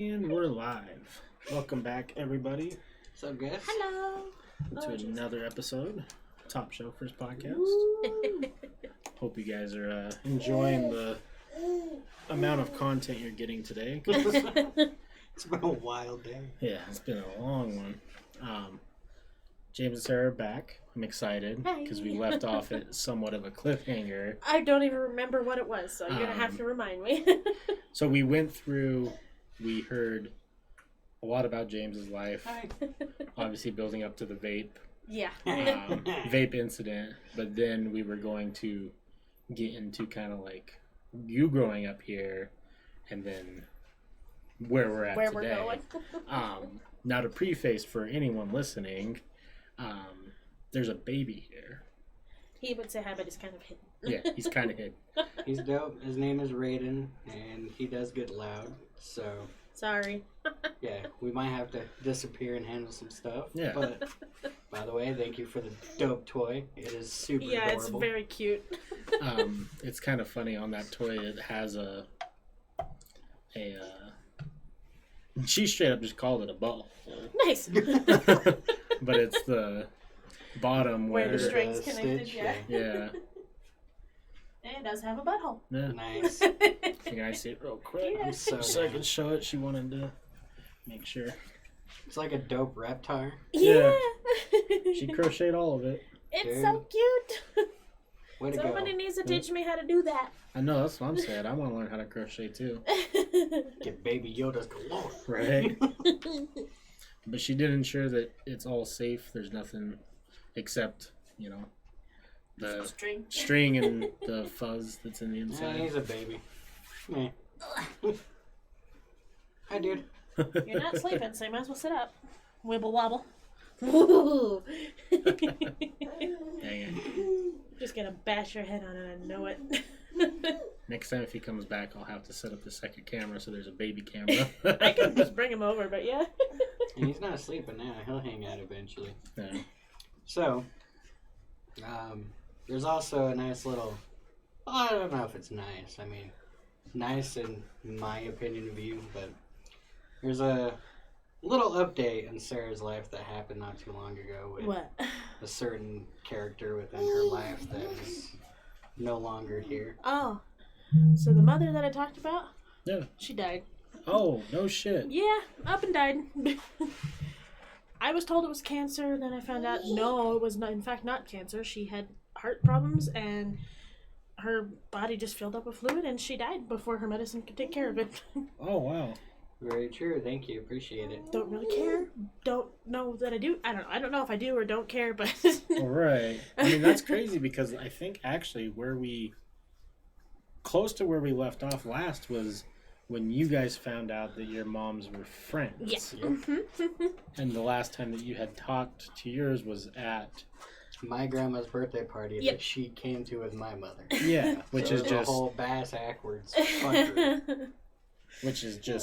And we're live. Welcome back, everybody, What's up, guys? Hello. to another episode, Topshelfers podcast. Hope you guys are enjoying the amount of content you're getting today. It's been a wild day. Yeah, it's been a long one. James and Sarah are back. I'm excited because we left off at somewhat of a cliffhanger. I don't even remember what it was, so you're going to have to remind me. So we went through, we heard a lot about James's life, obviously building up to the Yeah. vape incident, but then we were going to get into kind of like you growing up here and then where we're at Where today. we're going. Now to preface for anyone listening, there's a baby here. He would say hi, but he's kind of hidden. Yeah, he's kind of hidden. He's dope. His name is Raiden, and he does get loud. So, Sorry. yeah, we might have to disappear and handle some stuff. Yeah. But, by the way, thank you for the dope toy. It is super Yeah, adorable. it's very cute. It's kind of funny on that toy. It has she straight up just called it a butthole. Nice. But it's the bottom Where where the strings connected, stitch, yeah. yeah. And it does have a butthole. Yeah. Nice. Can I see it real quick? Yeah. I'm so So I down. could show it. She wanted to make sure. It's like a dope reptar. Yeah. She crocheted all of it. It's so cute. Way to Somebody go. needs to teach me how to do that. I know, that's what I'm saying. I want to learn how to crochet too. Get baby Yoda's galore. Right? But she did ensure that it's all safe. There's nothing except, the string and the fuzz that's in the Yeah, inside. he's a baby. Yeah. Hi, dude. You're not sleeping, so you might as well sit up. Wibble wobble. Woo. Dang it. Just gonna bash your head on it, I know it. Next time if he comes back, I'll have to set up the second camera so there's a baby camera. I can just bring him over, but yeah. And he's not sleeping now. He'll hang out eventually. Yeah. So, there's also a nice little. Well, I don't know if it's nice. I mean, nice in my opinion of you, but there's a little update in Sarah's life that happened not too long ago with What? a certain character within her life that is no longer here. Oh. So the mother that I talked about? Yeah. She died. Oh, no shit. Yeah, up and died. I was told it was cancer, then I found out no, it was not, in fact not cancer. She had heart problems and her body just filled up with fluid and she died before her medicine could take care of it. Oh, wow. Very true. Thank you. Appreciate it. Don't really care. Don't know that I do. I don't know. I don't know if I do or don't care, but All right. I mean, that's crazy because I think actually close to where we left off last was when you guys found out that your moms were friends. yeah. And the last time that you had talked to yours was at, My grandma's birthday party Yep. that she came to with my mother. yeah, which So is it was a just, whole bass backwards fuckery.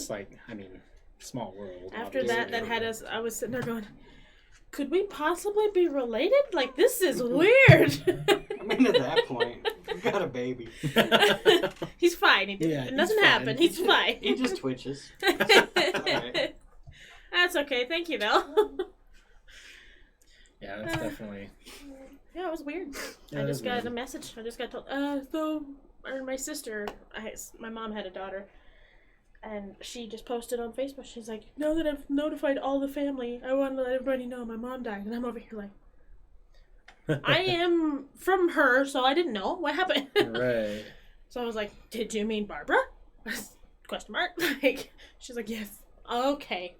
like, I mean, small world. After obviously. that had us. I was sitting there going, could we possibly be related? Like, this is weird. I mean, at that point, you got a baby. He's fine. Yeah, It he's doesn't fine. happen. He's fine. He just twitches. Alright. That's okay. Thank you, though. Yeah, that's definitely. Yeah, it was weird. Yeah, I it just is got weird. a message. I just got told, my sister, my mom had a daughter, and she just posted on Facebook. She's like, now that I've notified all the family, I want to let everybody know my mom died. And I'm over here like, I am from her, so I didn't know what happened. Right. So I was like, did you mean Barbara? Question mark. Like, she's like, yes. Okay.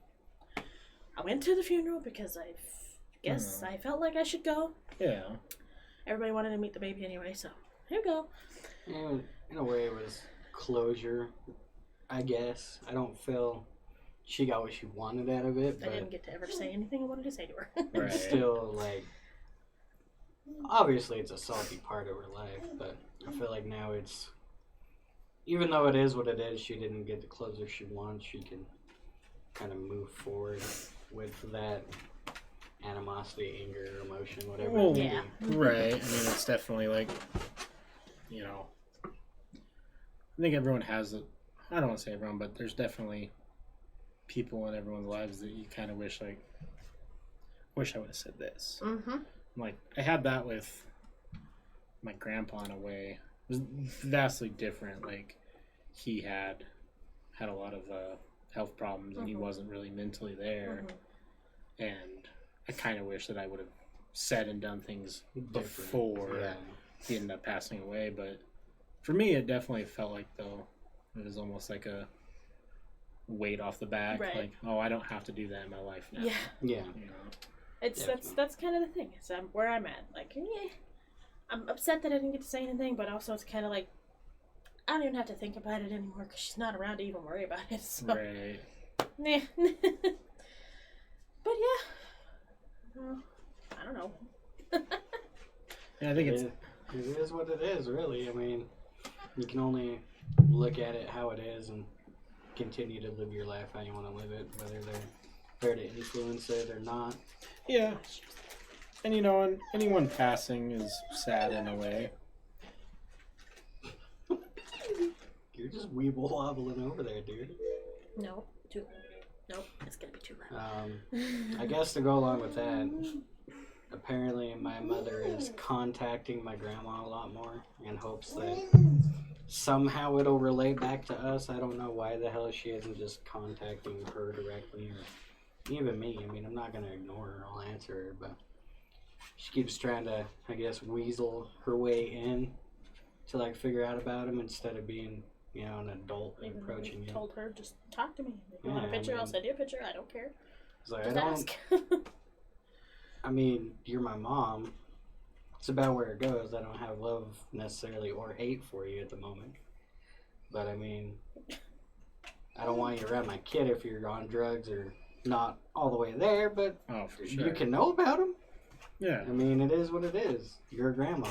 I went to the funeral because I guess I felt like I should go. Yeah. Everybody wanted to meet the baby anyway, so here we go. Yeah, in a way, it was closure, I guess. I don't feel she got what she wanted out of it, I but didn't get to ever say anything I wanted to say to her. Right. it's still, like, obviously it's a salty part of her life, but I feel like now it's, even though it is what it is, she didn't get the closure she wants, she can kind of move forward with that animosity, anger, emotion, whatever Well, it may yeah. be. Right. I mean, it's definitely like, I think everyone has it. I don't want to say everyone, but there's definitely people in everyone's lives that you kind of wish I would have said this. Mm-hmm. Like I had that with my grandpa in a way. It was vastly different. Like he had a lot of health problems, and he wasn't really mentally there. And I kind of wish that I would have said and done things before he ended up passing away. But for me, it definitely felt like, though, it was almost like a weight off the back. Right. Like, oh, I don't have to do that in my life now. Yeah. Yeah. You know? It's that's kind of the thing. It's where I'm at. Like, I'm upset that I didn't get to say anything, but also it's kind of like I don't even have to think about it anymore because she's not around to even worry about it. So. Right. Yeah. But yeah, I don't know. Yeah, I think it is what it is, really. I mean, you can only look at it how it is and continue to live your life how you want to live it, whether they're there to influence it or not. Yeah. And you know, and anyone passing is sad in a way. You're just weeble wobbling over there, dude. No, it's gonna be too loud. I guess to go along with that, apparently my mother is contacting my grandma a lot more in hopes that somehow it'll relate back to us. I don't know why the hell she isn't just contacting her directly or even me. I mean, I'm not gonna ignore her. I'll answer her, but she keeps trying to, I guess, weasel her way in to like figure out about him instead of being, you know, an adult Even approaching you. Told her, just talk to me. If you want a picture, I'll send you a picture. I don't care. It's like, Just ask. I mean, you're my mom. It's about where it goes. I don't have love necessarily or hate for you at the moment. But I mean, I don't want you around my kid if you're on drugs or not all the way there, but Oh, for sure. you can know about them. Yeah. I mean, it is what it is. You're a grandma.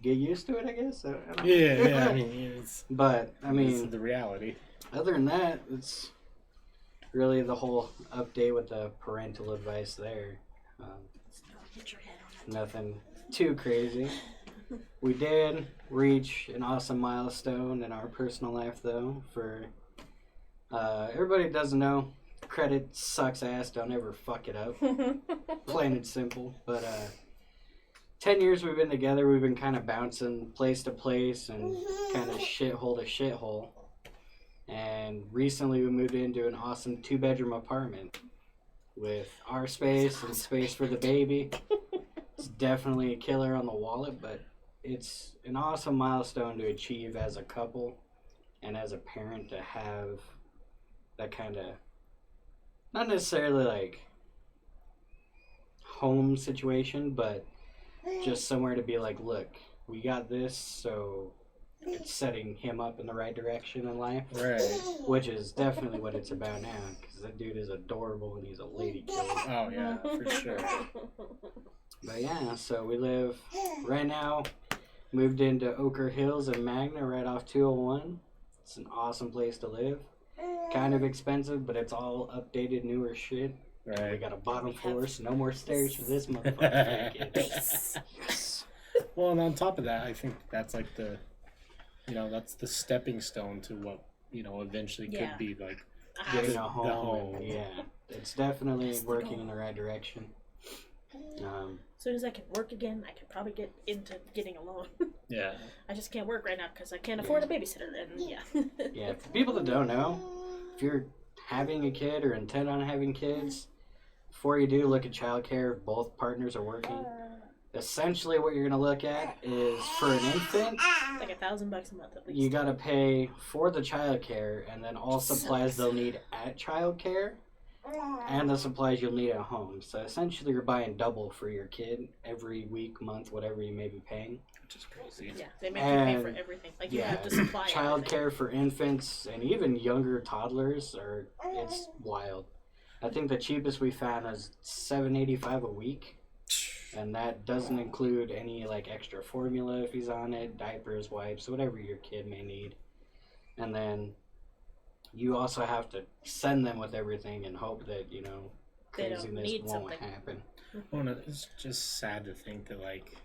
Get used to it, I guess. I don't know. Yeah. I mean, it's But, I mean, the reality. other than that, it's really the whole update with the parental advice there. Hit your head on Nothing too crazy. We did reach an awesome milestone in our personal life, though. For everybody doesn't know, credit sucks ass. Don't ever fuck it up. Plain and simple. But 10 years we've been together. We've been kind of bouncing place to place and kind of shithole to shithole. And recently we moved into an awesome 2-bedroom apartment with our space and space for the baby. It's definitely a killer on the wallet, but it's an awesome milestone to achieve as a couple and as a parent, to have that kind of, not necessarily like home situation, but just somewhere to be like, look, we got this, so it's setting him up in the right direction in life. Right. Which is definitely what it's about now, because that dude is adorable and he's a lady killer. Oh, yeah, for sure. But yeah, so we live right now, moved into Ochre Hills in Magna, right off 201. It's an awesome place to live. Kind of expensive, but it's all updated, newer shit. Right. We got a bottom floor, so no more stairs for this motherfucker. Yes. Well, and on top of that, I think that's like that's the stepping stone to what, eventually could be like Getting the a home. home. Yeah, it's definitely working in the right direction. As soon as I can work again, I can probably get into getting a loan. Yeah. I just can't work right now because I can't afford a babysitter. And Yeah, for people that don't know, if you're having a kid or intend on having kids, before you do, look at childcare if both partners are working. Essentially, what you're going to look at is, for an infant, like $1,000 a month at least. you got to pay for the childcare and then all supplies they'll need at childcare and the supplies you'll need at home. So essentially, you're buying double for your kid every week, month, whatever you may be paying. Which is crazy. Yeah, they make you pay for everything. Like you have to supply childcare for infants and even younger toddlers it's wild. I think the cheapest we found is $7.85 a week. And that doesn't include any like extra formula if he's on it, diapers, wipes, whatever your kid may need. And then you also have to send them with everything and hope that, craziness won't happen. Well, it's just sad to think that like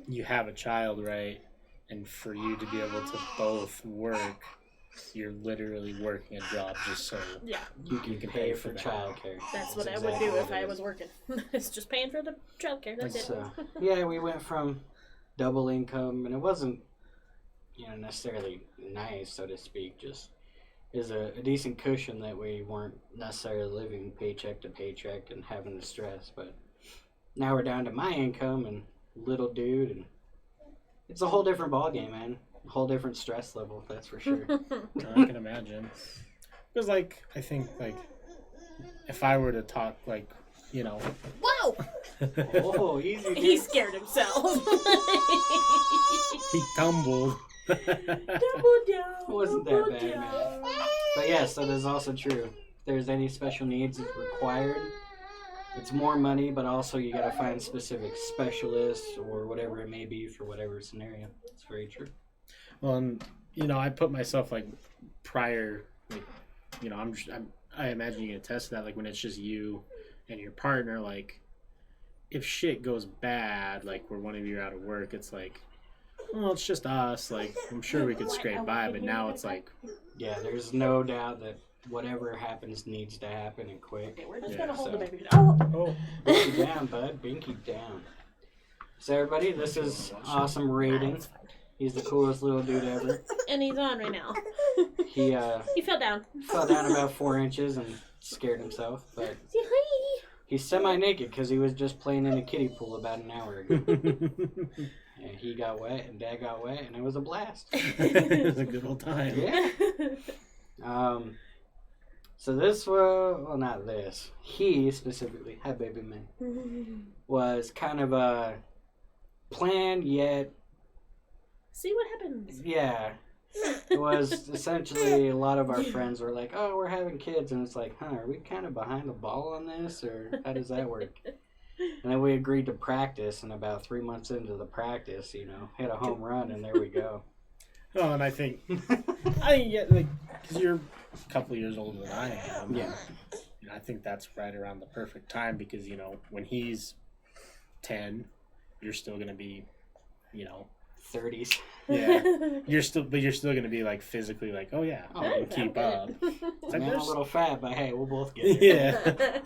you have a child, right? And for you to be able to both work you're literally working a job just so Yeah, You can pay for that. childcare. that's what I would do if I was working. It's just paying for the childcare. That's it. So, yeah, we went from double income, and it wasn't, necessarily nice, so to speak. Just is a decent cushion that we weren't necessarily living paycheck to paycheck and having the stress. But now we're down to my income and little dude, and it's a whole different ballgame, man. A whole different stress level, that's for sure. I can imagine. Because, like, I think, like, if I were to talk, like, Whoa! Oh, easy, dude. He scared himself. he tumbled. Double down. It wasn't that bad, man. But yes, that is also true. If there's any special needs required, it's more money, but also you gotta find specific specialists or whatever it may be for whatever scenario. It's very true. Well, and, I put myself, like, prior, like, I imagine you can attest to that, like, when it's just you and your partner, like, if shit goes bad, like, where one of you are out of work, it's like, well, it's just us, like, I'm sure we could scrape by, but now it's like... Yeah, there's no doubt that whatever happens needs to happen and quick. Okay, we're just Yeah, gonna hold so- the baby. Oh! Oh, Binky down, bud. Binky down. So everybody, this is awesome rating. It's fine. He's the coolest little dude ever. And he's on right now. He He fell down. fell down about 4 inches and scared himself, but Say hi. he's semi-naked because he was just playing in a kiddie pool about an hour ago. And he got wet, and Dad got wet, and it was a blast. it was a good old time. Yeah. So this was, well, not this. He specifically, hi baby man, was kind of a planned yet, See what happens. yeah. It was essentially a lot of our friends were like, oh, we're having kids. And it's like, are we kind of behind the ball on this? Or how does that work? And then we agreed to practice. And about 3 months into the practice, hit a home run. And there we go. Oh, and I think like, because you're a couple of years older than I am. Yeah. I think that's right around the perfect time because, when he's 10, you're still going to be, 30s. yeah. You're still going to be like physically like, oh yeah, Oh, I can I'm keep good. up. It's like I'm a there's, little fat, but hey, we'll both get it.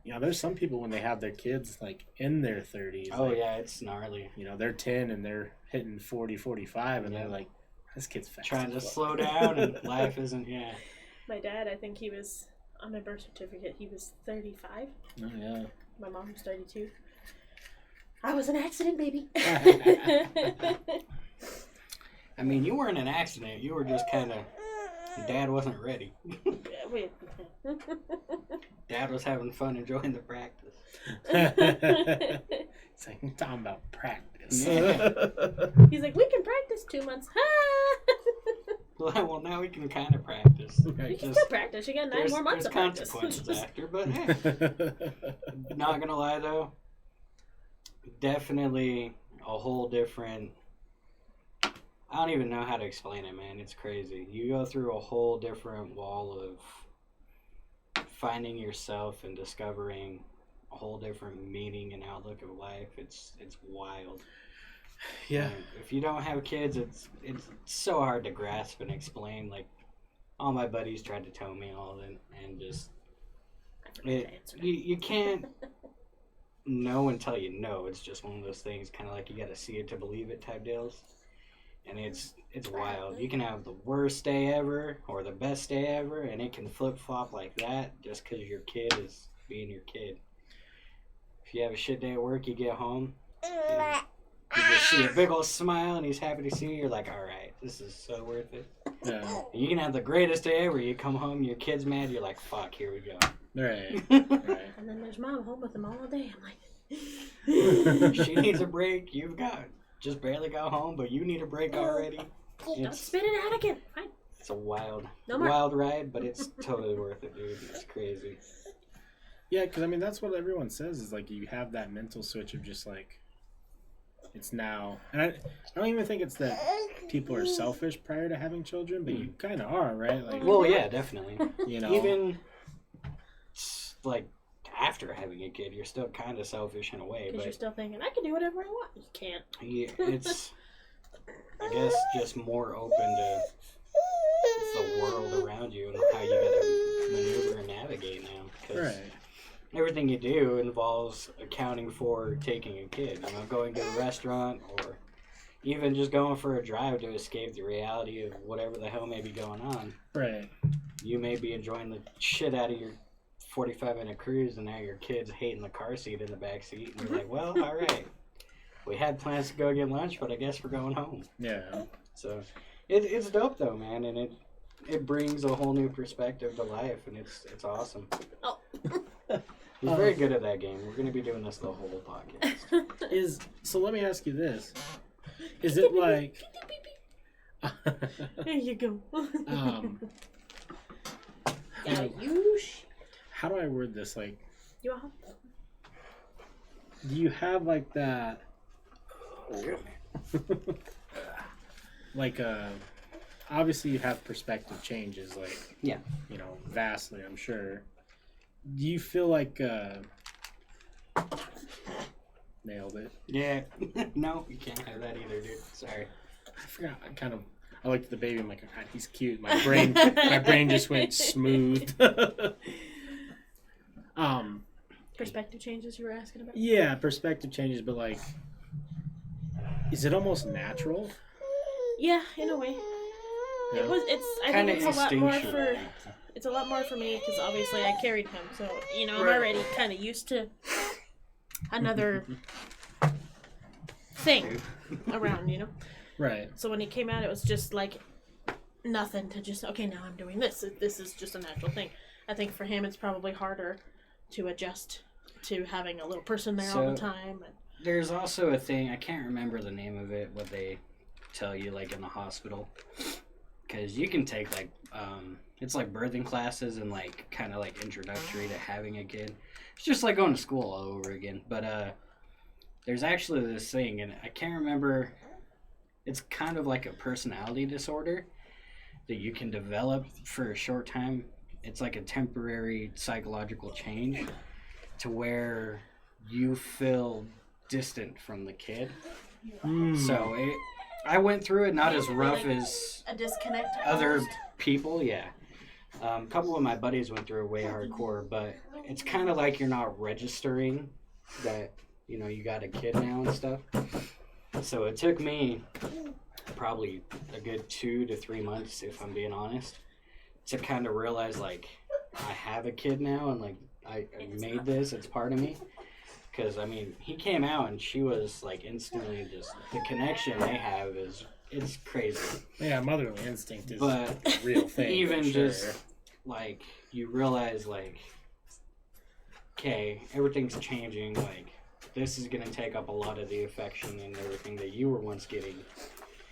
yeah. There's some people when they have their kids like in their 30s. Oh, like, yeah, it's gnarly. They're 10 and they're hitting 40, 45, and Yeah. they're like, this kid's fast. Trying to as fuck." slow down, and life isn't, yeah. My dad, I think he was, on my birth certificate, he was 35. Oh yeah. My mom was 32. I was an accident, baby. I mean, you weren't an accident. You were just kind of, Dad wasn't ready. Wait. Dad was having fun enjoying the practice. It's like, I'm talking about practice. Yeah. He's like, we can practice 2 months. Well, now we can kind of practice. You can Just- still practice. You got 9 more months there's of practice. consequences after, but hey. Not gonna lie though, definitely a whole different. I don't even know how to explain it, man. It's crazy. You go through a whole different wall of finding yourself and discovering a whole different meaning and outlook of life. It's wild. Yeah. And if you don't have kids, it's so hard to grasp and explain. Like all my buddies tried to tell me all that, and just I forgot to answer that. you can't know until you know. It's just one of those things, kind of like you got to see it to believe it type deals. And it's wild. You can have the worst day ever or the best day ever, and it can flip flop like that just because your kid is being your kid. If you have a shit day at work, you get home, and you just see a big old smile, and he's happy to see you. You're like, all right, this is so worth it. Yeah. And you can have the greatest day ever. You come home, your kid's mad. You're like, fuck, here we go. Right. Right. And then there's mom home with him all day. I'm like, She needs a break. You've got just barely got home, but you need a break already. don't spit it out again. Fine. It's a wild, No more. wild ride, but it's totally worth it, dude. It's crazy. Yeah, because I mean that's what everyone says is like you have that mental switch of just like it's now, and I don't even think it's that people are selfish prior to having children, but you kind of are, right? Like, Well, yeah, definitely. Even like after having a kid, you're still kind of selfish in a way, Because you're but still thinking, I can do whatever I want. You can't. it's, I guess, just more open to the world around you and how you gotta maneuver and navigate now. Because Right. everything you do involves accounting for taking a kid. You know, going to a restaurant or even just going for a drive to escape the reality of whatever the hell may be going on. Right. You may be enjoying the shit out of your 45-minute cruise, and now your kid's hating the car seat in the back seat, and you're like, well, all right. We had plans to go get lunch, but I guess we're going home. Yeah. So it's dope, though, man, and it brings a whole new perspective to life, and it's awesome. Oh. He's very good at that game. We're going to be doing this the whole podcast. So let me ask you this. Is it like... There you go. Yeah, you how do I word this? Like, You are. do you have like that... like, obviously you have perspective changes, like, Yeah. you know, vastly, I'm sure. Do you feel like, nailed it. Yeah. No, you can't have that either, dude. Sorry. I forgot. I looked at the baby. I'm like, God, he's cute. My brain just went smooth. Perspective changes you were asking about? Yeah, perspective changes, but like, is it almost natural? Yeah, in a way. Yeah. I think it's a lot more for. It's a lot more for me because obviously I carried him, so you know I'm already kind of used to another thing around, you know. Right. So when he came out, it was just like nothing to just okay. Now I'm doing this. This is just a natural thing. I think for him, it's probably harder to adjust to having a little person there all the time. There's also a thing, I can't remember the name of it, what they tell you like in the hospital, because you can take like it's like birthing classes and like kind of like introductory to having a kid. It's just like going to school all over again. But there's actually this thing, and I can't remember, it's kind of like a personality disorder that you can develop for a short time. It's like a temporary psychological change to where you feel distant from the kid. So I went through it not as rough as a disconnect. Other people, yeah. A couple of my buddies went through it way hardcore, but it's kind of like you're not registering that, you know, you got a kid now and stuff. So it took me probably a good 2 to 3 months, if I'm being honest, to kind of realize, like, I have a kid now, and, like, I made this, it's part of me. Because, I mean, he came out, and she was, like, instantly just, the connection they have is, it's crazy. Yeah, motherly instinct is but a real thing. Even just, like, you realize, like, okay, everything's changing, like, this is going to take up a lot of the affection and everything that you were once getting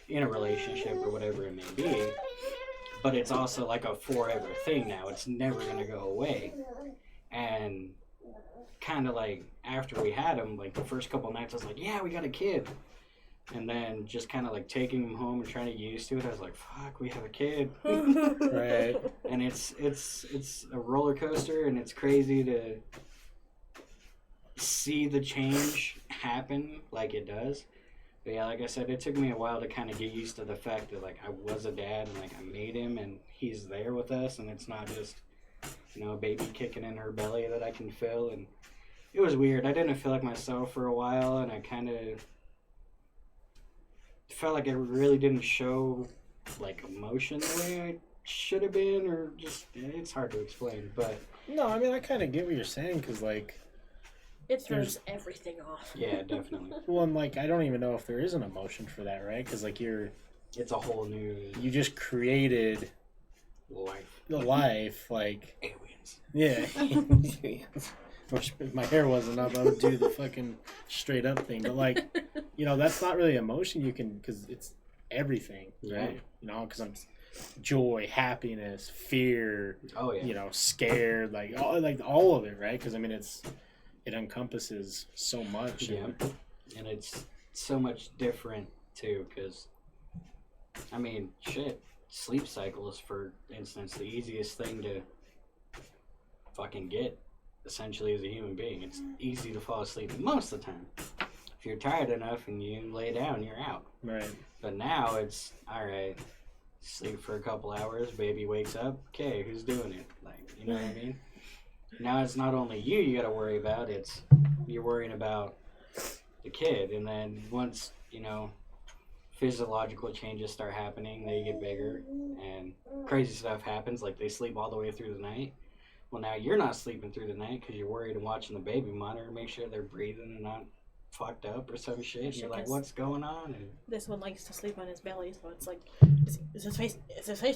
in a relationship or whatever it may be. But it's also like a forever thing now. It's never going to go away. And kind of like after we had him, like the first couple nights, I was like, yeah, we got a kid. And then just kind of like taking him home and trying to get used to it, I was like, fuck, we have a kid. Right. And it's a roller coaster, and it's crazy to see the change happen like it does. But yeah, like I said, it took me a while to kind of get used to the fact that like I was a dad and like I made him and he's there with us, and it's not just, you know, a baby kicking in her belly that I can feel. And it was weird. I didn't feel like myself for a while, and I kind of felt like I really didn't show like emotion the way I should have been, or just, it's hard to explain. But no, I mean, I kind of get what you're saying, because like it throws everything off. yeah, definitely. well, and like I don't even know if there is an emotion for that, right? Because like It's a whole new you just created life. the life, like Aliens. yeah. If my hair wasn't up, I would do the fucking straight up thing. But like, you know, that's not really emotion. You can, because it's everything, right? Yeah. You know, because I'm joy, happiness, fear. Oh yeah. You know, scared, like all of it, right? Because I mean, it encompasses so much. Yeah. And it's so much different too, because I mean, shit, sleep cycles, for instance, the easiest thing to fucking get essentially as a human being. It's easy to fall asleep most of the time. If you're tired enough and you lay down, you're out. Right. But now it's, all right, Sleep for a couple hours, baby wakes up. Okay, who's doing it? Like, you know what I mean? Now it's not only you got to worry about, it's you're worrying about the kid. And then once, physiological changes start happening, they get bigger and crazy stuff happens, like they sleep all the way through the night. Well, now you're not sleeping through the night because you're worried and watching the baby monitor, make sure they're breathing and not fucked up or some shit. You're like, what's going on? And this one likes to sleep on his belly, so it's like, is his face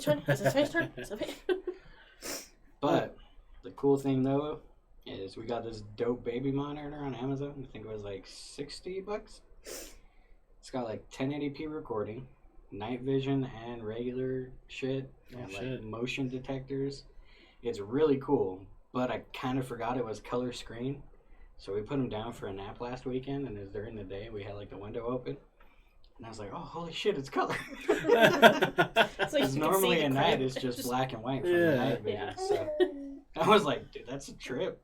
turning? Is his face turning? But the cool thing though is we got this dope baby monitor on Amazon. I think it was like $60. It's got like 1080p recording, night vision and regular shit, and like motion detectors. It's really cool, but I kind of forgot it was color screen. So we put him down for a nap last weekend, and it was during the day. We had like the window open, and I was like, "Oh, holy shit, it's color!" Because normally at night it's just black and white from the night vision. Yeah. So I was like, "Dude, that's a trip."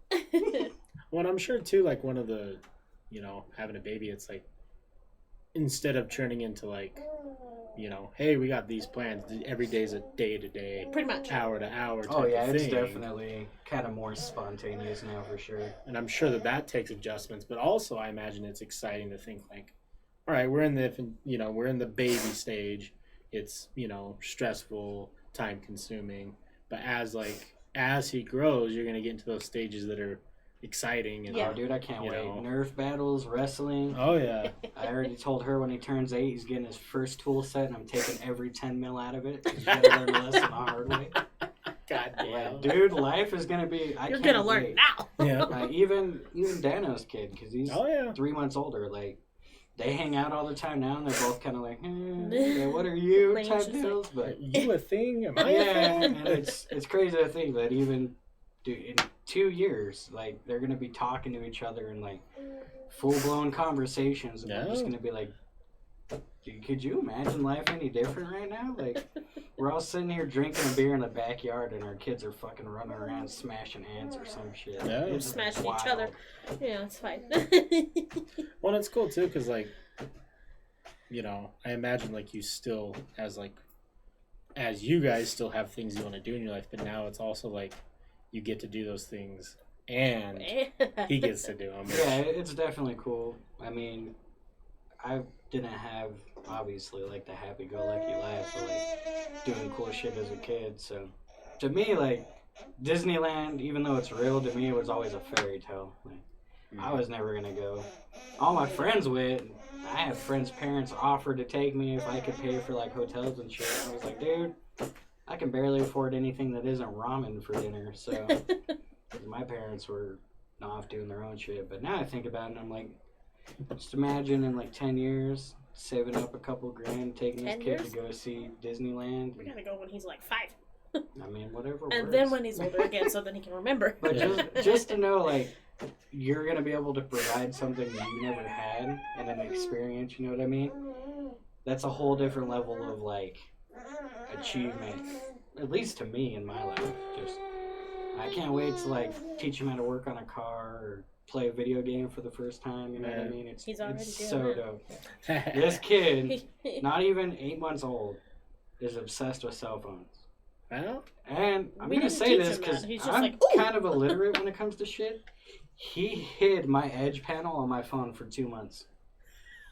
Well, I'm sure too. Like one of the, having a baby, it's like instead of turning into like, hey, we got these plans. Every day's a day to day, pretty much hour to hour. Oh yeah, it's definitely kind of more spontaneous now for sure. And I'm sure that takes adjustments, but also I imagine it's exciting to think like, all right, we're in the baby stage. It's stressful, time consuming, but as he grows, you're gonna get into those stages that are exciting. And, Oh, dude, I can't wait. Nerf battles, wrestling. Oh, yeah. I already told her when he turns 8, he's getting his first tool set, and I'm taking every 10 mil out of it. He's going to learn a lesson the hard way. God damn. Like, dude, life is going to be... You're going to learn now. Yeah. Like, even Dano's kid, because he's 3 months older, like, they hang out all the time now, and they're both kind of like, what are you type deals. But you a thing? Am I a thing? And it's crazy to think that even... Dude, in 2 years, like, they're going to be talking to each other in, like, full-blown conversations. And we're just going to be like, dude, could you imagine life any different right now? Like, we're all sitting here drinking a beer in the backyard, and our kids are fucking running around smashing ants or some shit. Yeah. It's smashing wild. each other. Yeah, it's fine. Well, it's cool, too, because, like, I imagine, like, you still, as you guys still have things you want to do in your life, but now it's also, like, you get to do those things, and he gets to do them. Yeah, it's definitely cool. I mean, I didn't have, obviously, like, the happy-go-lucky life of, like, doing cool shit as a kid. So, to me, like, Disneyland, even though it's real, to me, it was always a fairy tale. Like, I was never going to go. All my friends went. I have friends' parents offered to take me if I could pay for, like, hotels and shit. I was like, dude... I can barely afford anything that isn't ramen for dinner, so my parents were off doing their own shit. But now I think about it, and I'm like, just imagine in like 10 years, saving up a couple grand, taking this kid to go see Disneyland. We gotta go when he's like 5. I mean, whatever And works. then when he's older again, so then he can remember. But just to know, like, you're going to be able to provide something you never had and an experience, you know what I mean? That's a whole different level of, like, achievement, at least to me in my life. Just I can't wait to like teach him how to work on a car or play a video game for the first time, you know what I mean? It's so dope. This kid, not even 8 months old, is obsessed with cell phones. Well, and I'm gonna say this because I'm like, kind of illiterate when it comes to shit. He hid my edge panel on my phone for 2 months.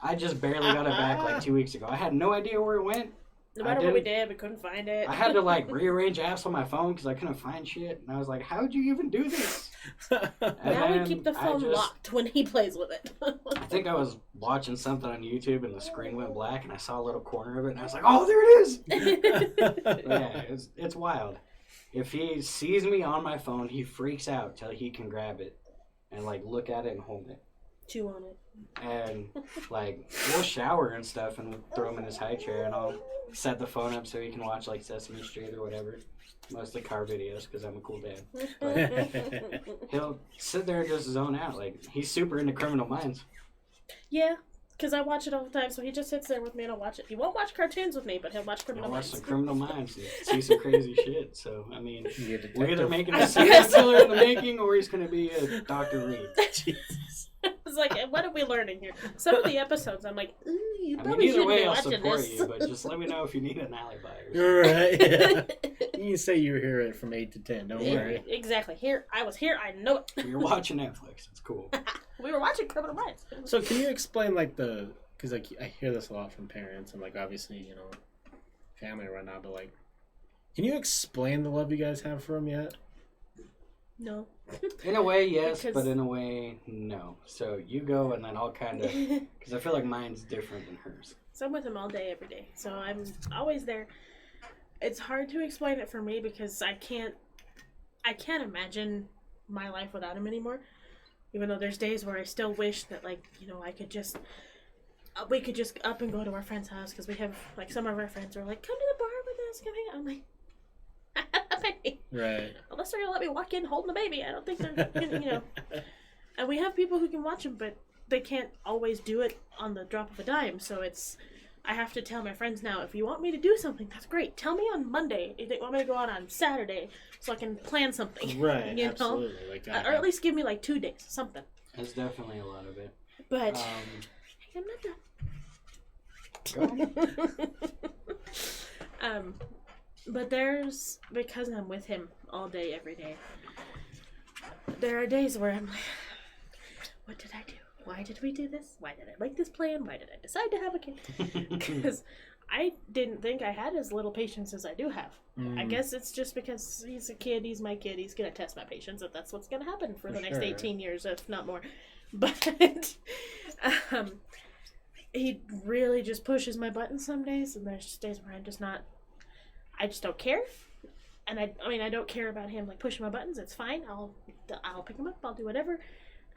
I just barely got it back like 2 weeks ago. I had no idea where it went. No matter what we did, we couldn't find it. I had to like rearrange apps on my phone because I couldn't find shit. And I was like, how'd you even do this? Now we keep the phone locked when he plays with it. I think I was watching something on YouTube and the screen went black and I saw a little corner of it and I was like, oh, there it is. Yeah, it's wild. If he sees me on my phone, he freaks out till he can grab it and like look at it and hold it. Chew on it. And like we'll shower and stuff and throw him in his high chair and I'll set the phone up so he can watch like Sesame Street or whatever. Mostly car videos because I'm a cool dad. But he'll sit there and just zone out. Like he's super into Criminal Minds. Yeah, because I watch it all the time. So he just sits there with me and I'll watch it. He won't watch cartoons with me, but he'll watch Criminal Minds. Watch some Criminal Minds and see some crazy shit. So I mean, we're either making a serial killer in the making or he's gonna be a Dr. Reed. Jesus. I was It's like, what are we learning here? Some of the episodes, I'm like, ooh, you probably either shouldn't way, be I'll watching support this. you, but just let me know if you need an alibi. Or something. Right. Yeah. You can say you were here from 8 to 10. Don't worry. Exactly. I was here. I know it. You're watching Netflix. It's cool. We were watching Criminal Minds. So can you explain like because like I hear this a lot from parents and like obviously family right now, but like, can you explain the love you guys have for him yet? No. In a way, yes, Because- but in a way, no. So you go, and then I'll kind of, because I feel like mine's different than hers. So I'm with him all day, every day. So I'm always there. It's hard to explain it for me because I can't imagine my life without him anymore. Even though there's days where I still wish that, like, I could just, we could just up and go to our friend's house because we have, like, some of our friends are like, come to the bar with us, come hang out. I'm like, Right. unless they're gonna let me walk in holding the baby, I don't think they're gonna, And we have people who can watch them, but they can't always do it on the drop of a dime. So I have to tell my friends now, if you want me to do something, that's great. Tell me on Monday if you want me to go out on Saturday so I can plan something. Right. You know? Absolutely. Like, Or at least give me like 2 days, something. That's definitely a lot of it. But I'm not done. Go. But because I'm with him all day, every day, there are days where I'm like, what did I do? Why did we do this? Why did I make this plan? Why did I decide to have a kid? Because I didn't think I had as little patience as I do have. I guess it's just because he's a kid, he's my kid, he's going to test my patience, and that's what's going to happen for the next 18 years, if not more. But he really just pushes my buttons some days, and there's just days where I just don't care. And I don't care about him like pushing my buttons. It's fine. I'll pick him up. I'll do whatever.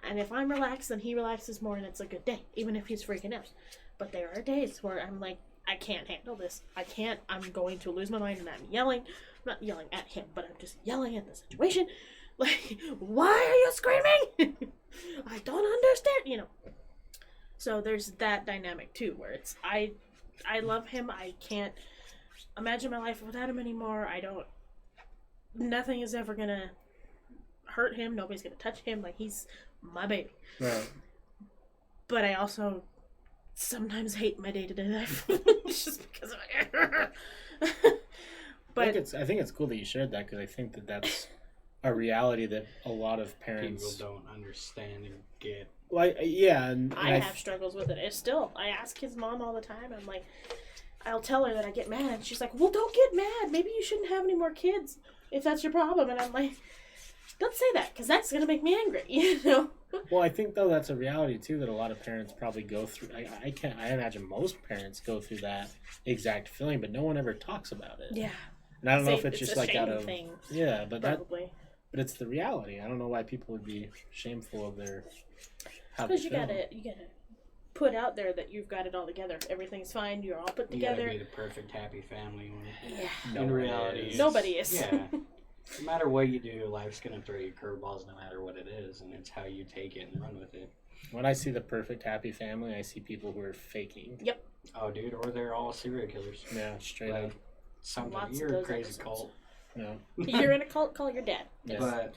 And if I'm relaxed, then he relaxes more, and it's a good day, even if he's freaking out. But there are days where I'm like, I can't handle this. I can't. I'm going to lose my mind, and I'm yelling. I'm not yelling at him, but I'm just yelling at the situation. Like, why are you screaming? I don't understand. So there's that dynamic too, where it's I love him. I can't imagine my life without him anymore. Nothing is ever gonna hurt him. Nobody's gonna touch him. Like, he's my baby. Right. But I also sometimes hate my day-to-day life just because of it. But I think it's cool that you shared that, because I think that's a reality that a lot of parents People don't understand and get. Like, yeah, and I have struggles with it. I ask his mom all the time. I'm like, I'll tell her that I get mad, and she's like, well, don't get mad. Maybe you shouldn't have any more kids if that's your problem. And I'm like, don't say that, because that's going to make me angry, Well, I think, though, that's a reality, too, that a lot of parents probably go through. I imagine most parents go through that exact feeling, but no one ever talks about it. Yeah. And I don't know if it's just a like out shame of... thing, Yeah, but probably. But it's the reality. I don't know why people would be shameful of their... Because you gotta put out there that you've got it all together. Everything's fine. You're all put You together. gotta be the perfect happy family. Yeah. In reality, Nobody is. Yeah. No matter what you do, life's gonna throw you curveballs no matter what it is, and it's how you take it and run with it. When I see the perfect happy family, I see people who are faking. Yep. Oh, dude, or they're all serial killers. Yeah, straight Like, up. something. Lots of You're a those crazy episodes. cult. Yeah. You're in a cult, call your dad. Yes. But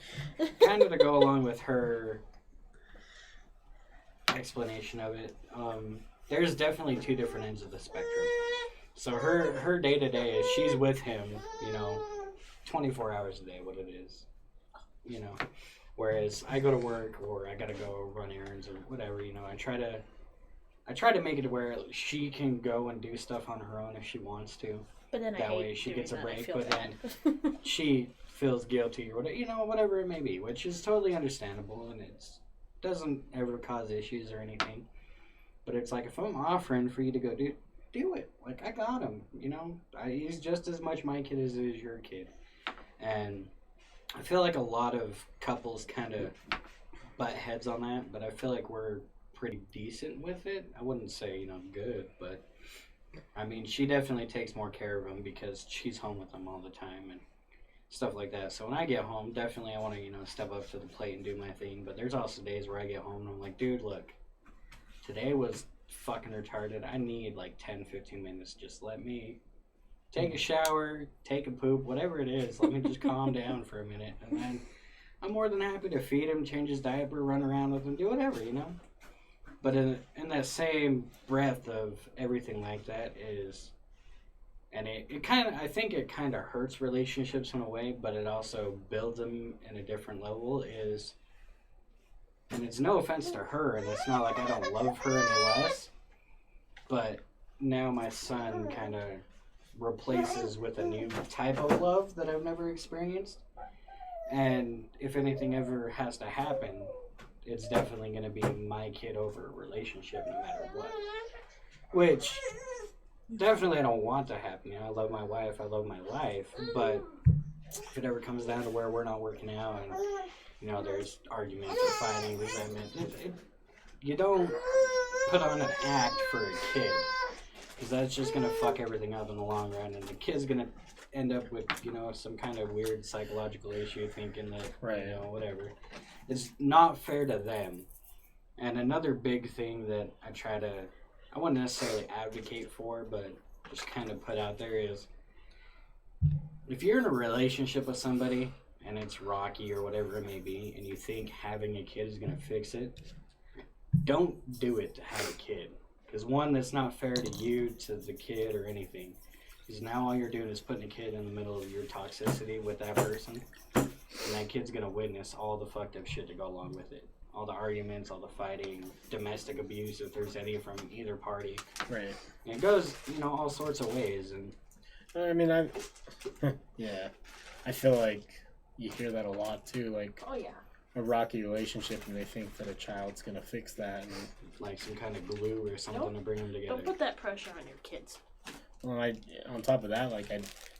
kind of to go along with her explanation of it, there's definitely two different ends of the spectrum. So her day to day is she's with him, 24 hours a day, what it is, Whereas I go to work, or I gotta go run errands or whatever, I try to make it to where she can go and do stuff on her own if she wants to. But then That I hate way she doing gets a that. I break, feel but bad. then she feels guilty or whatever, whatever it may be, which is totally understandable, and it doesn't ever cause issues or anything. But it's like, if I'm offering for you to go do it. Like, I got him, he's just as much my kid as it is your kid. And I feel like a lot of couples kind of butt heads on that, but I feel like we're pretty decent with it. I wouldn't say, good, but I mean, she definitely takes more care of him because she's home with him all the time and stuff like that. So when I get home, definitely I want to, step up to the plate and do my thing. But there's also days where I get home and I'm like, dude, look, today was fucking retarded. I need like 10-15 minutes. Just let me take a shower, take a poop, whatever it is. Let me just calm down for a minute. And then I'm more than happy to feed him, change his diaper, run around with him, do whatever, But in that same breath of everything like that is, and it kind of, I think it kind of hurts relationships in a way, but it also builds them in a different level is, and it's no offense to her, and it's not like I don't love her any less, but now my son kind of replaces with a new type of love that I've never experienced. And if anything ever has to happen, it's definitely going to be my kid over a relationship no matter what. Which, definitely I don't want to happen. You know, I love my wife, I love my life, but if it ever comes down to where we're not working out and, you know, there's arguments or fighting, resentment, you don't put on an act for a kid, because that's just going to fuck everything up in the long run, and the kid's going to end up with, you know, some kind of weird psychological issue thinking that, you know, whatever. It's not fair to them. And another big thing that I wouldn't necessarily advocate for, but just kind of put out there is, if you're in a relationship with somebody and it's rocky or whatever it may be, and you think having a kid is going to fix it, don't do it to have a kid. Because one, that's not fair to you, to the kid, or anything. Because now all you're doing is putting a kid in the middle of your toxicity with that person. And that kid's going to witness all the fucked up shit to go along with it. All the arguments, all the fighting, domestic abuse, if there's any from either party. Right. And it goes, you know, all sorts of ways. And I mean, yeah. I feel like you hear that a lot, too. Like, Oh, yeah. a rocky relationship, and they think that a child's going to fix that. And like some kind of glue or something to bring them together. Don't put that pressure on your kids. well, on top of that, like,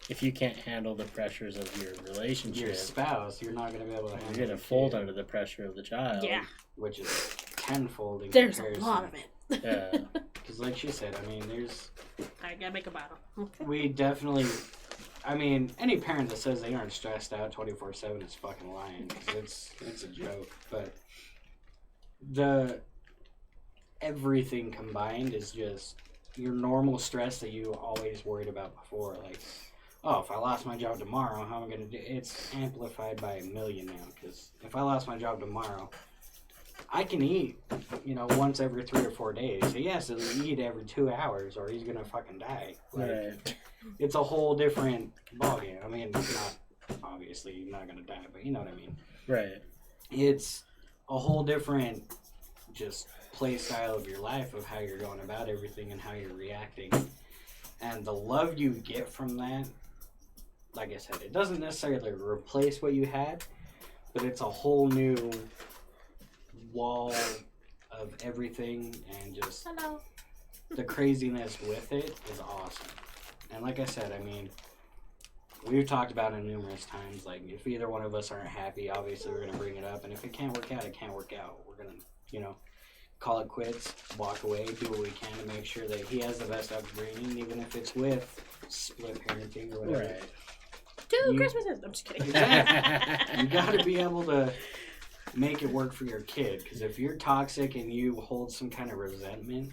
if you can't handle the pressures of your relationship, Your spouse, you're not going to be able to handle it. you're going to fold under the pressure of the child. Yeah. Which is tenfold in There's comparison. a lot of it. Yeah. Because like she said, I mean, I gotta make a bottle. we definitely, I mean, any parent that says they aren't stressed out 24/7 is fucking lying. 'Cause it's a joke. But everything combined is just your normal stress that you always worried about before. Like, oh, if I lost my job tomorrow, how am I going to do? It's amplified by a million now. Because if I lost my job tomorrow, I can eat, you know, once every 3 or 4 days. He has to eat every 2 hours or he's going to fucking die. Like, Right. It's a whole different ballgame. I mean, it's not, obviously, you're not going to die, but you know what I mean. Right. It's a whole different just play style of your life, of how you're going about everything and how you're reacting. And the love you get from that, like I said, it doesn't necessarily replace what you had, but it's a whole new wall of everything, and just the craziness with it is awesome. And like I said, I mean, we've talked about it numerous times. Like, if either one of us aren't happy, obviously we're going to bring it up. And if it can't work out, it can't work out. We're going to, you know, call it quits, walk away, do what we can to make sure that he has the best upbringing, even if it's with split parenting or whatever. Right. 2 Christmases. I'm just kidding. You got to be able to make it work for your kid. Because if you're toxic and you hold some kind of resentment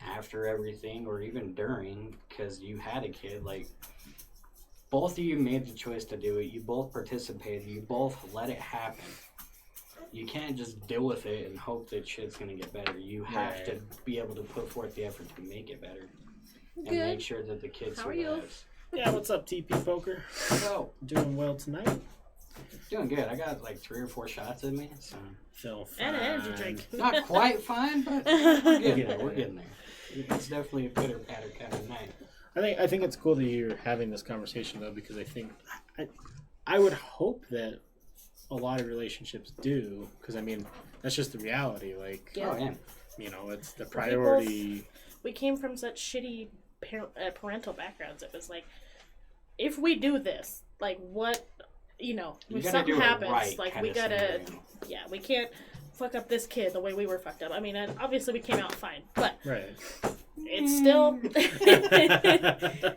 after everything, or even during, because you had a kid, like, both of you made the choice to do it. You both participated. You both let it happen. You can't just deal with it and hope that shit's going to get better. You have to be able to put forth the effort to make it better. And make sure that the kid How are you? survives. Yeah, what's up, TP Poker? So, Doing well tonight? doing good. I got like 3 or 4 shots in me, so Feel fine. And an energy drink. not quite fine, but we're getting there. We're getting there. It's definitely a pitter patter kind of night. I think it's cool that you're having this conversation, though, because I think I would hope that a lot of relationships do, because I mean that's just the reality. Like, Yeah. Oh yeah. you know, it's the priority. We came from such shitty parental backgrounds. It was like, if we do this, like, what, you know, You if gotta something do it happens, right, like, kind we of gotta, scenario. yeah, we can't fuck up this kid the way we were fucked up. I mean, and obviously we came out fine, but Right. it's still,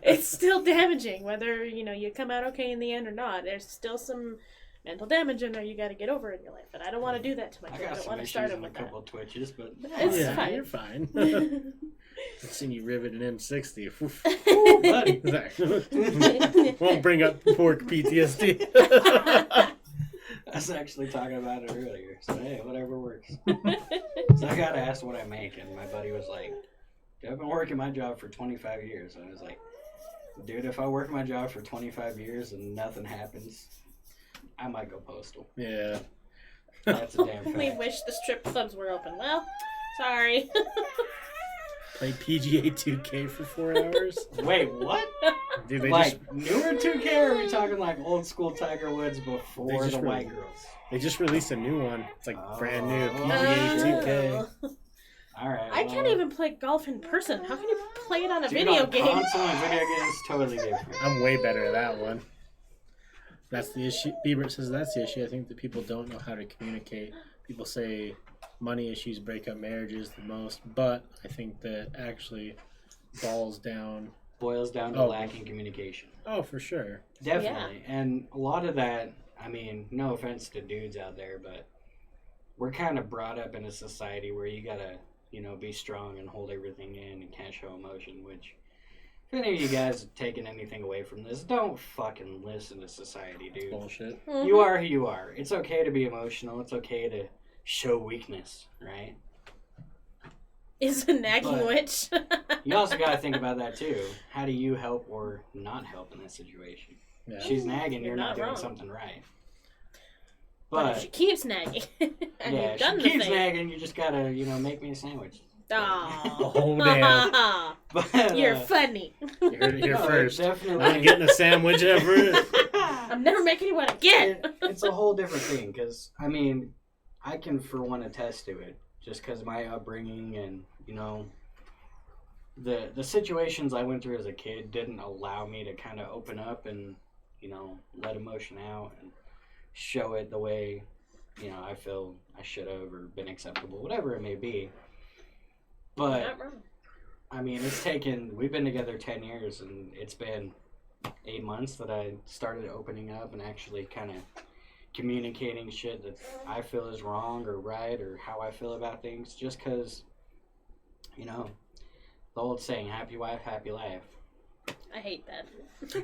it's still damaging, whether, you know, you come out okay in the end or not. There's still some mental damage in there you got to get over in your life, and I don't want to do that to my I kid. I got don't some want to issues start him and a with that. couple of twitches, but It's yeah, fine. you're fine. I've seen you rivet an M60. Oof. buddy. Won't bring up pork PTSD. I was actually talking about it earlier. So, hey, whatever works. So I got asked what I make, and my buddy was like, dude, I've been working my job for 25 years. And I was like, dude, if I work my job for 25 years and nothing happens, I might go postal. Yeah. That's a damn We fact. wish the strip clubs were open. Well, sorry. Play PGA 2K for 4 hours. Wait, what? Dude, they Like just newer 2K, or are we talking like old school Tiger Woods before They the just white girls? they just released a new one. It's like brand new Oh. PGA 2K. All right. I can't even play golf in person. How can you play it on a Dude, video on game? console and video games, totally different. I'm way better at that one. That's the issue. Bieber says that's the issue. I think that people don't know how to communicate. People say money issues break up marriages the most, but I think that actually boils down. Boils down to Oh. lacking communication. Oh, for sure. Definitely. And a lot of that, I mean, no offense to dudes out there, but we're kind of brought up in a society where you gotta, be strong and hold everything in and can't show emotion, which, if any of you guys have taken anything away from this, don't fucking listen to society, dude. Bullshit. Mhm. You are who you are. It's okay to be emotional. It's okay to show weakness, right? Is a nagging But- witch. You also got to think about that too. How do you help or not help in this situation? Yeah. She's nagging, You're you're not not doing wrong. something right. But if But she keeps nagging, and yeah, you've done she the keeps thing. nagging. You just gotta, make me a sandwich. Aw. Oh, damn. But You're funny. You heard it here no, first. I'm Definitely. getting a sandwich ever. I'm never making you one again. It's a whole different thing because I can for one attest to it just because of my upbringing and the situations I went through as a kid didn't allow me to kind of open up and let emotion out and show it the way I feel I should have or been acceptable, whatever it may be. But Not wrong. we've been together 10 years and it's been 8 months that I started opening up and actually kind of communicating shit that I feel is wrong or right or how I feel about things just because, the old saying, happy wife, happy life. I hate that.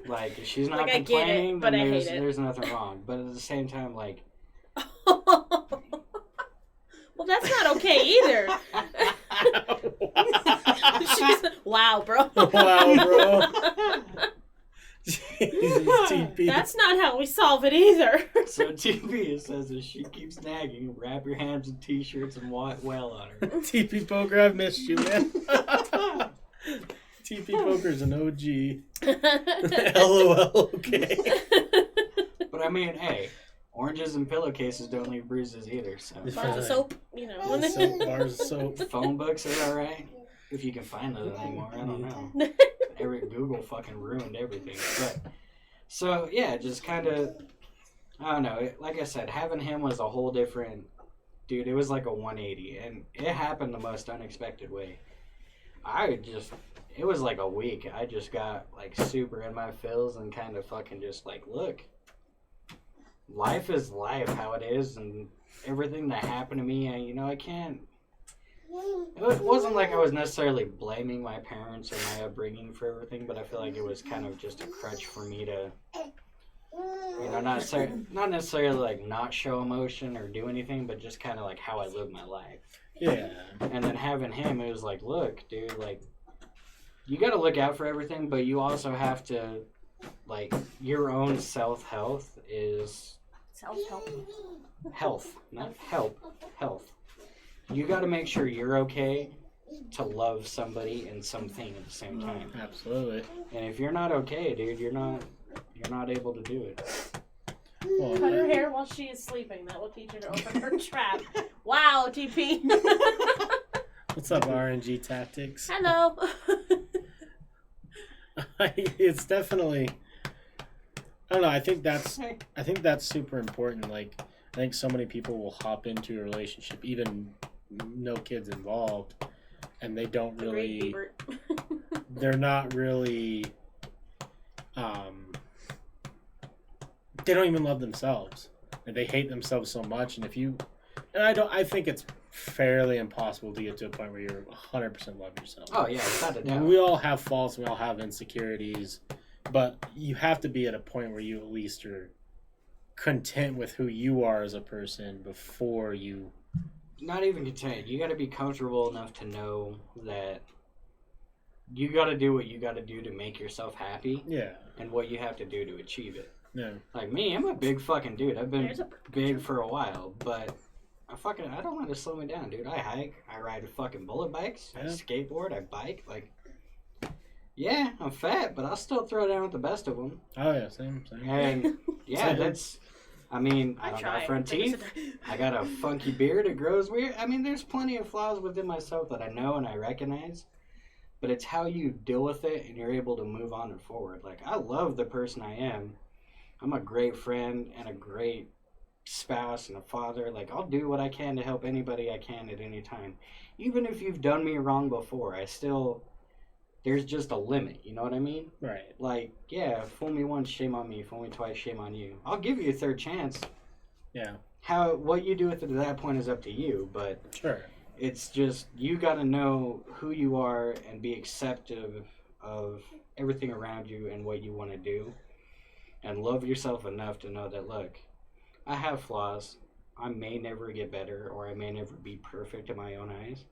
Like, if she's not Like, I get it, complaining, but then I hate there's, it. there's nothing wrong. But at the same time, like... Well, that's not okay either. She's, wow, bro. Wow, bro. Jesus, TP. That's not how we solve it either. So TP, it says, if she keeps nagging, wrap your hands in t-shirts and wail on her. TP Poker, I've missed you, man. TP Poker's an OG. LOL, okay. But hey, oranges and pillowcases don't leave bruises either, so... Bars of soap, Soap, bars of soap. Phone books are alright. If you can find those anymore, I don't know. Every Google fucking ruined everything. But so yeah, just kind of, I don't know. Like I said, having him was a whole different dude. It was like a 180, and it happened the most unexpected way. It was like a week. I just got like super in my feels and kind of fucking just like, look, life is life, how it is, and everything that happened to me. I can't. It wasn't like I was necessarily blaming my parents or my upbringing for everything, but I feel like it was kind of just a crutch for me to, not necessarily like not show emotion or do anything, but just kind of like how I live my life. Yeah. And then having him, it was like, look, dude, like, you got to look out for everything, but you also have to, like, your own self-health is Self-help. health, not help, health. You got to make sure you're okay to love somebody and something at the same time. Absolutely. And if you're not okay, dude, you're not able to do it. Well, Cut her hair while she is sleeping. That will teach her to open her trap. Wow, TP. what's up, RNG Tactics? Hello. It's definitely. I don't know. I think that's super important. Like, I think so many people will hop into a relationship, even no kids involved, and they don't really. They're not really. They don't even love themselves. And they hate themselves so much. And I think it's fairly impossible to get to a point where you're 100% love yourself. Oh, yeah, without a doubt. We all have faults. We all have insecurities. But you have to be at a point where you at least are content with who you are as a person before you. Not even content. You got to be comfortable enough to know that you got to do what you got to do to make yourself happy. Yeah. And what you have to do to achieve it. Yeah. Like me, I'm a big fucking dude. I've been big for a while, but I don't let it slow me down, dude. I hike, I ride fucking bullet bikes, I skateboard, I bike. Like, yeah, I'm fat, but I'll still throw down with the best of them. Oh yeah, same. And yeah, that's. I mean, I don't got front teeth. I got a funky beard. It grows weird. I mean, there's plenty of flaws within myself that I know and I recognize. But it's how you deal with it and you're able to move on and forward. Like, I love the person I am. I'm a great friend and a great spouse and a father. Like, I'll do what I can to help anybody I can at any time. Even if you've done me wrong before, I still... There's just a limit, you know what I mean? Right. Like, yeah, fool me once, shame on me. Fool me twice, shame on you. I'll give you a third chance. Yeah. What you do with it at that point is up to you, but... Sure. It's just, you got to know who you are and be acceptive of everything around you and what you want to do. And love yourself enough to know that, look, I have flaws. I may never get better or I may never be perfect in my own eyes.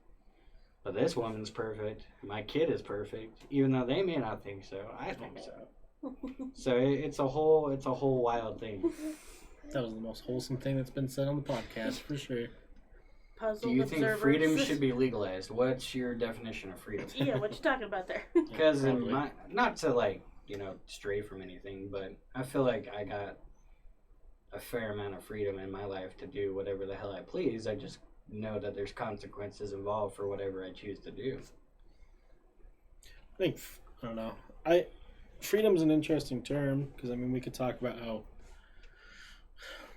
But this woman's perfect. My kid is perfect. Even though they may not think so, I think so. So it's a whole wild thing. That was the most wholesome thing that's been said on the podcast, for sure. Do you think freedom should be legalized? What's your definition of freedom? Yeah, what you talking about there? Because not to like, stray from anything, but I feel like I got a fair amount of freedom in my life to do whatever the hell I please. I just know that there's consequences involved for whatever I choose to do. I don't know. Freedom's an interesting term because we could talk about how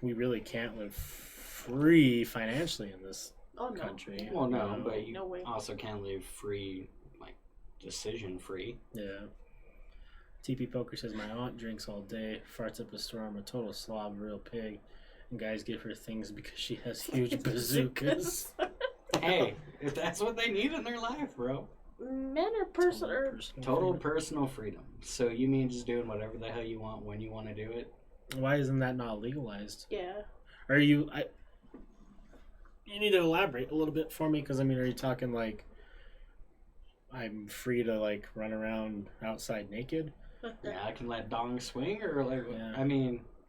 we really can't live free financially in this country. Well, no, but you also can't live free, like decision free. Yeah. TP Poker says my aunt drinks all day, farts up a storm, a total slob, a real pig, and guys give her things because she has huge bazookas. Hey, if that's what they need in their life, bro. Men are total personal freedom. So you mean just doing whatever the hell you want when you want to do it? Why isn't that not legalized? Yeah. Are you? You need to elaborate a little bit for me, because are you talking like I'm free to like run around outside naked? Yeah, I can let dong swing, or like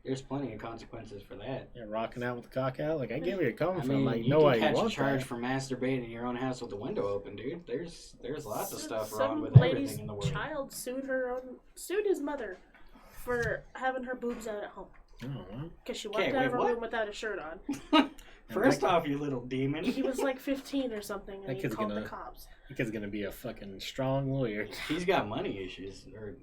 there's plenty of consequences for that. Yeah, rocking out with the cock out. Like, I get where you're coming from. Like, you can catch a charge for masturbating in your own house with the window open, dude. There's lots of stuff wrong with everything in the world. Some lady's child sued his mother for having her boobs out at home. Oh, because she walked out of her room without a shirt on. First off, you little demon. He was like 15 or something, and he called the cops. That kid's gonna be a fucking strong lawyer. He's got money issues, or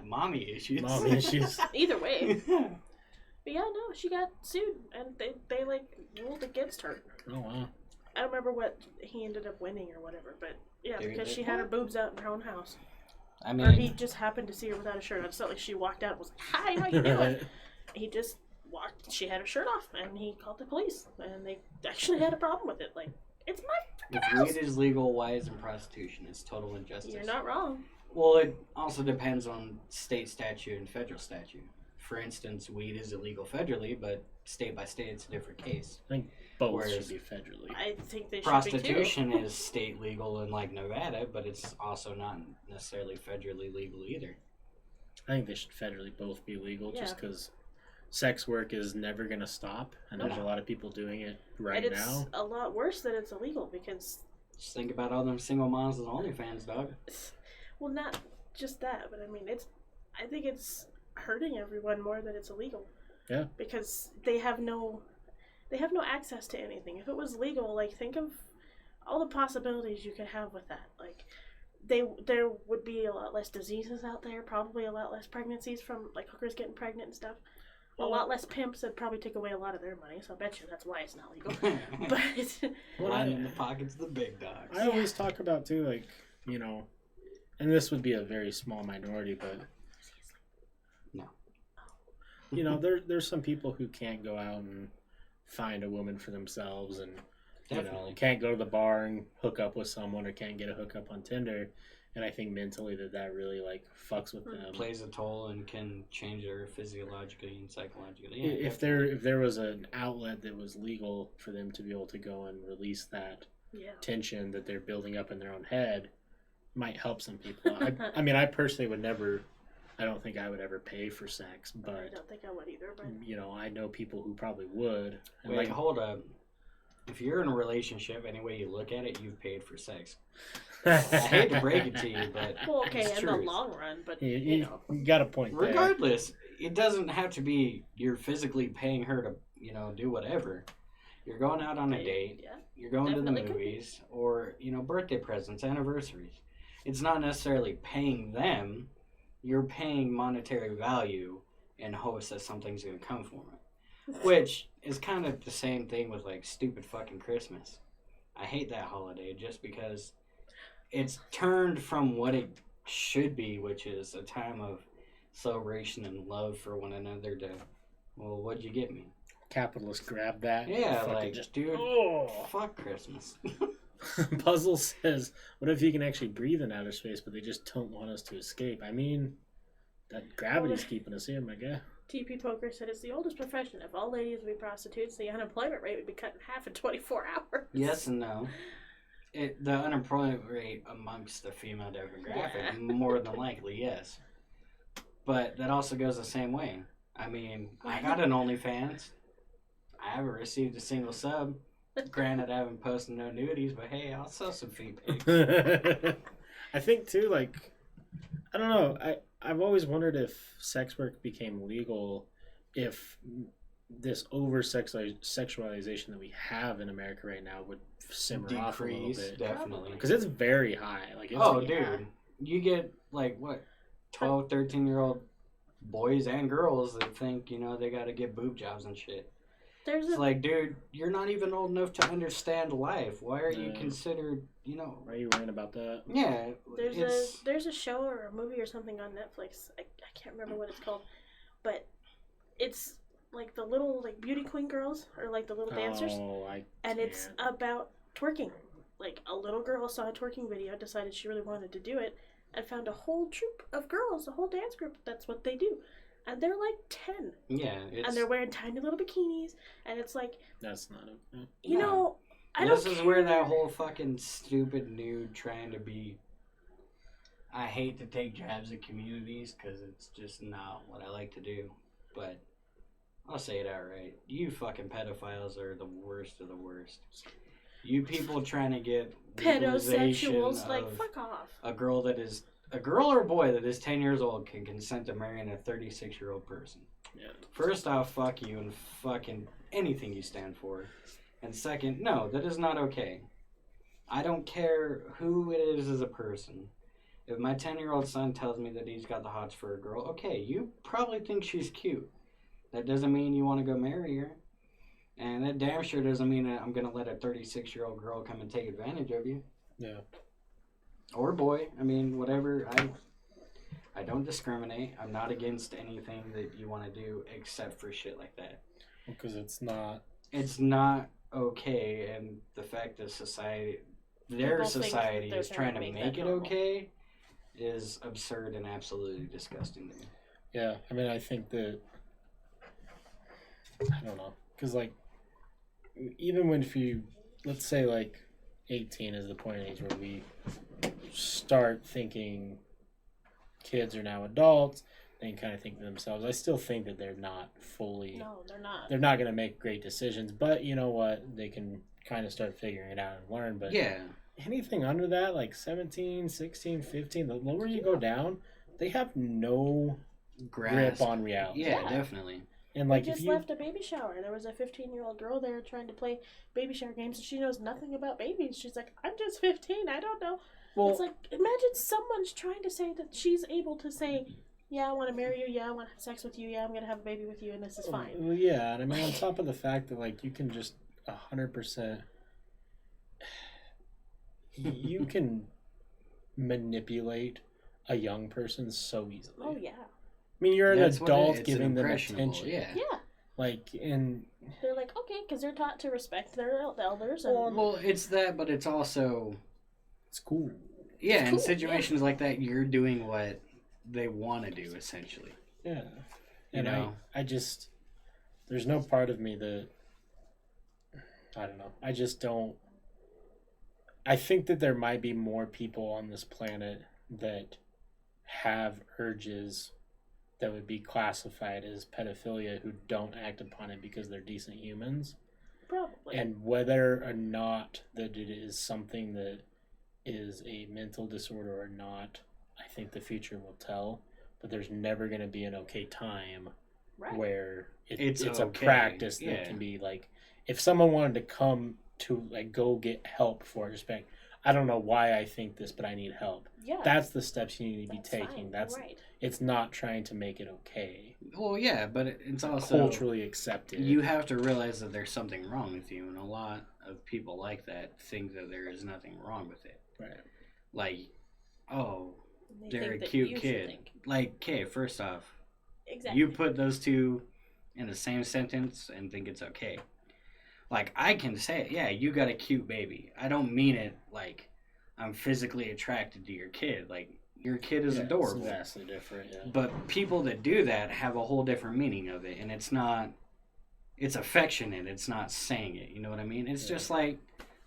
mommy issues. Mommy issues. Either way. But yeah, no, she got sued, and they like ruled against her. Oh wow. I don't remember what he ended up winning or whatever, but yeah, because she had her boobs out in her own house. Or he just happened to see her without a shirt on. It's not like she walked out and was like, "Hi, how you doing?" He just walked. She had her shirt off, and he called the police, and they actually had a problem with it. Like, it's my house. If weed is legal, why isn't prostitution? It's total injustice. You're not wrong. Well, it also depends on state statute and federal statute. For instance, weed is illegal federally, but state by state, it's a different case. I think both should be federally. I think they should prostitution is state legal in like Nevada, but it's also not necessarily federally legal either. I think they should federally both be legal, just because sex work is never going to stop, and there's a lot of people doing it now. And it's a lot worse that it's illegal, because... Just think about all them single moms with OnlyFans, dog. Well, not just that, but I think it's hurting everyone more that it's illegal. Yeah. Because they have no access to anything. If it was legal, like, think of all the possibilities you could have with that. Like, there would be a lot less diseases out there, probably a lot less pregnancies from, like, hookers getting pregnant and stuff. A lot less pimps that probably take away a lot of their money, so I bet you that's why it's not legal. But line in the pockets of the big dogs. I always talk about, too, like, and this would be a very small minority, but no. There's some people who can't go out and find a woman for themselves, and can't go to the bar and hook up with someone, or can't get a hookup on Tinder, and I think mentally that really like fucks with them. Plays a toll and can change their physiologically and psychologically. Yeah, if there was an outlet that was legal for them to be able to go and release that tension that they're building up in their own head, might help some people. I mean, I personally would never. I don't think I would ever pay for sex, but I don't think I would either. But I know people who probably would. And wait, hold up. If you're in a relationship, any way you look at it, you've paid for sex. I hate to break it to you, but it's in true. the long run, but you got a point. Regardless, it doesn't have to be you're physically paying her to do whatever. You're going out on a date. Yeah, you're going to the movies, or birthday presents, anniversaries. It's not necessarily paying them. You're paying monetary value in hopes that something's going to come from it. Which is kind of the same thing with like stupid fucking Christmas. I hate that holiday just because it's turned from what it should be, which is a time of celebration and love for one another to, well, what'd you get me? Capitalists grab that. Yeah, like, dude, fuck Christmas. Puzzle says, what if you can actually breathe in outer space, but they just don't want us to escape? I mean, that gravity's keeping us here, my guy. TP Poker said it's the oldest profession. If all ladies would be prostitutes, the unemployment rate would be cut in half in 24 hours. Yes and no. The unemployment rate amongst the female demographic, more than likely, yes. But that also goes the same way. I mean, I got an OnlyFans. I haven't received a single sub. Granted, I haven't posted no nudies, but hey, I'll sell some feet pics. I think too, like, I don't know. I've always wondered if sex work became legal, if this over sexualization that we have in America right now would simmer off a little bit. Definitely. Because it's very high. Like, it's dude, you get like what 12, 13-year-old boys and girls that think they got to get boob jobs and shit. It's like, dude, you're not even old enough to understand life. Why are you considered, Why are you worrying about that? Yeah. There's a show or a movie or something on Netflix. I can't remember what it's called. But it's like the little like beauty queen girls or like the little dancers. And it's about twerking. Like a little girl saw a twerking video, decided she really wanted to do it, and found a whole troop of girls, a whole dance group. That's what they do. And they're like 10. Yeah. And they're wearing tiny little bikinis. And it's like... That's not okay. I don't This is where that whole fucking stupid nude trying to be... I hate to take jabs at communities because it's just not what I like to do. But I'll say it outright. You fucking pedophiles are the worst of the worst. You people trying to get... pedosexuals, like, fuck off. A girl or a boy that is 10 years old can consent to marrying a 36-year-old person. Yeah. First off, fuck you and fucking anything you stand for. And second, no, that is not okay. I don't care who it is as a person. If my 10-year-old son tells me that he's got the hots for a girl, okay, you probably think she's cute. That doesn't mean you want to go marry her. And that damn sure doesn't mean that I'm going to let a 36-year-old girl come and take advantage of you. Yeah. Or boy, I mean, whatever. I don't discriminate. I'm not against anything that you want to do except for shit like that. Because it's not. It's not okay, and the fact that their society is trying to make it okay is absurd and absolutely disgusting to me. Yeah, I mean, I think that, I don't know, because like, even when let's say like 18 is the point of age where we start thinking kids are now adults, they can kind of think to themselves. I still think that they're not fully... No, they're not. They're not going to make great decisions, but you know what? They can kind of start figuring it out and learn. But yeah, anything under that, like 17, 16, 15, the lower you go down, they have no grip on reality. Yeah, definitely. And like, we just left a baby shower. There was a 15-year-old girl there trying to play baby shower games, and she knows nothing about babies. She's like, I'm just 15. I don't know. Well, it's like, imagine someone's trying to say that she's able to say, yeah, I want to marry you. Yeah, I want to have sex with you. Yeah, I'm going to have a baby with you, and this is fine. Well, yeah, and I mean, on top of the fact that, like, you can just 100%... you can manipulate a young person so easily. Oh, yeah. I mean, you're an adult giving them attention. Yeah. Like, and... They're like, okay, because they're taught to respect their elders. And... Well, it's that, but it's also... It's cool. Yeah, in Cool, situations like that, you're doing what they want to do, essentially. Yeah. You And know? I just, there's no part of me that, I don't know. I just don't. I think that there might be more people on this planet that have urges that would be classified as pedophilia who don't act upon it because they're decent humans. Probably. And whether or not that it is something that is a mental disorder or not, I think the future will tell. But there's never going to be an okay time where it's okay. a practice that can be like, if someone wanted to come to like go get help for respect, I don't know why I think this, but I need help. Yeah. That's the steps you need to be taking. Fine. That's right. It's not trying to make it okay. Well, yeah, but it's also Culturally accepted. You have to realize that there's something wrong with you, and a lot of people like that think that there is nothing wrong with it. Right. Like, oh, They they're a think that cute you should kid. think. Like, okay, first off, Exactly. you put those two in the same sentence and think it's okay. Like, I can say, yeah, you got a cute baby. I don't mean it like I'm physically attracted to your kid. Like, your kid is adorable. It's vastly different, yeah. But people that do that have a whole different meaning of it, and it's not, it's affectionate, it's not saying it, you know what I mean? It's just like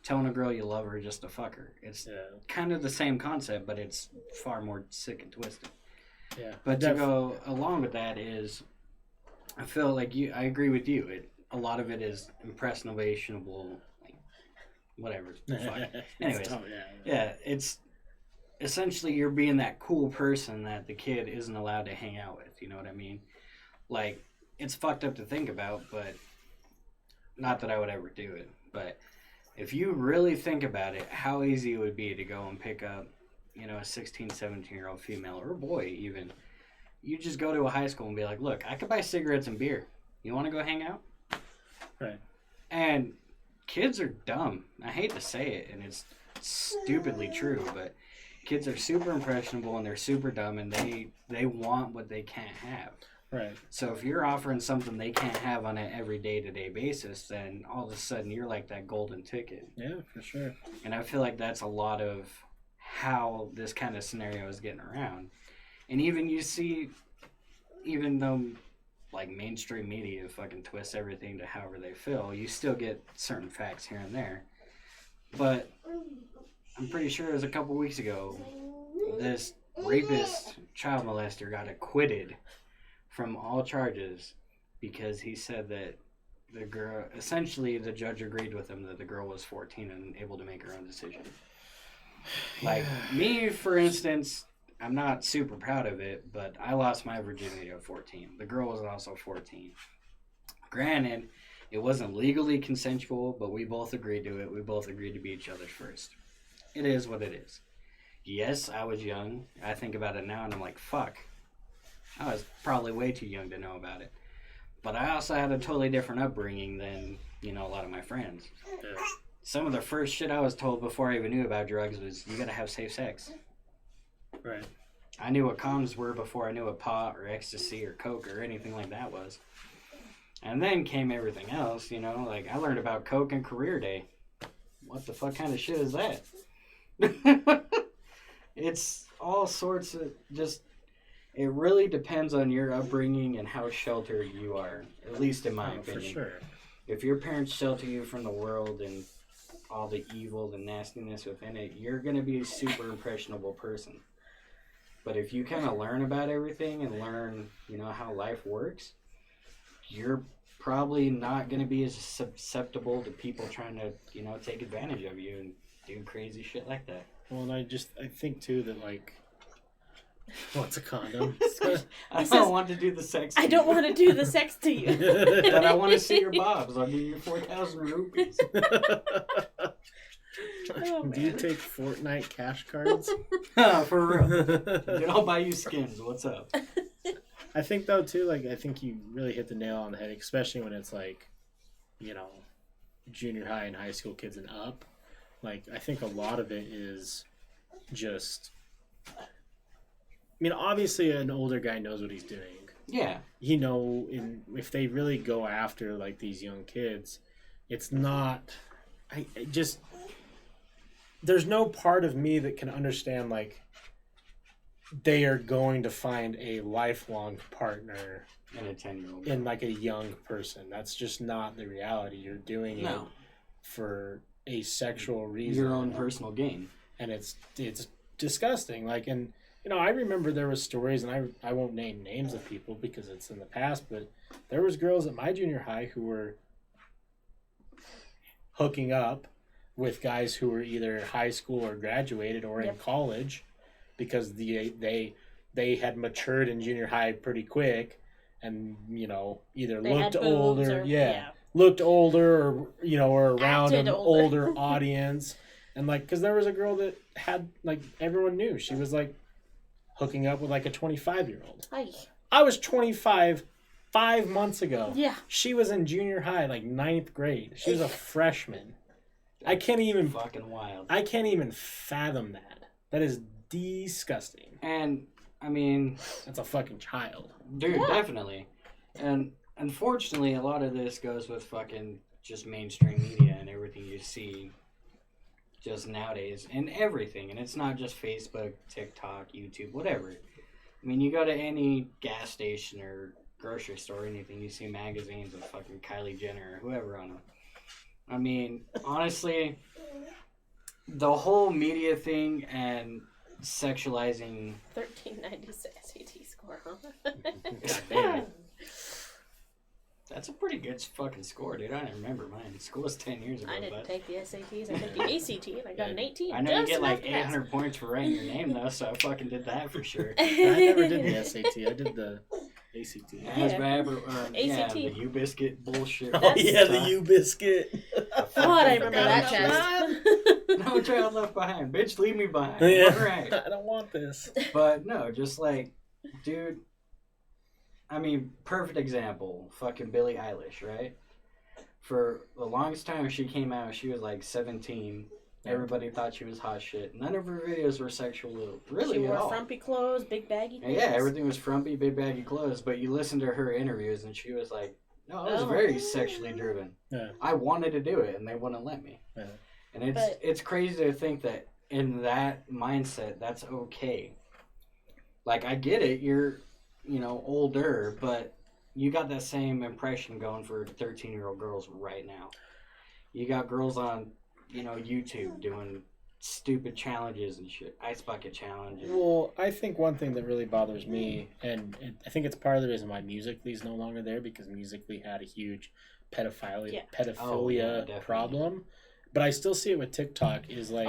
telling a girl you love her just to fuck her. It's kind of the same concept, but it's far more sick and twisted. Yeah. But to go along with that is, I feel like I agree with you. A lot of it is impressionable, like, whatever. Fuck. Anyways, yeah, it's essentially you're being that cool person that the kid isn't allowed to hang out with. You know what I mean? Like, it's fucked up to think about, but not that I would ever do it. But if you really think about it, how easy it would be to go and pick up, a 16, 17-year-old female or boy even. You just go to a high school and be like, look, I could buy cigarettes and beer. You want to go hang out? Right. And kids are dumb. I hate to say it, and it's stupidly true, but kids are super impressionable and they're super dumb, and they want what they can't have. Right. So if you're offering something they can't have on an every day-to-day basis, then all of a sudden you're like that golden ticket. Yeah, for sure. And I feel like that's a lot of how this kind of scenario is getting around. And even you see, even though like mainstream media fucking twists everything to however they feel, you still get certain facts here and there. But I'm pretty sure it was a couple weeks ago, this rapist child molester got acquitted from all charges because he said that the girl, essentially the judge agreed with him that the girl was 14 and able to make her own decision. Like me, for instance, I'm not super proud of it, but I lost my virginity at 14. The girl was also 14. Granted, it wasn't legally consensual, but we both agreed to it. We both agreed to be each other's first. It is what it is. Yes, I was young. I think about it now and I'm like, fuck. I was probably way too young to know about it. But I also had a totally different upbringing than, a lot of my friends. Yeah. Some of the first shit I was told before I even knew about drugs was, you gotta have safe sex. Right. I knew what condoms were before I knew what pot or ecstasy or coke or anything like that was. And then came everything else, like I learned about coke and career day. What the fuck kind of shit is that? It's all sorts of just, it really depends on your upbringing and how sheltered you are, at least in my opinion. For sure. If your parents shelter you from the world and all the evil, the nastiness within it, you're going to be a super impressionable person. But if you kind of learn about everything and learn, how life works, you're probably not going to be as susceptible to people trying to, take advantage of you and do crazy shit like that. Well, and I think too that like, what's a condom? I don't want to do the sex to I don't want to do the sex to you. But I want to see your bobs. I'll give you 4,000 rupees. Oh, Do you man. take Fortnite cash cards? For real. Dude, I'll buy you skins. What's up? I think though too, like I think you really hit the nail on the head, especially when it's like, junior high and high school kids and up. Like I think a lot of it is just, obviously an older guy knows what he's doing. Yeah. If they really go after like these young kids, it's not. there's no part of me that can understand like they are going to find a lifelong partner in a 10-year-old. in like a young person. That's just not the reality. You're doing it for a sexual reason, your own personal gain, and it's disgusting. Like, and you know, I remember there was stories, and I won't name names of people because it's in the past, but there was girls at my junior high who were hooking up with guys who were either high school or graduated or in college, because they had matured in junior high pretty quick, and you know, either They looked had boobs older, or, looked older, or you know, or around Acted an older. older audience, and like, because there was a girl that had like everyone knew she was like hooking up with like a 25-year-old. I was 25 5 months ago. Yeah. She was in junior high, like 9th grade. She was a freshman. I can't even fucking wild. I can't even fathom that. That is disgusting. And I mean, that's a fucking child. Dude, definitely. And unfortunately, a lot of this goes with fucking just mainstream media and everything you see just nowadays, and everything. And it's not just Facebook, TikTok, YouTube, whatever. I mean, you go to any gas station or grocery store, anything, you see magazines of fucking Kylie Jenner or whoever on them. I mean, honestly, the whole media thing and sexualizing 1390 SAT score, huh? That's a pretty good fucking score, dude. I don't remember mine. School was 10 years ago. I didn't take the SATs. I took the ACT, and I got an 18. I know you get like 800 points for writing your name, though, so I fucking did that for sure. I never did the SAT. I did the ACT. Yeah, the U-Biscuit bullshit. Oh, yeah, the U-Biscuit. God, I remember that test. No child left behind. Bitch, leave me behind. Yeah. All right. I don't want this. But no, just like, dude, I mean, perfect example, fucking Billie Eilish, right? For the longest time she came out, she was like 17. Everybody thought she was hot shit. None of her videos were sexual, really, she at all. wore frumpy clothes, big baggy clothes. Yeah, everything was frumpy, big baggy clothes. But you listen to her interviews, and she was like, no, it was very sexually driven. Yeah. I wanted to do it, and they wouldn't let me. Yeah. And it's crazy to think that in that mindset, that's okay. Like, I get it, you're, you know, older, but you got that same impression going for 13-year-old girls right now. You got girls on, you know, YouTube doing stupid challenges and shit. Ice bucket challenge. Well, I think one thing that really bothers me, and I think it's part of the reason why Musical.ly is no longer there, because Musical.ly had a huge pedophilia problem. But I still see it with TikTok, is like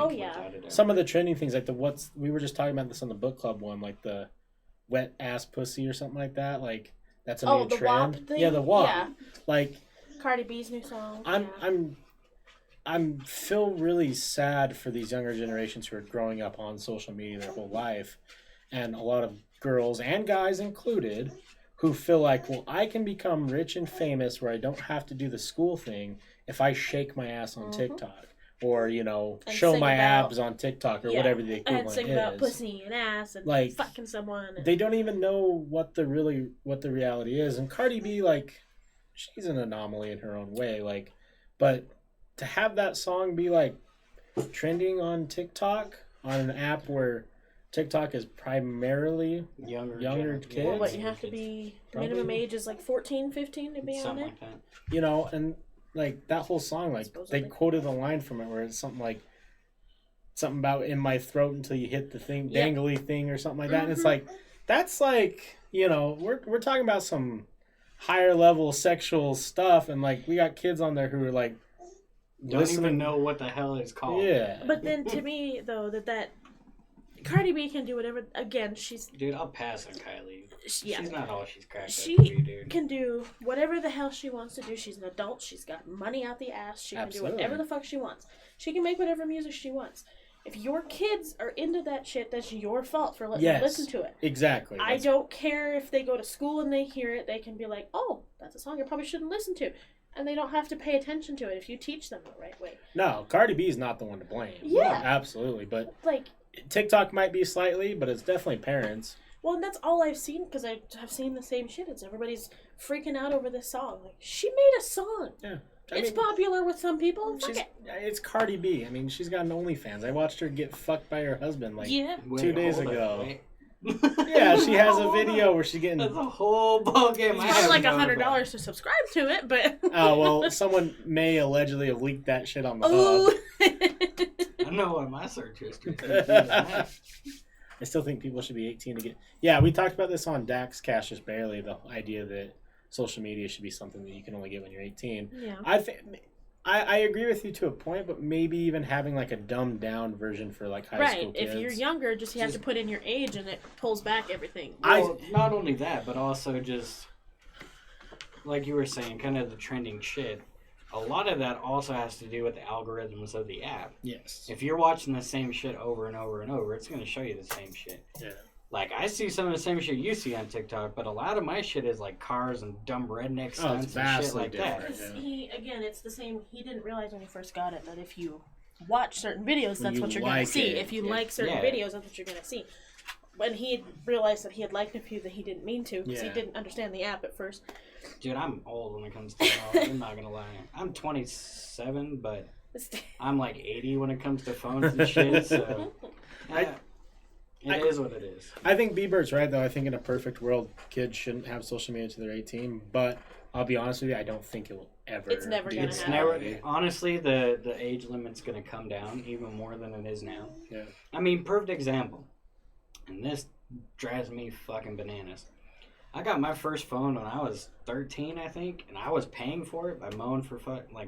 some of the trending things, like we were just talking about this on the book club one, like the wet ass pussy or something like that. Like, that's a new the trend. WAP thing? Yeah, the WAP. Yeah. Like, Cardi B's new song. I'm feel really sad for these younger generations who are growing up on social media their whole life, and a lot of girls and guys included who feel like, well, I can become rich and famous where I don't have to do the school thing if I shake my ass on TikTok, or, you know, and show my abs on TikTok, or whatever the equivalent is. And sing about pussy and ass and like fucking someone. They don't even know what the reality is. And Cardi B, like, she's an anomaly in her own way, like, but to have that song be like trending on TikTok, on an app where TikTok is primarily younger kids. Well, but you have to be, minimum age is like 14, 15 to be on it. Like that. You know, and like that whole song, like they quoted a line from it where it's something about in my throat until you hit the thing, dangly thing or something like that. And it's like, that's like, you know, we're talking about some higher level sexual stuff, and like we got kids on there who are like, don't even know what the hell it's called. Yeah. But then to me, though, that Cardi B can do whatever. Again, she's... Dude, I'll pass on Kylie. She's not all she's cracked she up to be, dude. Can do whatever the hell she wants to do. She's an adult. She's got money out the ass. She can do whatever the fuck she wants. She can make whatever music she wants. If your kids are into that shit, that's your fault for letting them listen to it. Exactly. I don't care if they go to school and they hear it. They can be like, oh, that's a song I probably shouldn't listen to. And they don't have to pay attention to it if you teach them the right way. No, Cardi B is not the one to blame. Yeah. Absolutely. But like TikTok might be slightly, but it's definitely parents. Well, and that's all I've seen, because I have seen the same shit. It's everybody's freaking out over this song. Like, she made a song. Yeah. It's popular with some people. Fuck it. It's Cardi B. I mean, she's got an OnlyFans. I watched her get fucked by her husband like Yeah. 2 days hold ago. it, Yeah, she has a video where she's getting. That's a whole ball game. It's probably like $100 to subscribe to it, but. Oh well, someone may allegedly have leaked that shit on the Ooh. I know what my search history is. hub. I still think people should be 18 to get. Yeah, we talked about this on Dax Cash just barely. The idea that social media should be something that you can only get when you're 18. Yeah. I agree with you to a point, but maybe even having like a dumbed down version for like high school Right. kids. If you're younger, just you have to put in your age and it pulls back everything. Well, not only that, but also just like you were saying, kind of the trending shit. A lot of that also has to do with the algorithms of the app. Yes. If you're watching the same shit over and over and over, it's going to show you the same shit. Yeah. Like, I see some of the same shit you see on TikTok, but a lot of my shit is like cars and dumb redneck stunts and shit like that. Again, it's the same. He didn't realize when he first got it that if you watch certain videos, that's what you're going to see. If you like certain videos, that's what you're going to see. When he realized that he had liked a few that he didn't mean to, because he didn't understand the app at first. Dude, I'm old when it comes to phones. I'm not going to lie. I'm 27, but I'm like 80 when it comes to phones and shit, so... It is what it is. I think B-Bird's right, though. I think in a perfect world, kids shouldn't have social media until they're 18. But I'll be honest with you, I don't think it will ever. It's never going to happen. Never. Honestly, the age limit's going to come down even more than it is now. Yeah. I mean, perfect example. And this drives me fucking bananas. I got my first phone when I was 13, I think, and I was paying for it by mowing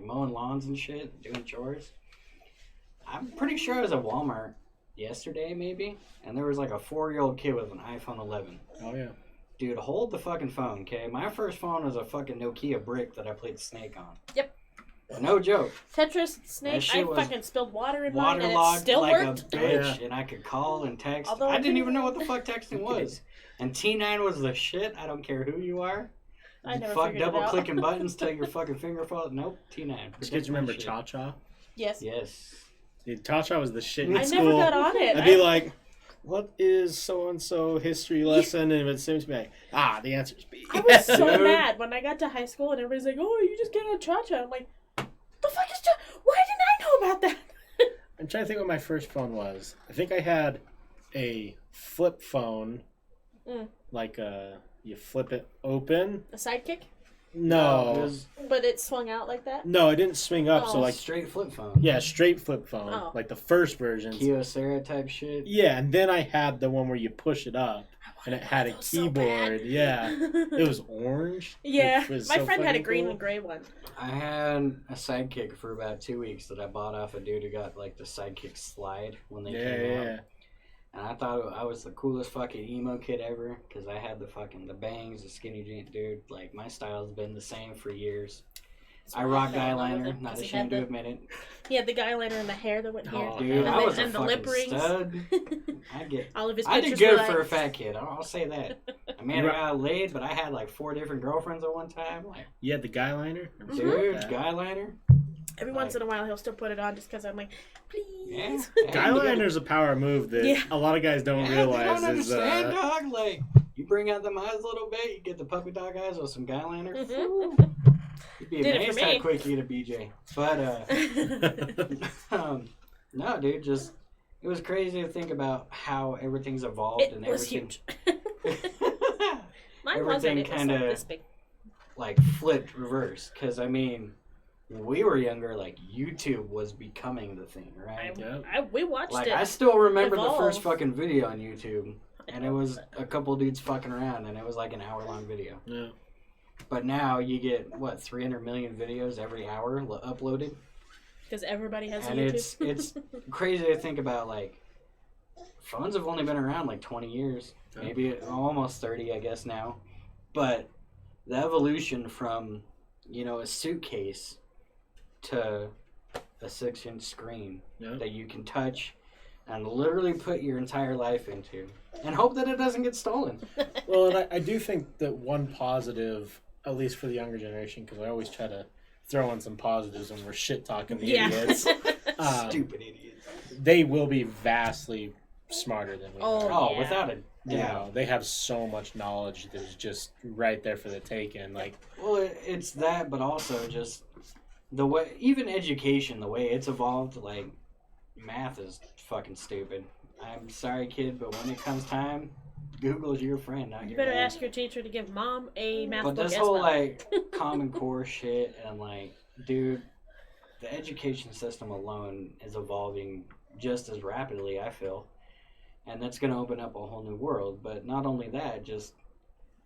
mowing lawns and shit, doing chores. I'm pretty sure I was at Walmart yesterday, maybe, and there was like a 4-year-old kid with an iPhone 11. Oh yeah. Dude, hold the fucking phone, okay? My first phone was a fucking Nokia brick that I played Snake on. Yep. No joke. Tetris, Snake, I fucking spilled water in mine and it Waterlogged still like worked. a bitch, and I could call and text. Although I didn't even know what the fuck texting was. And T9 was the shit. I don't care who you are. I never Fuck figured it double out. clicking buttons till your fucking finger falls. Nope, T9. Did you kids remember Cha Cha? Yes. Yes. Dude, Cha Cha was the shit in I school. never got on it. I'd be like, what is so-and-so history lesson? And it would seem to be like, the answer's B. I was so mad when I got to high school and everybody's like, oh, you just get on Cha-Cha. I'm like, the fuck is Cha? Why didn't I know about that? I'm trying to think what my first phone was. I think I had a flip phone. Like, you flip it open. A sidekick? No. But it swung out like that? No, it didn't swing up. So like straight flip phone. Yeah, straight flip phone. Oh. Like the first version. Kyocera type shit. Yeah, and then I had the one where you push it up. And it had a keyboard. So yeah. It was orange. Yeah. Was My so friend had a fucking green cool. and gray one. I had a Sidekick for about 2 weeks that I bought off a dude who got like the Sidekick slide when they came out. And I thought I was the coolest fucking emo kid ever because I had the bangs, the skinny jean, dude. Like, my style's been the same for years. I rock guy liner, not ashamed to admit it. He had the guy liner and the hair that went here. Dude, I was a and the fucking lip rings. stud. All of his I pictures did good were for a like... fat kid. I'll say that. I mean, I got laid, but I had like 4 different girlfriends at one time. Like, you had the guy liner? Dude, guy liner. Every once in a while, he'll still put it on just because I'm like, please. Yeah. Guy liner's a power move that a lot of guys don't realize. They don't understand, dog. Like, you bring out the eyes a little bit, you get the puppy dog eyes with some guy liner. You'd be amazed how quick you get a BJ. But, no, dude, just, it was crazy to think about how everything's evolved and everything. It was huge. Mine wasn't. It was like this big. Like, flipped reverse. Because, I mean, when we were younger, like, YouTube was becoming the thing, right? We watched it. I still remember the first fucking video on YouTube. And it was a couple dudes fucking around, and it was like an hour-long video. Yeah. But now you get, 300 million videos every hour uploaded? Because everybody has and YouTube. And it's crazy to think about, like, phones have only been around, like, 20 years. Maybe almost 30, I guess, now. But the evolution from, a suitcase to a 6-inch screen that you can touch and literally put your entire life into and hope that it doesn't get stolen. Well, and I do think that one positive, at least for the younger generation, because I always try to throw in some positives when we're shit-talking the idiots. Stupid idiots. They will be vastly smarter than we are. Oh, without a doubt. They have so much knowledge that is just right there for the taking. Like, well, it's that, but also just the way, even education, the way it's evolved, like, math is fucking stupid. I'm sorry, kid, but when it comes time, Google's your friend, not You your better dad. ask your teacher to give mom a math But book this as whole well. like Common Core shit and like, dude, the education system alone is evolving just as rapidly, I feel, and that's going to open up a whole new world. But not only that, just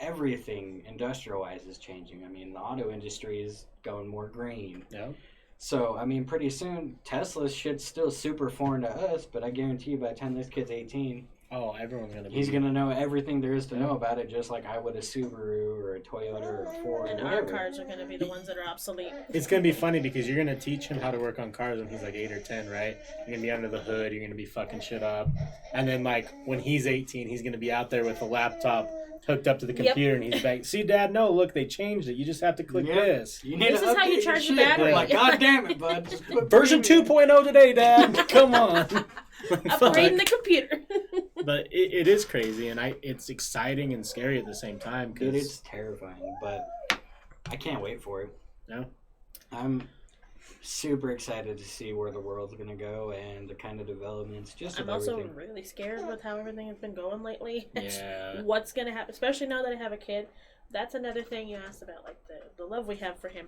everything industrial-wise is changing. I mean, the auto industry is going more green. Yeah. So, I mean, pretty soon, Tesla's shit's still super foreign to us, but I guarantee you by the time this kid's 18, Oh, everyone's gonna be. he's going to know everything there is to know about it, just like I would a Subaru or a Toyota or a Ford And or our whatever. cars are going to be the ones that are obsolete. It's gonna be funny because you're gonna teach him how to work on cars when he's like 8 or 10, right? You're gonna be under the hood. You're gonna be fucking shit up, and then like when he's 18, he's gonna be out there with a laptop hooked up to the computer, and he's like, "See, Dad, no, look, they changed it. You just have to click Yep. this." You need This to is how you update your charge the shit. battery. Like, God damn it, bud. Just put Version premium. 2.0 today, Dad. Come on. Upgrading the computer. But it is crazy, and it's exciting and scary at the same time. Dude, Cause it's terrifying, but I can't wait for it. No? I'm super excited to see where the world's going to go and the kind of developments, just I'm of also everything. really scared with how everything has been going lately. Yeah. What's going to happen, especially now that I have a kid. That's another thing you asked about, like the love we have for him.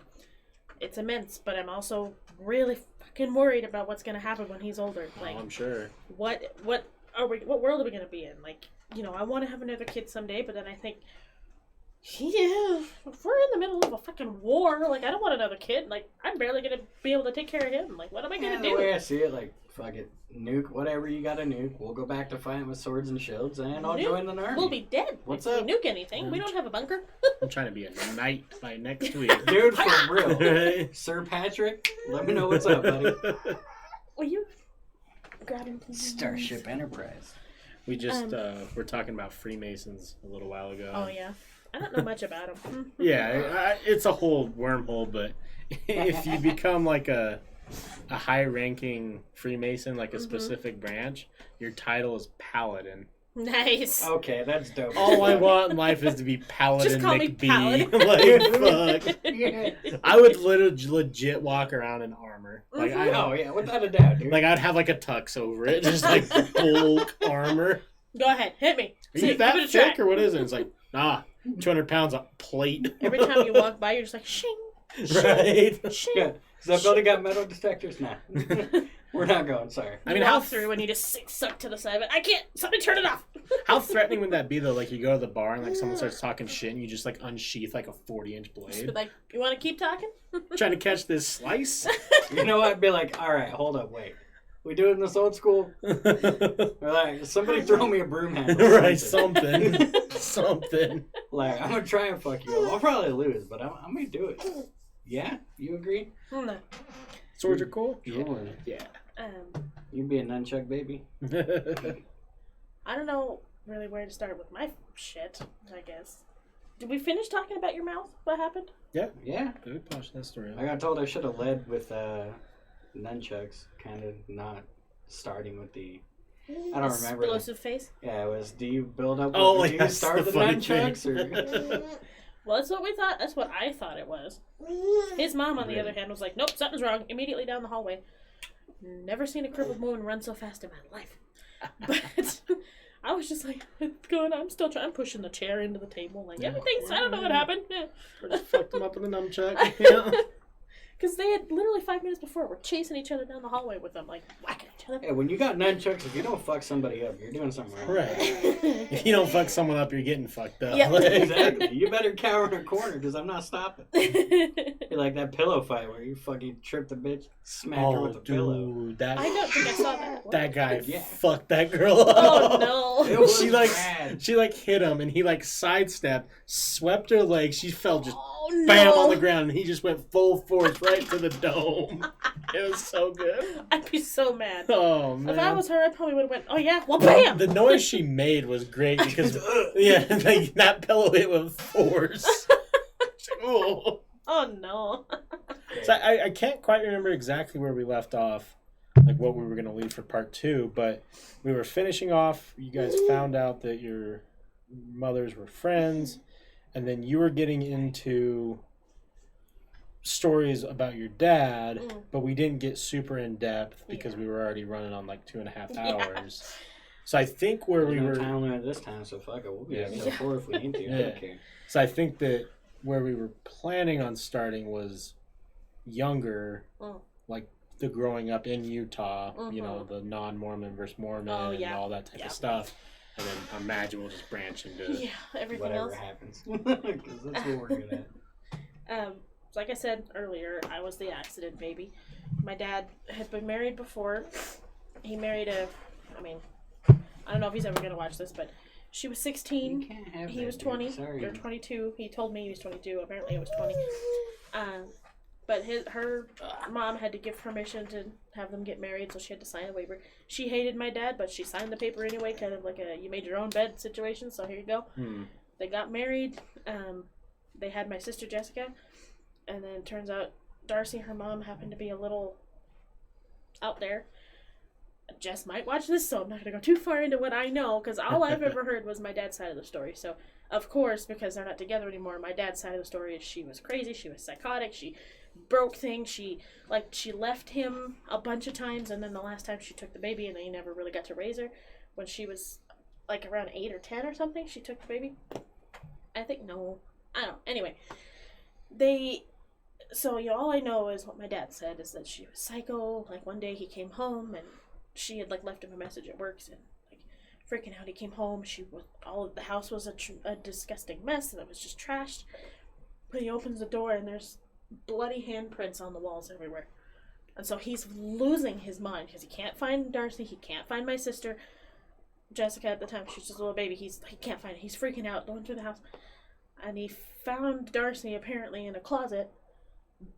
It's immense, but I'm also really fucking worried about what's going to happen when he's older. Like, I'm sure. what world are we going to be in? Like, you know, I want to have another kid someday, but then I think, yeah, if we're in the middle of a fucking war, like, I don't want another kid. Like, I'm barely going to be able to take care of him. Like, what am I going to The do? way I see it, like, fuck it. Nuke whatever you got to nuke. We'll go back to fighting with swords and shields, and I'll Nuke? join the army. We'll be dead What's if up? we nuke anything. We don't have a bunker. I'm trying to be a knight by next week. Dude, for real. Sir Patrick, let me know what's up, buddy. Will you grab him, please? Starship Enterprise. We just were talking about Freemasons a little while ago. Oh, yeah. I don't know much about him. Yeah, it's a whole wormhole, but if you become like a high-ranking Freemason, like a specific branch, your title is Paladin. Nice. Okay, that's dope. All I want in life is to be Paladin Just call me McBee. Paladin. Like, fuck. I would legit walk around in armor. Like, Oh, yeah, without a doubt, dude. like I'd have like a tux over it, just like bulk armor. Go ahead, hit me. Are See, you that give it a thick try. or what is it? It's like, 200 pounds of plate. Every time you walk by, you're just like, shing, Right? shing. Yeah. Does that building got metal detectors? Nah. We're not going, sorry. I mean, You how walk through and you just suck to the side of it. I can't. Somebody turn it off. how threatening would that be though? Like you go to the bar and like someone starts talking shit and you just like unsheath like a 40-inch Just be blade, like, you want to keep talking? trying to catch this slice. You know what? I'd be like, all right, hold up, wait. We doing this old school? Or like, somebody throw me a broom handle. Right, something. Something. Like, I'm gonna try and fuck you up. I'll probably lose, but I'm gonna do it. Yeah? You agree? No. Swords are cool? Sure. Yeah. You be a nunchuck baby? I don't know really where to start with my shit, I guess. Did we finish talking about your mouth? What happened? Yeah. We pushed that story I got told I should have led with nunchucks, kind of not starting with the... I don't remember. Explosive face? Yeah, it was, do you build up Oh, do you yes, start the the funny nunchucks? thing. Or... Well, that's what we thought. That's what I thought it was. His mom, on the other hand, was like, nope, something's wrong. Immediately down the hallway. Never seen a crippled woman run so fast in my life. But I was just like, what's going on? I'm still trying. I'm pushing the chair into the table. Like, everything's, I don't know what happened. Or just fucked him up with a nunchuck. Yeah. Because they had literally 5 minutes before were chasing each other down the hallway with them, like whacking each other. Hey, when you got nunchucks, if you don't fuck somebody up, you're doing something wrong. Right. If you don't fuck someone up, you're getting fucked up. Yep. Like, Exactly. You better cower in a corner because I'm not stopping. You're like that pillow fight where you fucking trip the bitch, smack her with a pillow. dude, that I don't think I saw that. that guy Yeah. fucked that girl up. Oh It no. was She like bad. she like hit him and he like sidestepped, swept her leg. She fell just Oh no. bam on the ground and he just went full force right to the dome. It was so good. I'd be so mad. Oh man. If I was her, I probably would have went, oh yeah, well bam! The noise she made was great because yeah, like, that pillow hit with force. She's like, "Oh." Oh no. So I can't quite remember exactly where we left off, like what we were going to leave for part 2, but we were finishing off. You guys found out that your mothers were friends, and then you were getting into stories about your dad, Mm. but we didn't get super in depth because we were already running on like 2.5 hours. So I think where There's we no were time limit this time, so fuck it, we'll be at till 4 if we need to. I Yeah. don't care. So I think that where we were planning on starting was younger, like the growing up in Utah, you know, the non-Mormon versus Mormon and all that type of stuff. And then I imagine we'll just branch into everything whatever else. happens, because that's what we're good at. So like I said earlier, I was the accident baby. My dad had been married before. He married I don't know if he's ever going to watch this, but she was 16. You can't have He that, was dude. 20 Sorry. or 22. He told me he was 22. Apparently it was 20. But her mom had to give permission to have them get married, so she had to sign a waiver. She hated my dad, but she signed the paper anyway, kind of like a you made your own bed situation, so here you go. They got married. They had my sister Jessica, and then it turns out Darcy, her mom, happened to be a little out there. Jess might watch this, so I'm not going to go too far into what I know, because all I've ever heard was my dad's side of the story. So, of course, because they're not together anymore, my dad's side of the story is she was crazy, she was psychotic, she broke things, she left him a bunch of times, and then the last time she took the baby, and they never really got to raise her. When she was, like, around 8 or 10 or something, she took the baby. I think, no. I don't know. Anyway, so, all I know is what my dad said, is that she was psycho. Like, one day he came home, and she had, left him a message at work, and, freaking out. He came home, all of the house was a disgusting mess, and it was just trashed. But he opens the door, and there's bloody handprints on the walls everywhere. And so he's losing his mind, because he can't find Darcy, he can't find my sister, Jessica at the time, she's just a little baby, he can't find it, he's freaking out, going through the house. And he found Darcy, apparently, in a closet,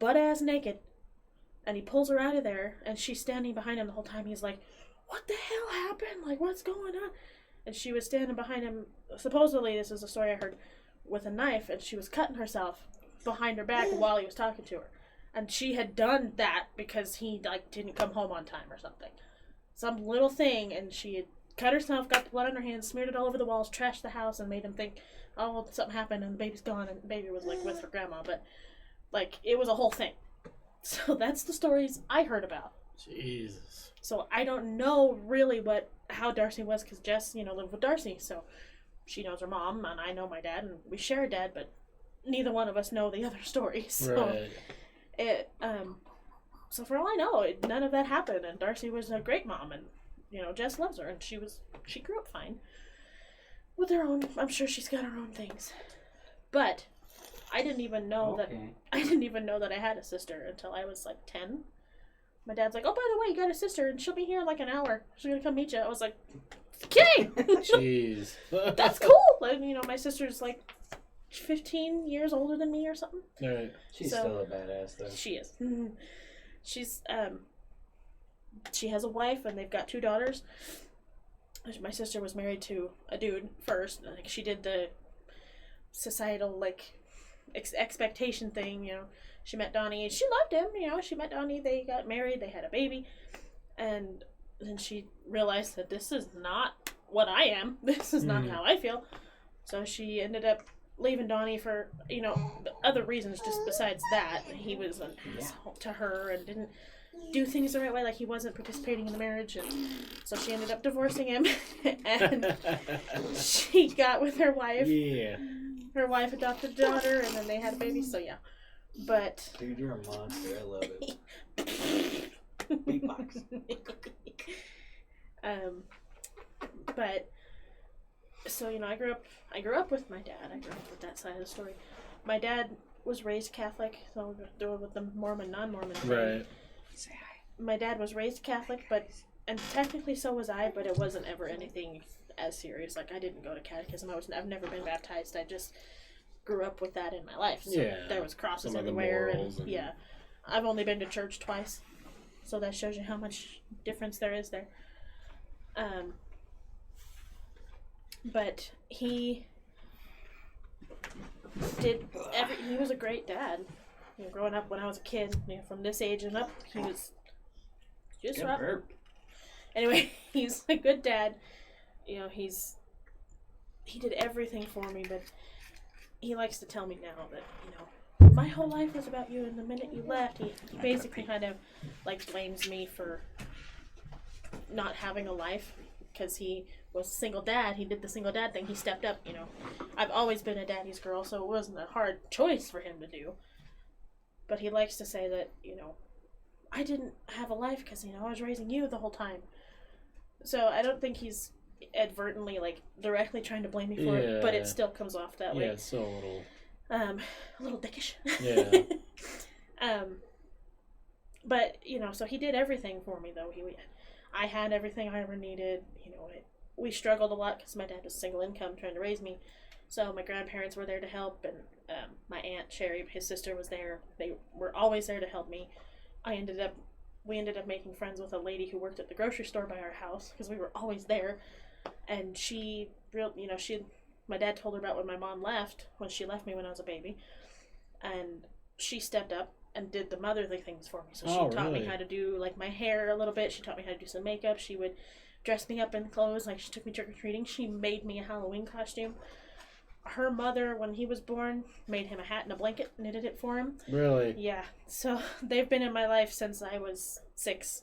butt-ass naked, and he pulls her out of there, and she's standing behind him the whole time. He's like, what the hell happened? Like, what's going on? And she was standing behind him, supposedly, this is a story I heard, with a knife, and she was cutting herself behind her back while he was talking to her. And she had done that because he, didn't come home on time or something. Some little thing, and she had cut herself, got the blood on her hands, smeared it all over the walls, trashed the house, and made him think, oh, well, something happened, and the baby's gone, and the baby was, with her grandma. But, it was a whole thing. So that's the stories I heard about. Jesus. So I don't know really how Darcy was, because Jess, lived with Darcy, so she knows her mom, and I know my dad, and we share a dad, but neither one of us know the other story. So so for all I know, none of that happened, and Darcy was a great mom, and Jess loves her, and she grew up fine with her own. I'm sure she's got her own things, but I didn't even know that I had a sister until I was 10. My dad's like, oh, by the way, you got a sister, and she'll be here in an hour. She's gonna come meet you. I was like, okay. Jeez. That's cool. And my sister's 15 years older than me or something. Right. She's still a badass, though. She is. She's she has a wife, and they've got 2 daughters. My sister was married to a dude first. She did the societal expectation thing. She met Donnie, and she loved him. She met Donnie. They got married. They had a baby, and then she realized that this is not what I am. This is not how I feel. So she ended up leaving Donnie for other reasons, just besides that. He was an asshole to her and didn't do things the right way. He wasn't participating in the marriage, and so she ended up divorcing him. And she got with her wife. Yeah. Her wife adopted a daughter, and then they had a baby. So yeah, but dude, you're a monster. I love it. Beatbox. But so I grew up with my dad. I grew up with that side of the story. My dad was raised Catholic, so we're with the Mormon, non-Mormon thing. Right. Say hi. My dad was raised Catholic, and technically so was I, but it wasn't ever anything as serious. I didn't go to catechism. I've never been baptized. I just grew up with that in my life. So there was crosses everywhere, and I've only been to church twice, so that shows you how much difference there is there. But he was a great dad. Growing up when I was a kid, from this age and up, he was just rough. Anyway, he's a good dad. He did everything for me, but he likes to tell me now that, my whole life was about you, and the minute you left, he basically kind of like blames me for not having a life because he was a single dad. He did the single dad thing. He stepped up, you know. I've always been a daddy's girl, so it wasn't a hard choice for him to do. But he likes to say that, you know, I didn't have a life because, you know, I was raising you the whole time. So I don't think he's advertently, like, directly trying to blame me for it, but it still comes off that way. Yeah, it's still a little dickish. Yeah. But, you know, so he did everything for me, though. I had everything I ever needed. You know, we struggled a lot because my dad was single income trying to raise me. So my grandparents were there to help, and my aunt Sherry, his sister, was there. They were always there to help me. We ended up making friends with a lady who worked at the grocery store by our house because we were always there. And my dad told her about when my mom left, when she left me when I was a baby, and she stepped up and did the motherly things for me. So she taught me how to do, like, my hair a little bit. She taught me how to do some makeup. She would dress me up in clothes. Like, she took me trick-or-treating. She made me a Halloween costume. Her mother, when he was born, made him a hat and a blanket, knitted it for him. Really? Yeah. So they've been in my life since I was 6.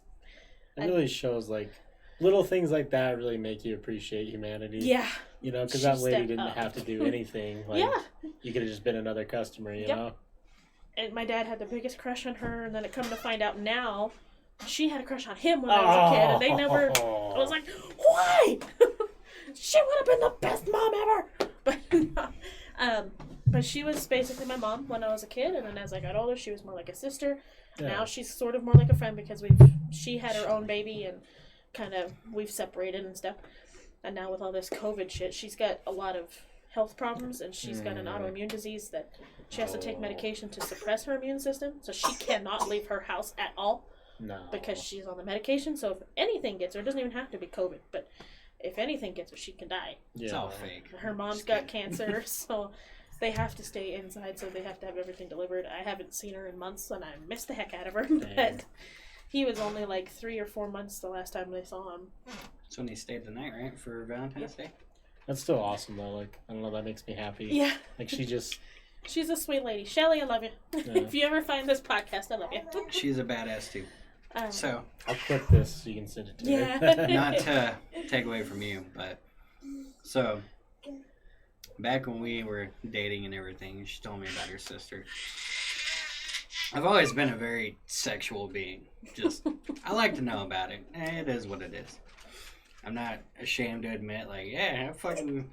It really shows, like, little things like that really make you appreciate humanity. Yeah. You know, because that lady didn't have to do anything. Like, yeah. You could have just been another customer, you know? And my dad had the biggest crush on her, and then it come to find out now, she had a crush on him when I was a kid, and they never... I was like, why? She would have been the best mom ever! But she was basically my mom when I was a kid, and then as I got older, she was more like a sister. Yeah. Now she's sort of more like a friend because she had her own baby, and kind of we've separated and stuff. And now with all this COVID shit, she's got a lot of health problems, and she's got an autoimmune disease that she has to take medication to suppress her immune system, so she cannot leave her house at all. No. Because she's on the medication, so if anything gets her, it doesn't even have to be COVID, but if anything gets her, she can die. Yeah. It's all fake. Her mom's got cancer, so they have to stay inside, so they have to have everything delivered. I haven't seen her in months, and I miss the heck out of her, but he was only like 3 or 4 months the last time they saw him. That's when he stayed the night, right, for Valentine's Day? That's still awesome, though. Like, I don't know, that makes me happy. Yeah. Like, she's a sweet lady. Shelly, I love you. Yeah. If you ever find this podcast, I love you. She's a badass, too. So I'll clip this so you can send it to her. Not to take away from you, but so back when we were dating and everything, she told me about her sister. I've always been a very sexual being. I like to know about it. It is what it is. I'm not ashamed to admit, like, yeah,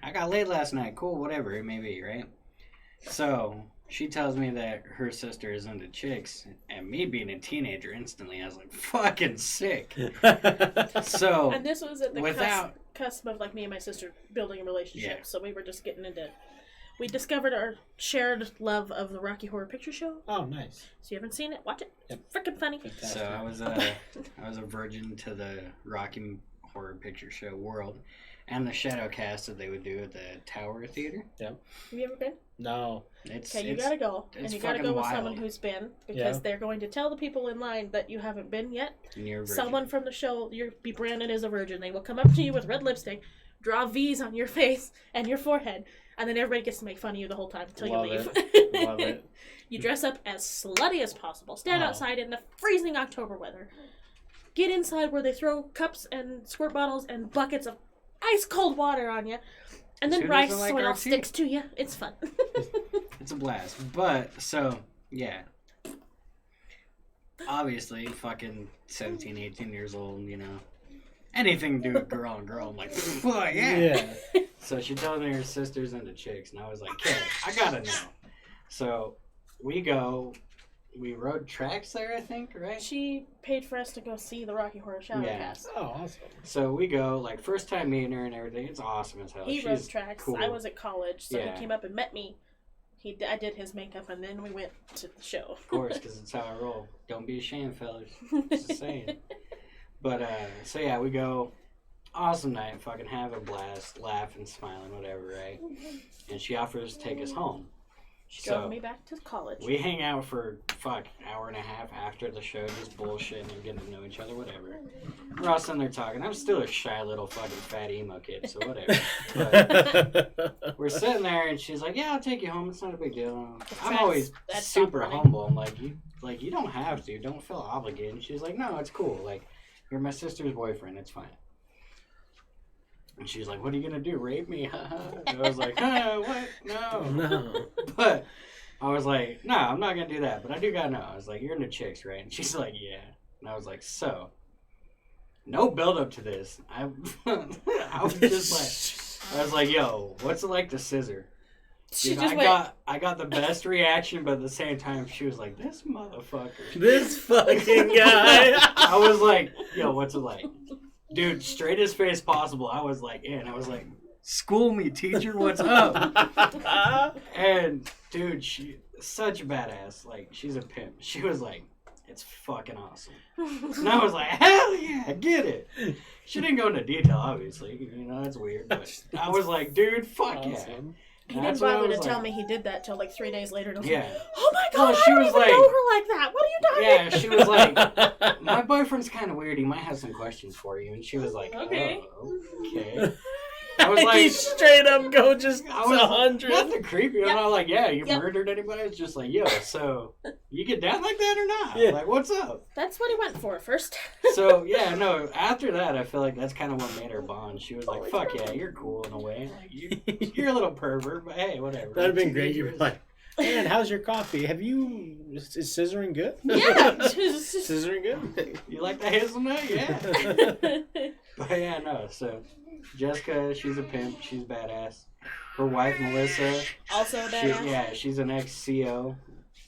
I got laid last night. Cool, whatever it may be, right? So she tells me that her sister is into chicks, and me being a teenager, instantly I was like, fucking sick. So, and this was at the cusp of, like, me and my sister building a relationship. Yeah. So we were just getting into. We discovered our shared love of the Rocky Horror Picture Show. Oh, nice. So you haven't seen it? Watch it. It's freaking funny. Fantastic. So I was a virgin to the Rocky Horror Picture Show world. And the shadow cast that they would do at the Tower Theater. Yep. Have you ever been? No. Okay, you gotta go. And you gotta go with someone who's been, because they're going to tell the people in line that you haven't been yet. And you're a virgin. Someone from the show, you'll be branded as a virgin. They will come up to you with red lipstick, draw V's on your face and your forehead, and then everybody gets to make fun of you the whole time until you leave. Love it. You dress up as slutty as possible. Stand outside in the freezing October weather. Get inside where they throw cups and squirt bottles and buckets of ice cold water on you, and then rice soil sticks to you. It's fun. It's a blast. But so yeah, obviously fucking 17, 18 years old, you know, anything to do with girl on girl, I'm like, oh, yeah. So she told me her sister's into chicks, and I was like, okay, I gotta know. So we rode tracks there, I think, right? She paid for us to go see the Rocky Horror Shadowcast. Oh, awesome. So we go, like, first time meeting her and everything. It's awesome as hell. He rode tracks. Cool. I was at college, so he came up and met me. I did his makeup, and then we went to the show. Of course, because it's how I roll. Don't be ashamed, fellas. Just saying. But, so yeah, we go. Awesome night. Fucking have a blast. Laughing, smiling, whatever, right? And she offers to take us home. She drove me back to college. We hang out for, hour and a half after the show, just bullshitting and getting to know each other, whatever. We're all sitting there talking. I'm still a shy little fucking fat emo kid, so whatever. But we're sitting there, and she's like, yeah, I'll take you home. It's not a big deal. I'm always super humble. I'm like, you don't have to. Don't feel obligated. And she's like, no, it's cool. Like, you're my sister's boyfriend. It's fine. And she's like, what are you going to do? Rape me? And I was like, what? No. But I was like, no, I'm not going to do that. But I do got to know. I was like, you're into chicks, right? And she's like, yeah. And I was like, so, no build up to this. I was just like, I was like, yo, what's it like to scissor? Dude, I got the best reaction, but at the same time, she was like, this motherfucker. This fucking guy. I was like, yo, what's it like? Dude, straight as face possible. I was like, and I was like, school me, teacher, what's up? And dude, she such a badass. Like, she's a pimp. She was like, it's fucking awesome. And I was like, hell yeah, get it. She didn't go into detail, obviously. You know, that's weird. But I was like, dude, fuck awesome. Yeah. He didn't bother to tell me he did that till like 3 days later. And I was yeah. like, oh my god, I don't even know her like that. What are you talking about? Yeah, she was like, my boyfriend's kind of weird. He might have some questions for you. And she was like, okay. Oh, okay. I was like, he straight up go just I was 100. Nothing creepy. Yep. I'm not like, yeah, you murdered anybody? It's just like, yo, so you get down like that or not? Yeah. Like, what's up? That's what he went for first. So, yeah, no, after that, I feel like that's kind of what made her bond. She was like, fuck yeah, you're cool in a way. Like, you're a little pervert, but hey, whatever. That'd have been great. You were like, man, how's your coffee? Is scissoring good? Yeah. Scissoring good? You like the hazelnut? Yeah. But yeah, no, so Jessica, she's a pimp. She's badass. Her wife, Melissa. Also badass? She's an ex-CO.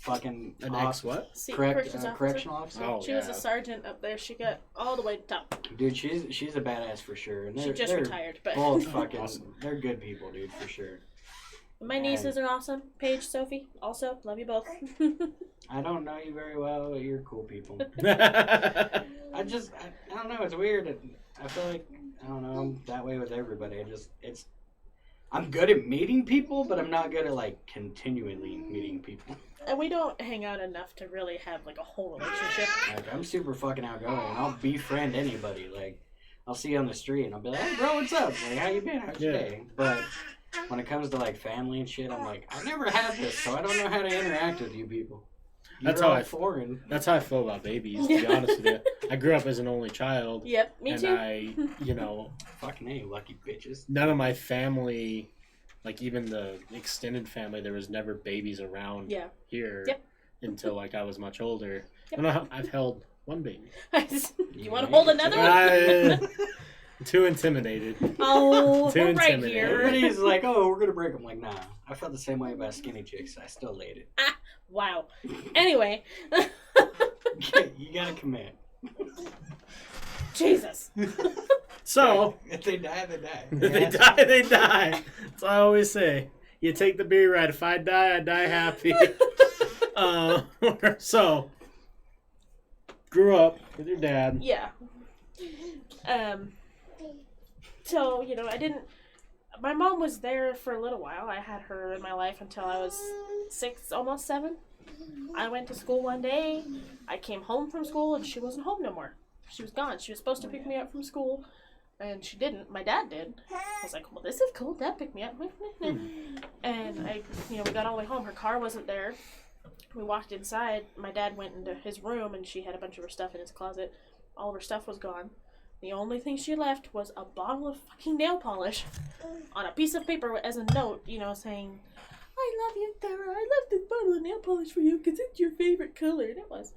Fucking an ex what? Correctional officer. Oh, she was a sergeant up there. She got all the way to top. Dude, she's a badass for sure. And she just retired, but both fucking awesome. They're good people, dude, for sure. My nieces are awesome. Paige, Sophie, also love you both. I don't know you very well, but you're cool people. I don't know. It's weird. I feel like I don't know. I'm that way with everybody. I'm good at meeting people, but I'm not good at like continually meeting people. And we don't hang out enough to really have like a whole relationship. Like, I'm super fucking outgoing. I'll befriend anybody. Like, I'll see you on the street and I'll be like, hey bro, what's up? Like, how you been? How's your day? But when it comes to like family and shit, I'm like, I've never had this, so I don't know how to interact with you people. That's how I feel about babies, to be honest with you. I grew up as an only child. Yep, me too. And fucking hey, lucky bitches. None of my family, like even the extended family, there was never babies around here until like I was much older. Yep. I don't know I've held one baby. You want to hold another one? Too intimidated. Oh, we're right here. Everybody's like, oh, we're going to break them. Like, nah. I felt the same way about skinny chicks. I still laid it. Wow. Anyway. You got to commit. Jesus. So. If they die, they die. If they die, they die. That's what I always say. You take the beer ride. If I die, I die happy. So. Grew up with your dad. Yeah. So, my mom was there for a little while. I had her in my life until I was 6, almost 7. I went to school one day. I came home from school and she wasn't home no more. She was gone. She was supposed to pick me up from school and she didn't. My dad did. I was like, well, this is cool. Dad picked me up. And we got all the way home. Her car wasn't there. We walked inside. My dad went into his room and she had a bunch of her stuff in his closet. All of her stuff was gone. The only thing she left was a bottle of fucking nail polish on a piece of paper as a note, saying, I love you, Tara. I left this bottle of nail polish for you because it's your favorite color. And it was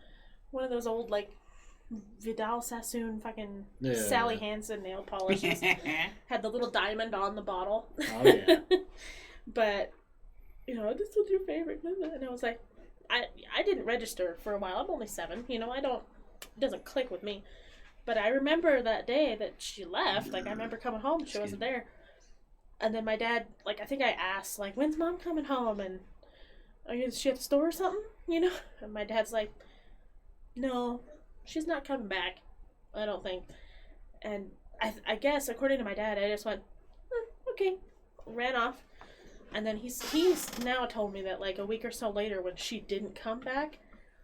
one of those old, Vidal Sassoon fucking Sally Hansen nail polishes. Had the little diamond on the bottle. Oh, yeah. But, this was your favorite. And I was like, I didn't register for a while. I'm only 7. It doesn't click with me. But I remember that day that she left. I remember coming home. She wasn't there. And then my dad, I think I asked, when's Mom coming home? And, is she at the store or something? And my dad's like, no, she's not coming back. I don't think. And I guess, according to my dad, I just went, okay. Ran off. And then he's now told me that, like, a week or so later, when she didn't come back,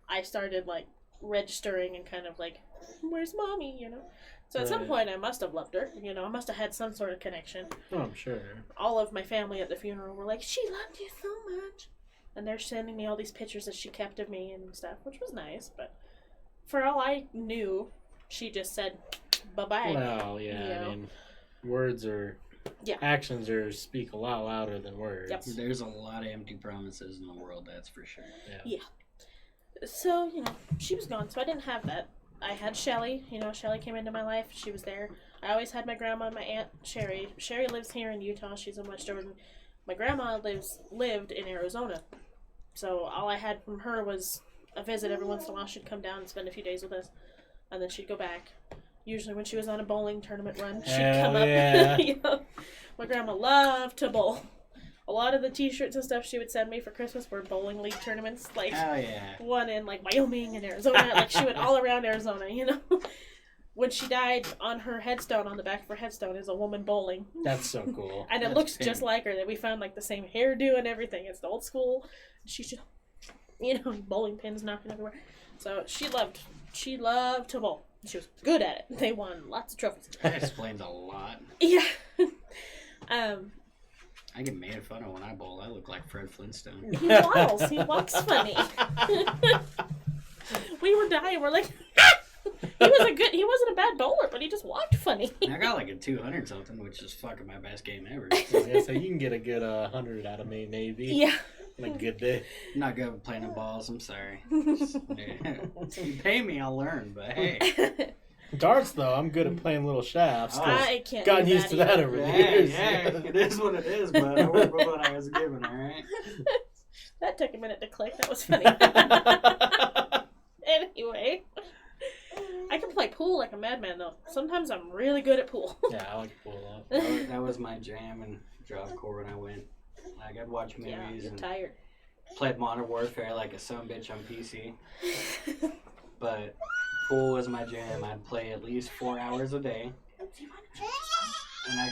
I started, like, registering and kind of like, where's mommy, you know? So at some point I must have loved her, you know, I must have had some sort of connection. Oh, I'm sure. All of my family at the funeral were like, she loved you so much. And they're sending me all these pictures that she kept of me and stuff, which was nice, but for all I knew, she just said, bye-bye. Well, yeah, you know? I mean, words are... Yeah. Actions speak a lot louder than words. Yep. There's a lot of empty promises in the world, that's for sure. Yeah. So, you know, she was gone, so I didn't have that. I had Shelly. You know, Shelly came into my life. She was there. I always had my grandma and my aunt, Sherry. Sherry lives here in Utah. She's in West Jordan. My grandma lived in Arizona. So all I had from her was a visit every once in a while. She'd come down and spend a few days with us, and then she'd go back. Usually when she was on a bowling tournament run, she'd come up. Yeah. You know? My grandma loved to bowl. A lot of the t-shirts and stuff she would send me for Christmas were bowling league tournaments. Like, oh, yeah. one in, like, Wyoming and Arizona. Like, she went all around Arizona, you know? When she died, on her headstone, on the back of her headstone, is a woman bowling. That's so cool. And it That's looks pink. just like her. That we found, like, the same hairdo and everything. It's the old school. She's just, you know, bowling pins knocking everywhere. So she loved to bowl. She was good at it. They won lots of trophies. That explains a lot. Yeah. I get made fun of when I bowl. I look like Fred Flintstone. He waddles. He walks funny. We were dying. We're like, he wasn't a bad bowler, but he just walked funny. I got like a 200 something, which is fucking my best game ever. So you can get a good 100 out of me, maybe. Yeah. On a good day. I'm not good at playing the balls. I'm sorry. You pay me, I'll learn. But hey, Darts, though, I'm good at playing little shafts. 'Cause I can't. gotten do used to that either. over the yeah, years. it is what it is. But I work with what I was given. All right. That took a minute to click. That was funny. Anyway, I can play pool like a madman, though. Sometimes I'm really good at pool. Yeah, I like to pull off. That was my jam in Job Corps when I went. Like I'd watch movies Yeah, you're and tired. played Modern Warfare like a sumbitch on PC. But pool was my jam. I'd play at least 4 hours a day. And I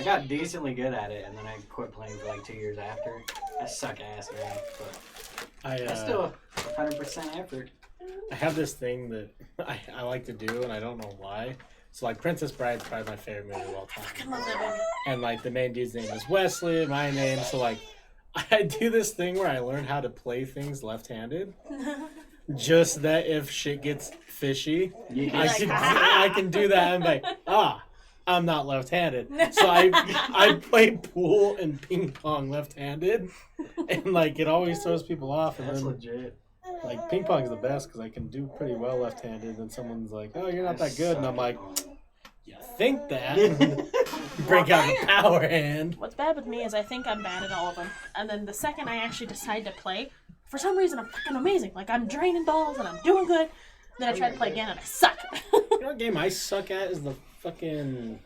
got decently good at it, and then I quit playing for like 2 years after. I suck ass, man. But I still 100% effort. I have this thing that I like to do, and I don't know why. So, like, Princess Bride's probably my favorite movie of all time. I love that movie. And, like, the main dude's name is Wesley, my name. So, like, I do this thing where I learn how to play things left-handed. Just that if shit gets fishy, I can do that. I'm like, I'm not left-handed. So I play pool and ping pong left-handed. And, like, it always throws people off. And That's then, legit. like, ping pong's the best because I can do pretty well left-handed. And someone's like, oh, you're not that good. And I'm like, you think that? Break out the power hand. What's bad with me is I think I'm bad at all of them. And then the second I actually decide to play, for some reason I'm fucking amazing. Like, I'm draining balls and I'm doing good. Then I try to play again and I suck. You know what game I suck at is the fucking...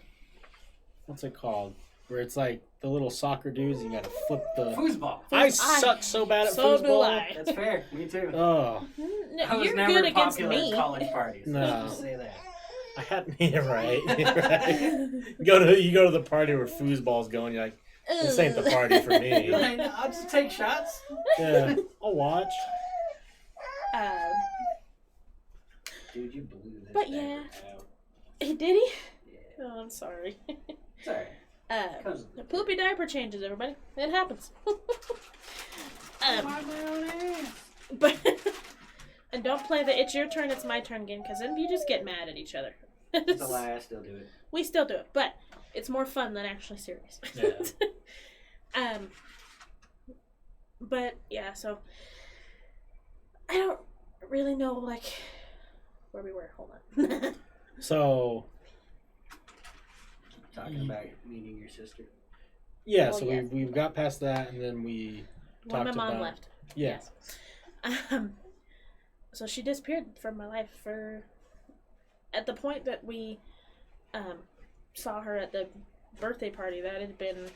What's it called? Where it's like the little soccer dudes, you gotta flip the... Foosball. I suck so bad at So do foosball. I. That's fair. Me too. Oh, I was You're never good against popular me. at college parties. No. Let's just say that. I had... Yeah, right. Right. You go to the party where foosball's going, you're like, this ain't the party for me. You're like, no, I'll just take shots. Yeah, I'll watch. Dude, you blew this. But yeah. out. Did he? Yeah. Oh, I'm sorry. Sorry. Comes The poopy diaper changes, everybody. It happens. But and don't play the it's your turn, it's my turn game, because then you just get mad at each other. It's a lie, I still do it. We still do it, but it's more fun than actually serious. Yeah. But yeah, so I don't really know like where we were. Hold on. So, Talking about meeting your sister. yeah, Well, so yeah. we've got past that, and then we When my talked mom about... left. Yeah. Yes. So she disappeared from my life for at the point that we saw her at the birthday party. That had been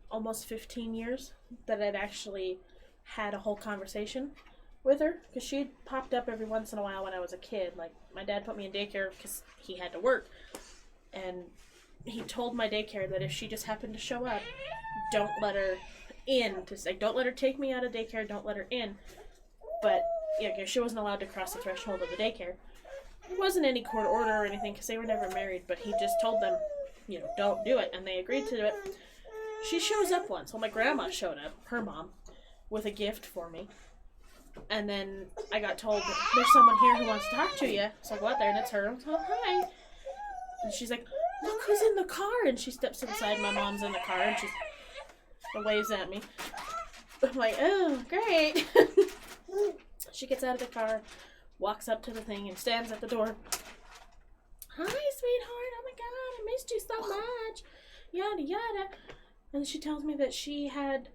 almost 15 years that I'd actually had a whole conversation with her, because she popped up every once in a while when I was a kid. Like, my dad put me in daycare because he had to work, and he told my daycare that if she just happened to show up, don't let her in. Don't let her take me out of daycare, don't let her in. But, yeah, she wasn't allowed to cross the threshold of the daycare. It wasn't any court order or anything, because they were never married, but he just told them, don't do it, and they agreed to do it. She shows up once. Well, my grandma showed up, her mom, with a gift for me. And then I got told, there's someone here who wants to talk to you. So I go out there, and it's her. So, hi. And she's like, look who's in the car. And she steps inside. My mom's in the car, and she waves at me. I'm like, oh, great. She gets out of the car, walks up to the thing, and stands at the door. Hi, sweetheart. Oh, my God. I missed you so much. Yada, yada. And she tells me that she had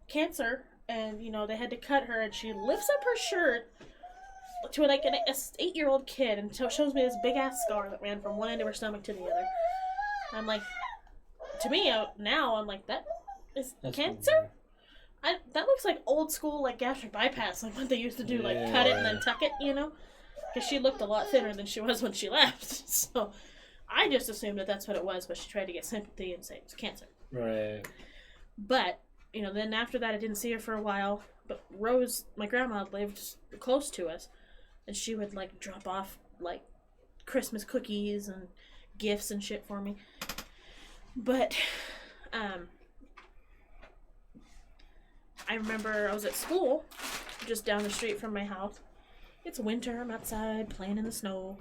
cancer. And, they had to cut her, and she lifts up her shirt to like an 8-year-old kid and shows me this big-ass scar that ran from one end of her stomach to the other. I'm like, to me, now, I'm like, that's cancer? That looks like old school, like, gastric bypass, like what they used to do, like, cut it and then tuck it, Because she looked a lot thinner than she was when she left. So I just assumed that that's what it was, but she tried to get sympathy and say it was cancer. Right. But... then after that, I didn't see her for a while. But Rose, my grandma, lived close to us. And she would, like, drop off, like, Christmas cookies and gifts and shit for me. But, I remember I was at school, just down the street from my house. It's winter, I'm outside, playing in the snow.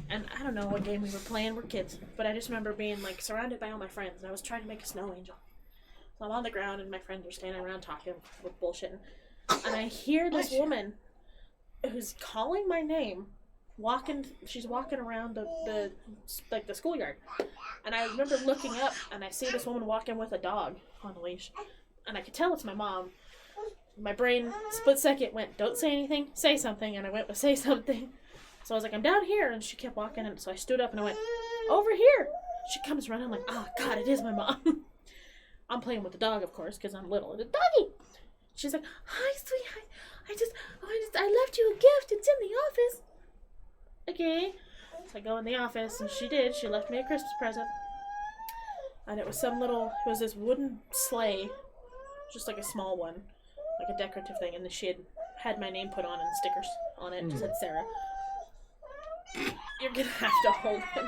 And I don't know what game we were playing, we're kids. But I just remember being, like, surrounded by all my friends. And I was trying to make a snow angel. I'm on the ground, and my friends are standing around talking with bullshitting. And I hear this woman who's calling my name, she's walking around the schoolyard. And I remember looking up, and I see this woman walking with a dog on a leash. And I could tell it's my mom. My brain, split second, went, don't say anything, say something. And I went with say something. So I was like, I'm down here. And she kept walking, and so I stood up, and I went, over here. She comes running, I'm like, oh, God, it is my mom. I'm playing with the dog, of course, because I'm little. The doggy! She's like, hi, sweetheart. I left you a gift. It's in the office. Okay. So I go in the office, and she did. She left me a Christmas present. And it was this wooden sleigh. Just like a small one. Like a decorative thing. And then she had my name put on and stickers on it. It said Sarah. You're going to have to hold him.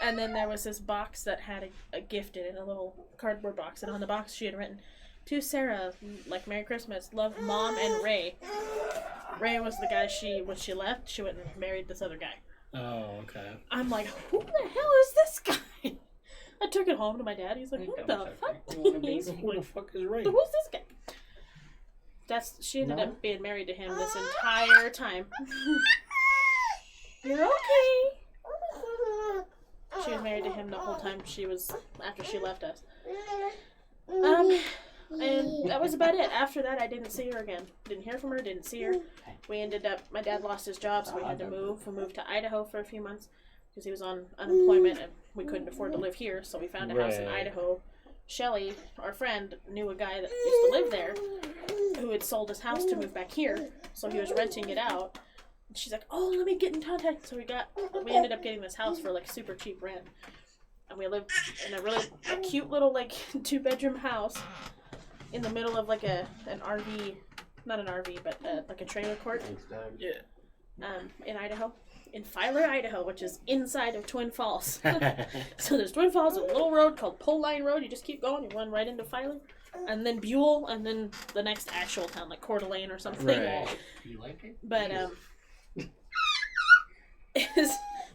And then there was this box that had a gift in it, a little cardboard box. And on the box she had written, to Sarah, like, Merry Christmas, love, Mom and Ray. Ray was the guy when she left, she went and married this other guy. Oh, okay. I'm like, who the hell is this guy? I took it home to my dad. He's like, who the fuck? Who the fuck is Ray? Who's this guy? She ended up being married to him this entire time. You're okay. She was married to him the whole time after she left us. And that was about it. After that, I didn't see her again. Didn't hear from her, didn't see her. My dad lost his job, so we had to move. We moved to Idaho for a few months because he was on unemployment and we couldn't afford to live here, so we found a house in Idaho. Shelly, our friend, knew a guy that used to live there who had sold his house to move back here, so he was renting it out. She's like, oh, let me get in contact. So we ended up getting this house for, like, super cheap rent. And we lived in a really cute little, like, 2-bedroom house in the middle of, like, an RV, not an RV, but, like, a trailer court. Yeah. In Idaho. In Filer, Idaho, which is inside of Twin Falls. So there's Twin Falls, a little road called Pole Line Road. You just keep going, you run right into Filer. And then Buell, and then the next actual town, like Coeur d'Alene or something. Right. You like it? But,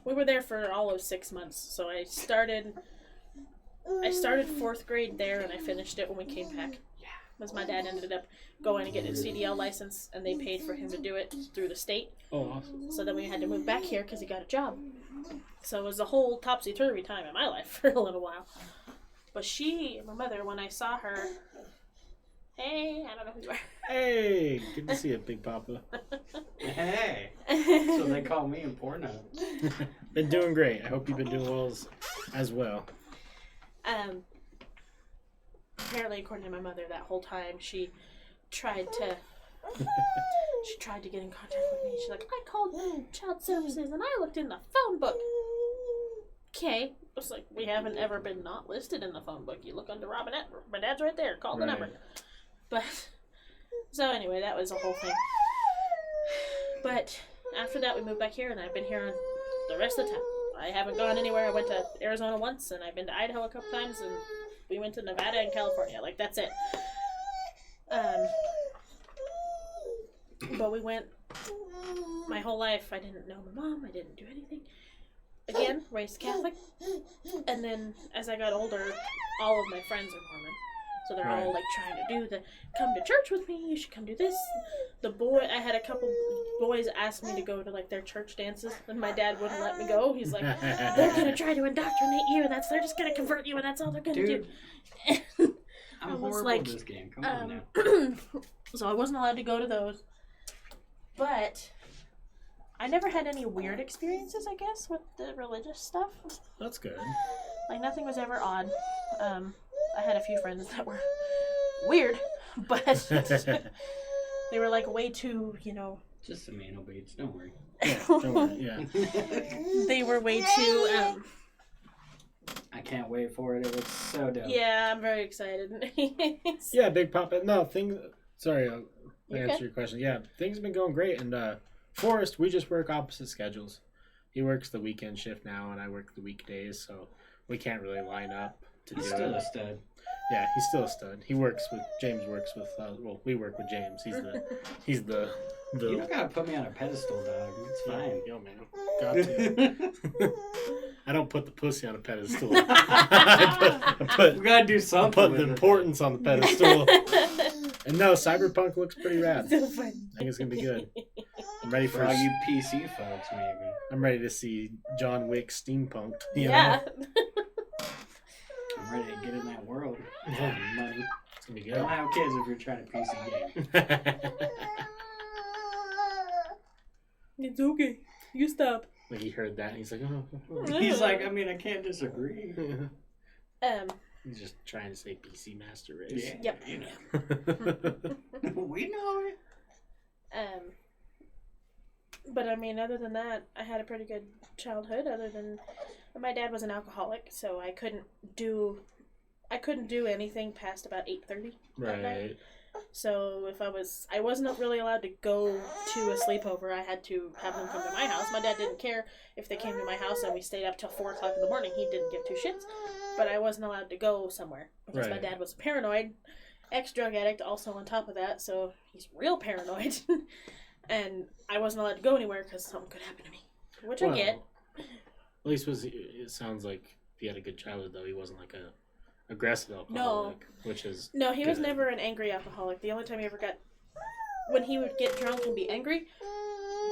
we were there for all of 6 months, so I started 4th grade there, and I finished it when we came back. Yeah, because my dad ended up going and getting a CDL license, and they paid for him to do it through the state. Oh, awesome. So then we had to move back here because he got a job. So it was a whole topsy-turvy time in my life for a little while. But my mother, when I saw her, hey, I don't know who you are. Hey, good to see you, Big Papa. Hey. So they call me in porno. Been doing great. I hope you've been doing well as well. Apparently, according to my mother, that whole time she tried to get in contact with me. She's like, I called child services and I looked in the phone book. okay. It's like, we haven't ever been not listed in the phone book. You look under Robinette, my dad's right there. Call the number. But, so anyway, that was a whole thing. But after that, we moved back here, and I've been here the rest of the time. I haven't gone anywhere. I went to Arizona once, and I've been to Idaho a couple times, and we went to Nevada and California. Like, that's it. But we went my whole life. I didn't know my mom. I didn't do anything. Again, raised Catholic. And then as I got older, all of my friends are Mormon. So they're all like trying to do the, come to church with me, you should come do this. I had a couple boys ask me to go to like their church dances, and my dad wouldn't let me go. He's like, they're going to try to indoctrinate you, and they're just going to convert you, and that's all they're going to do. I'm horrible at this game. Come on now. So I wasn't allowed to go to those. But I never had any weird experiences, I guess, with the religious stuff. That's good. Like, nothing was ever odd. I had a few friends that were weird, but they were, like, way too, Just some anal baits, don't worry. Yeah, don't worry, yeah. They were way too, I can't wait for it. It looks so dope. Yeah, I'm very excited. Yeah, Big Papa. No, things... Sorry, I'll answer Okay. your question. Yeah, things have been going great. And Forrest, we just work opposite schedules. He works the weekend shift now, and I work the weekdays, so we can't really line up to do He's it. still a stud. Yeah, he's still a stud. He works with... James works with... we work with James. He's the... You don't gotta put me on a pedestal, dog. It's fine. Yo, man. Got to. I don't put the pussy on a pedestal. I put We gotta do something. the importance on the pedestal. And no, Cyberpunk looks pretty rad. So fun. I think it's gonna be good. I'm ready For all you PC folks, maybe. I'm ready to see John Wick steampunked. You Yeah. know? I'm ready to get in that world. Yeah. Money. It's gonna be Don't good. have kids if you're trying to PC game. It's okay. You stop. Like he heard that and he's like, oh. He's like, I mean, I can't disagree. He's just trying to say PC Master Race. Yeah. Yep. You know. We know it. But I mean, other than that, I had a pretty good childhood. Other than my dad was an alcoholic, so I couldn't do anything past about 8:30 that night. Right. So if I wasn't really allowed to go to a sleepover. I had to have them come to my house. My dad didn't care if they came to my house and we stayed up till 4:00 in the morning. He didn't give two shits. But I wasn't allowed to go somewhere because my Right. dad was paranoid, ex-drug addict also on top of that, so he's real paranoid. And I wasn't allowed to go anywhere because something could happen to me, which I get. At least it sounds like he had a good childhood though. He wasn't like a aggressive alcoholic, which is No, he was good. never an angry alcoholic. The only time he ever got, when he would get drunk and be angry,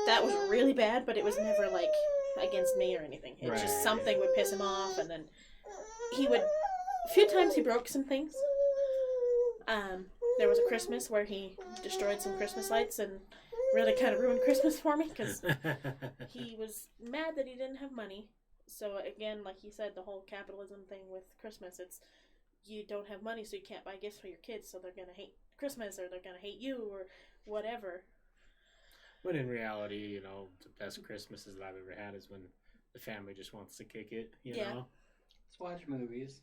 that was really bad, but it was never like against me or anything. It's just Right. something would piss him off, and then he would, a few times he broke some things. There was a Christmas where he destroyed some Christmas lights and really kind of ruined Christmas for me because he was mad that he didn't have money. So again, like he said, the whole capitalism thing with Christmas, it's you don't have money so you can't buy gifts for your kids, so they're going to hate Christmas or they're going to hate you or whatever. But in reality, the best Christmases that I've ever had is when the family just wants to kick it, you Yeah. know? Let's watch movies.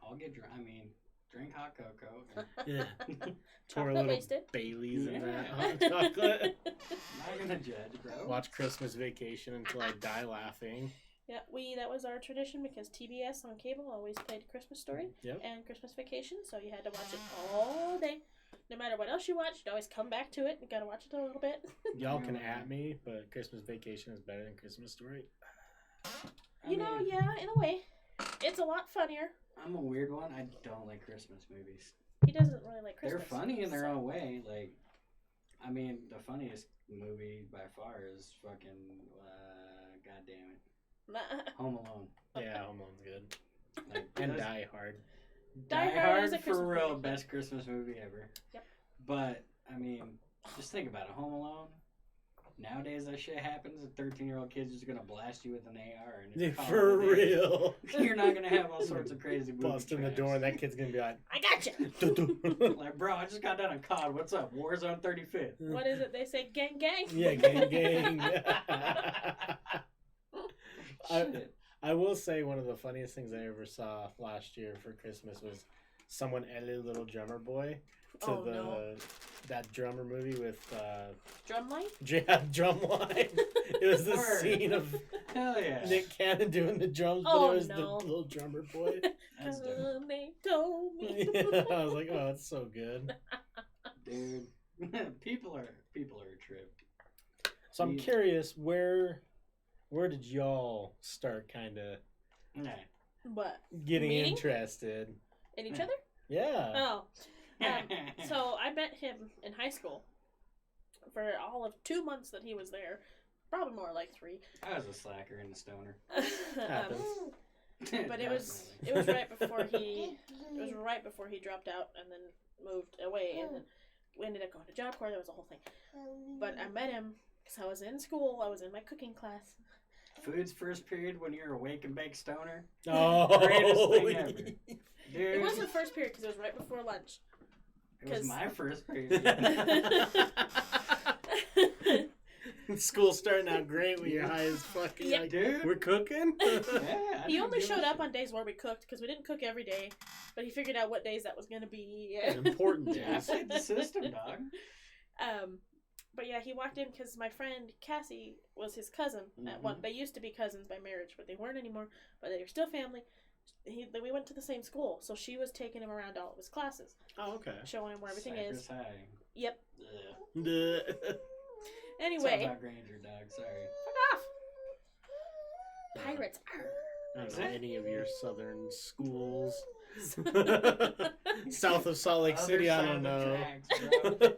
I'll get drunk. I mean, drink hot cocoa. Yeah. Pour a Chocolate little wasted. Baileys in that Yeah. hot chocolate. Not gonna judge, bro. Watch Christmas Vacation until I die laughing. Yeah, that was our tradition because TBS on cable always played Christmas Story Yep. and Christmas Vacation, so you had to watch it all day. No matter what else you watched, you'd always come back to it. You gotta watch it a little bit. Y'all can at me, but Christmas Vacation is better than Christmas Story. I mean, Yeah, in a way. It's a lot funnier. I'm a weird one. I don't like Christmas movies. He doesn't really like Christmas. They're funny in their so- own way. Like, I mean, the funniest movie by far is fucking, God damn it, Home Alone. Yeah, Home Alone's good. Like, And those- Die Hard. Die Hard is a for Christmas real, movie. best Christmas movie ever. Yep. But I mean, just think about it. Home Alone. Nowadays, that shit happens. A 13-year-old kid's just gonna blast you with an AR, and it's called For a day. real. You're not gonna have all sorts of crazy movie Busting the door, and that kid's gonna be like, I gotcha! Like, bro, I just got done on COD. What's up? Warzone 35th. What is it? They say gang gang? Yeah, gang gang. Shit. I will say one of the funniest things I ever saw last year for Christmas was someone edited Little Drummer Boy to that drummer movie with Drumline? yeah, Drumline. It was the Word. scene of Hell yeah. Nick Cannon doing the drums, but Oh, it was no. the Little Drummer Boy. That's dope. They told me. Yeah, I was like, oh, that's so good. Dude. People are a trip. So I'm curious, where did y'all start kind of Nah. What? getting Meeting? interested? In each other? Yeah. Oh. So I met him in high school for all of 2 months that he was there. Probably more like 3. I was a slacker and a stoner. Happens. But it was right before he dropped out and then moved away, and then we ended up going to Job Corps. That was the whole thing. But I met him because I was in school. I was in my cooking class. Food's first period when you're awake and bake stoner. Oh, Greatest thing ever. Dude. It wasn't first period because it was right before lunch. It was my first period. School's starting out great when you're high as fuck. Yeah. Like, Dude. we're cooking? Yeah, He only showed up on days where we cooked because we didn't cook every day, but he figured out what days that was going to be. Important Yeah, I days. played the system, dog. But yeah, he walked in because my friend Cassie was his cousin. At one, they used to be cousins by marriage, but they weren't anymore. But they were still family. We went to the same school, so she was taking him around all of his classes, Oh, okay. showing him where everything is. Cypress High. Yep. Ugh. Duh. Anyway, Sounds like Granger, dog. Sorry. fuck off. Pirates. Arr. I don't know any of your southern schools. South of Salt Lake Other City, I side don't of the know. tracks,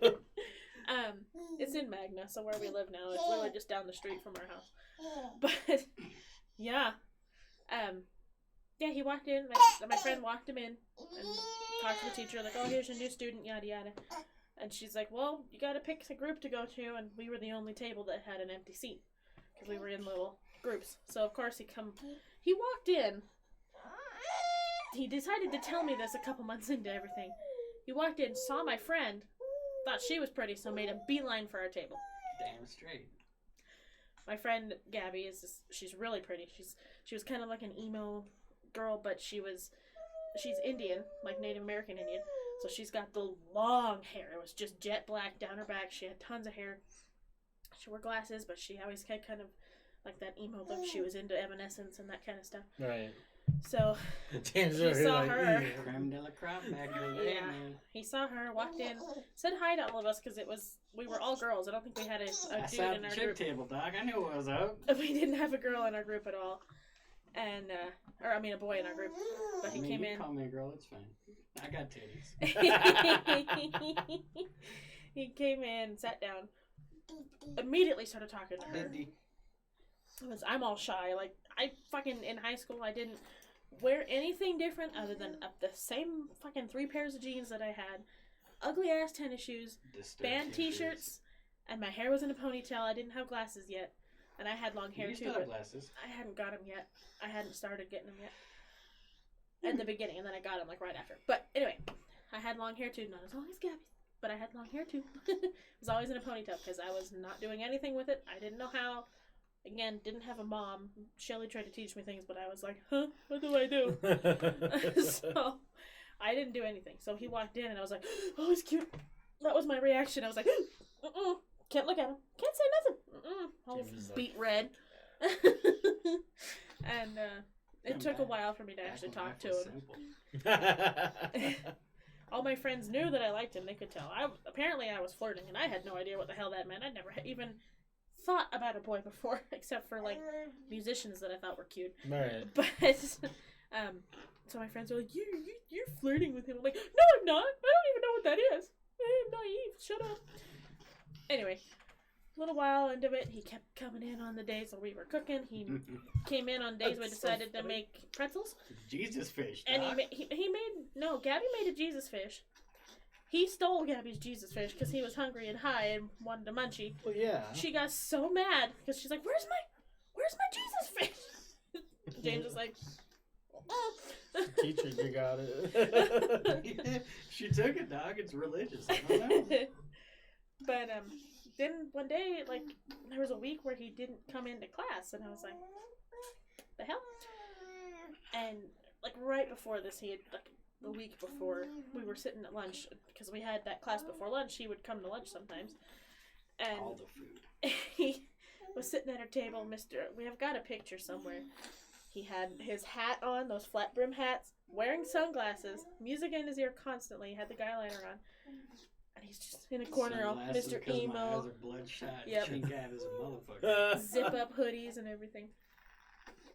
bro. It's in Magna, so where we live now, it's literally just down the street from our house. But yeah, yeah, he walked in. My friend walked him in and talked to the teacher, like, "Oh, here's your new student, yada yada." And she's like, "Well, you got to pick a group to go to," and we were the only table that had an empty seat because we were in little groups. So of course he walked in. He decided to tell me this a couple months into everything. He walked in, saw my friend, thought she was pretty, so made a beeline for our table. Damn straight. My friend Gabby she's really pretty. She was kind of like an emo girl, but she's Indian, like Native American Indian. So she's got the long hair. It was just jet black down her back. She had tons of hair. She wore glasses, but she always had kind of like that emo look. She was into Evanescence and that kind of stuff. Right. So James he saw like, her. "Ew." Creme de la crop back in the day, Yeah. man. He saw her, walked in, said hi to all of us because we were all girls. I don't think we had a I dude sat in at our the chip group. table, dog. I knew what was up. We didn't have a girl in our group at all, and a boy in our group. But he came you in. call me a girl, it's fine. I got titties. He came in, sat down, immediately started talking to her. Diddy. I'm all shy. Like, I fucking, in high school, I didn't wear anything different other than the same fucking 3 pairs of jeans that I had, ugly ass tennis shoes, Disturbed band t-shirts, and my hair was in a ponytail. I didn't have glasses yet, and I had long hair You too, still have but glasses. I hadn't got them yet. I hadn't started getting them yet. At the beginning, and then I got them like right after. But anyway, I had long hair too, not as long as Gabby's, but I had long hair too. It was always in a ponytail because I was not doing anything with it. I didn't know how. Again, didn't have a mom. Shelly tried to teach me things, but I was like, huh, what do I do? So, I didn't do anything. So he walked in, and I was like, oh, he's cute. That was my reaction. I was like, can't look at him. Can't say nothing. All beet red. And it took a while for me to actually talk to him. All my friends knew that I liked him. They could tell. Apparently I was flirting, and I had no idea what the hell that meant. I'd never even thought about a boy before, except for like musicians that I thought were cute. Right. But so my friends were like, "You're flirting with him." I'm like, "No, I'm not. I don't even know what that is. I'm naive. Shut up." Anyway, a little while into it, he kept coming in on the days that we were cooking. He came in on days we decided to make pretzels. Jesus fish, And dog. Gabby made a Jesus fish. He stole Gabby's Jesus fish because he was hungry and high and wanted a munchie. Well, yeah. She got so mad because she's like, "Where's my Jesus fish?" James was like, Teacher, you got it. She took it, dog. It's religious. I don't know. But then one day, like, there was a week where he didn't come into class, and I was like, "The hell?" And like right before this, he had like the week before we were sitting at lunch because we had that class before lunch. He would come to lunch sometimes, and All the food. he was sitting at our table. We have got a picture somewhere. He had his hat on, those flat brim hats, wearing sunglasses, music in his ear constantly. He had the guy liner on, and he's just in a corner, all Sunglasses Mr. 'cause my Emo. eyes are bloodshot. Yep. Chink out as a motherfucker. Zip up hoodies and everything.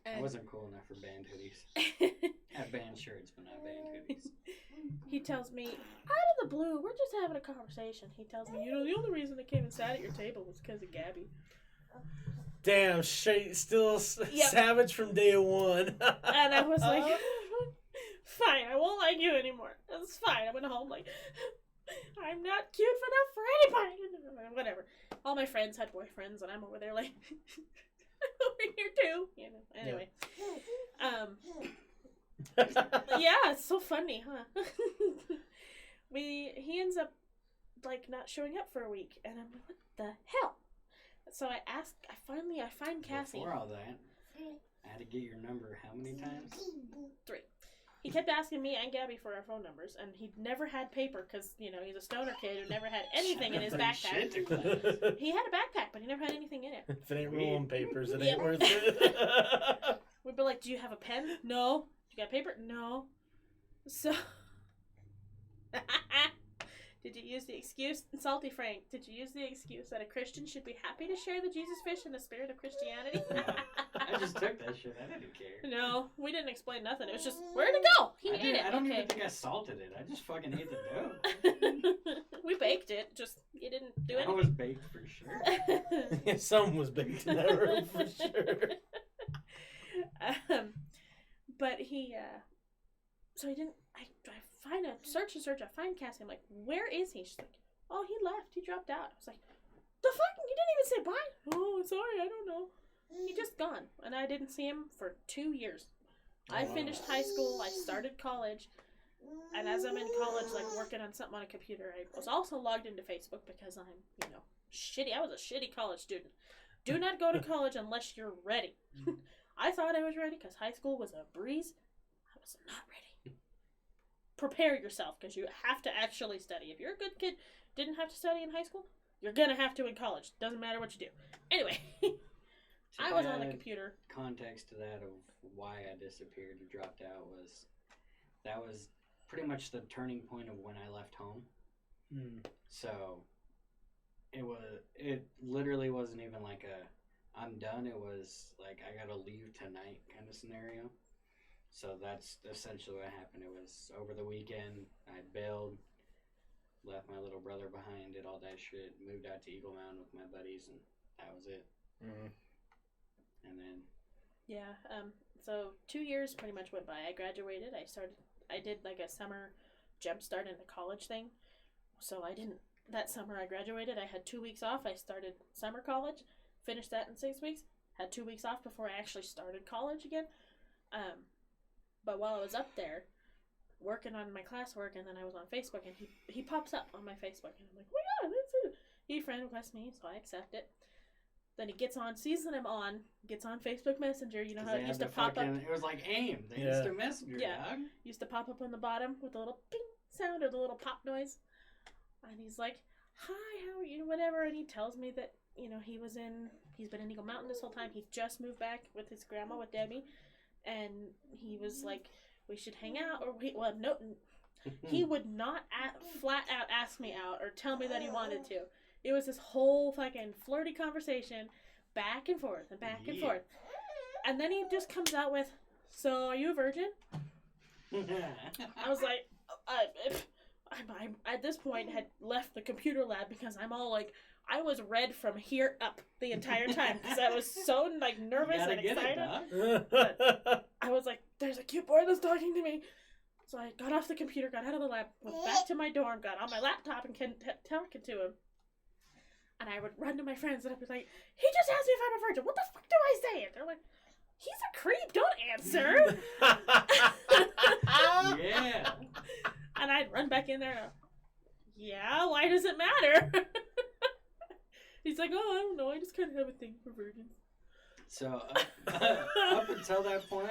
I wasn't cool enough for band hoodies. I have band shirts, but not band hoodies. He tells me, out of the blue, we're just having a conversation. He tells me, the only reason I came and sat at your table was because of Gabby. Damn, still savage from day one. And I was like, fine, I won't like you anymore. It's fine. I went home like, I'm not cute enough for anybody. Whatever. All my friends had boyfriends, and I'm over there like, I'm over here too. Anyway. Yeah, it's so funny, huh? He ends up like not showing up for a week, and I'm like, what the hell? So I find Cassie. Before all that, I had to get your number how many times? 3. He kept asking me and Gabby for our phone numbers, and he never had paper because, he's a stoner kid who never had anything in his backpack. He had a backpack, but he never had anything in it. If it ain't rolling papers, it ain't worth it. We'd be like, do you have a pen? No. You got paper? No. So... Did you use the excuse, Salty Frank, did you use the excuse that a Christian should be happy to share the Jesus fish in the spirit of Christianity? I just took that shit. I didn't care. No, we didn't explain nothing. It was just, where'd it go? He ate it. I don't even think I salted it. I just fucking ate the dough. We baked it, just, you didn't do it. I was baked for sure. Yeah, something was baked in that room for sure. But so he didn't, I find a search, I find Cassie. I'm like, where is he? She's like, oh, he left. He dropped out. I was like, the fuck? You didn't even say bye? Oh, sorry, I don't know. He just gone. And I didn't see him for 2 years. I finished high school. I started college. And as I'm in college, like working on something on a computer, I was also logged into Facebook because I'm, shitty. I was a shitty college student. Do not go to college unless you're ready. I thought I was ready because high school was a breeze. I was not ready. Prepare yourself because you have to actually study. If you're a good kid, didn't have to study in high school, you're going to have to in college. Doesn't matter what you do. Anyway, I was on the computer. Context to that of why I disappeared or dropped out was pretty much the turning point of when I left home. So it literally wasn't even like I'm done. It was like I gotta leave tonight kind of scenario. So that's essentially what happened. It was over the weekend. I bailed, left my little brother behind, did all that shit, moved out to Eagle Mountain with my buddies, and that was it. Mm-hmm. And then... Yeah, so 2 years pretty much went by. I graduated. I did like a summer jump start into college thing. So that summer I graduated, I had 2 weeks off. I started summer college, finished that in 6 weeks, had 2 weeks off before I actually started college again. But while I was up there, working on my classwork, and then I was on Facebook, and he pops up on my Facebook, and I'm like, oh yeah, that's it. He friend requests me, so I accept it. Then he gets on, sees that I'm on, gets on Facebook Messenger. You know how it used to pop up? It was like AIM. They used to Messenger, dog. Used to pop up on the bottom with a little ping sound or the little pop noise. And he's like, hi, how are you? Whatever. And he tells me that, he's been in Eagle Mountain this whole time. He just moved back with his grandma, with Debbie. And he was like, we should hang out. He would not flat out ask me out or tell me that he wanted to. It was this whole fucking flirty conversation, back and forth and back and forth. And then he just comes out with, so are you a virgin? I was like, I at this point had left the computer lab because I'm all like, I was red from here up the entire time because I was so like nervous and excited. But I was like, there's a cute boy that's talking to me. So I got off the computer, got out of the lab, went back to my dorm, got on my laptop and talking to him. And I would run to my friends and I'd be like, he just asked me if I'm a virgin. What the fuck do I say? And they're like, he's a creep. Don't answer. Yeah. And I'd run back in there and yeah, why does it matter? He's like, oh, I don't know. I just kind of have a thing for virgins. So up until that point,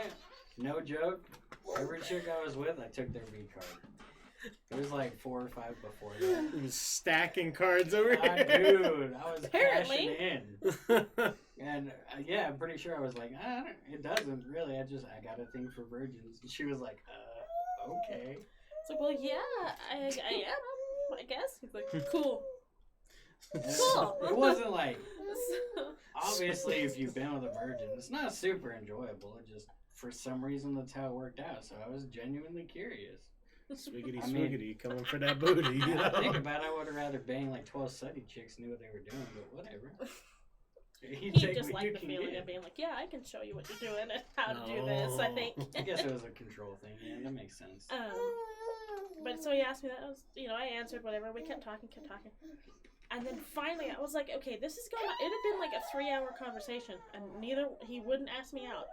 No joke. Every chick I was with, I took their V card. It was like 4 or 5 before that. He was stacking cards over here. Dude, I was Apparently. cashing in. And yeah, I'm pretty sure I was like, it doesn't really. I got a thing for virgins. And she was like, okay. It's like, well, yeah, I am, I guess. He's like, cool. And Cool. It wasn't like, obviously, if you've been with a virgin, it's not super enjoyable. It just, for some reason, that's how it worked out. So I was genuinely curious. Swiggity, I mean- swiggity, coming for that booty. You I think know? about it, I would have rather banged like 12 slutty chicks knew what they were doing, but whatever. He take just what liked you the can feeling get. of being like, yeah, I can show you what you're doing and how to do this, I think. I guess it was a control thing. Yeah, that makes sense. But so he asked me that. I was, I answered whatever. We kept talking. And then finally, I was like, okay, this is going. It had been like a 3-hour conversation, and he wouldn't ask me out.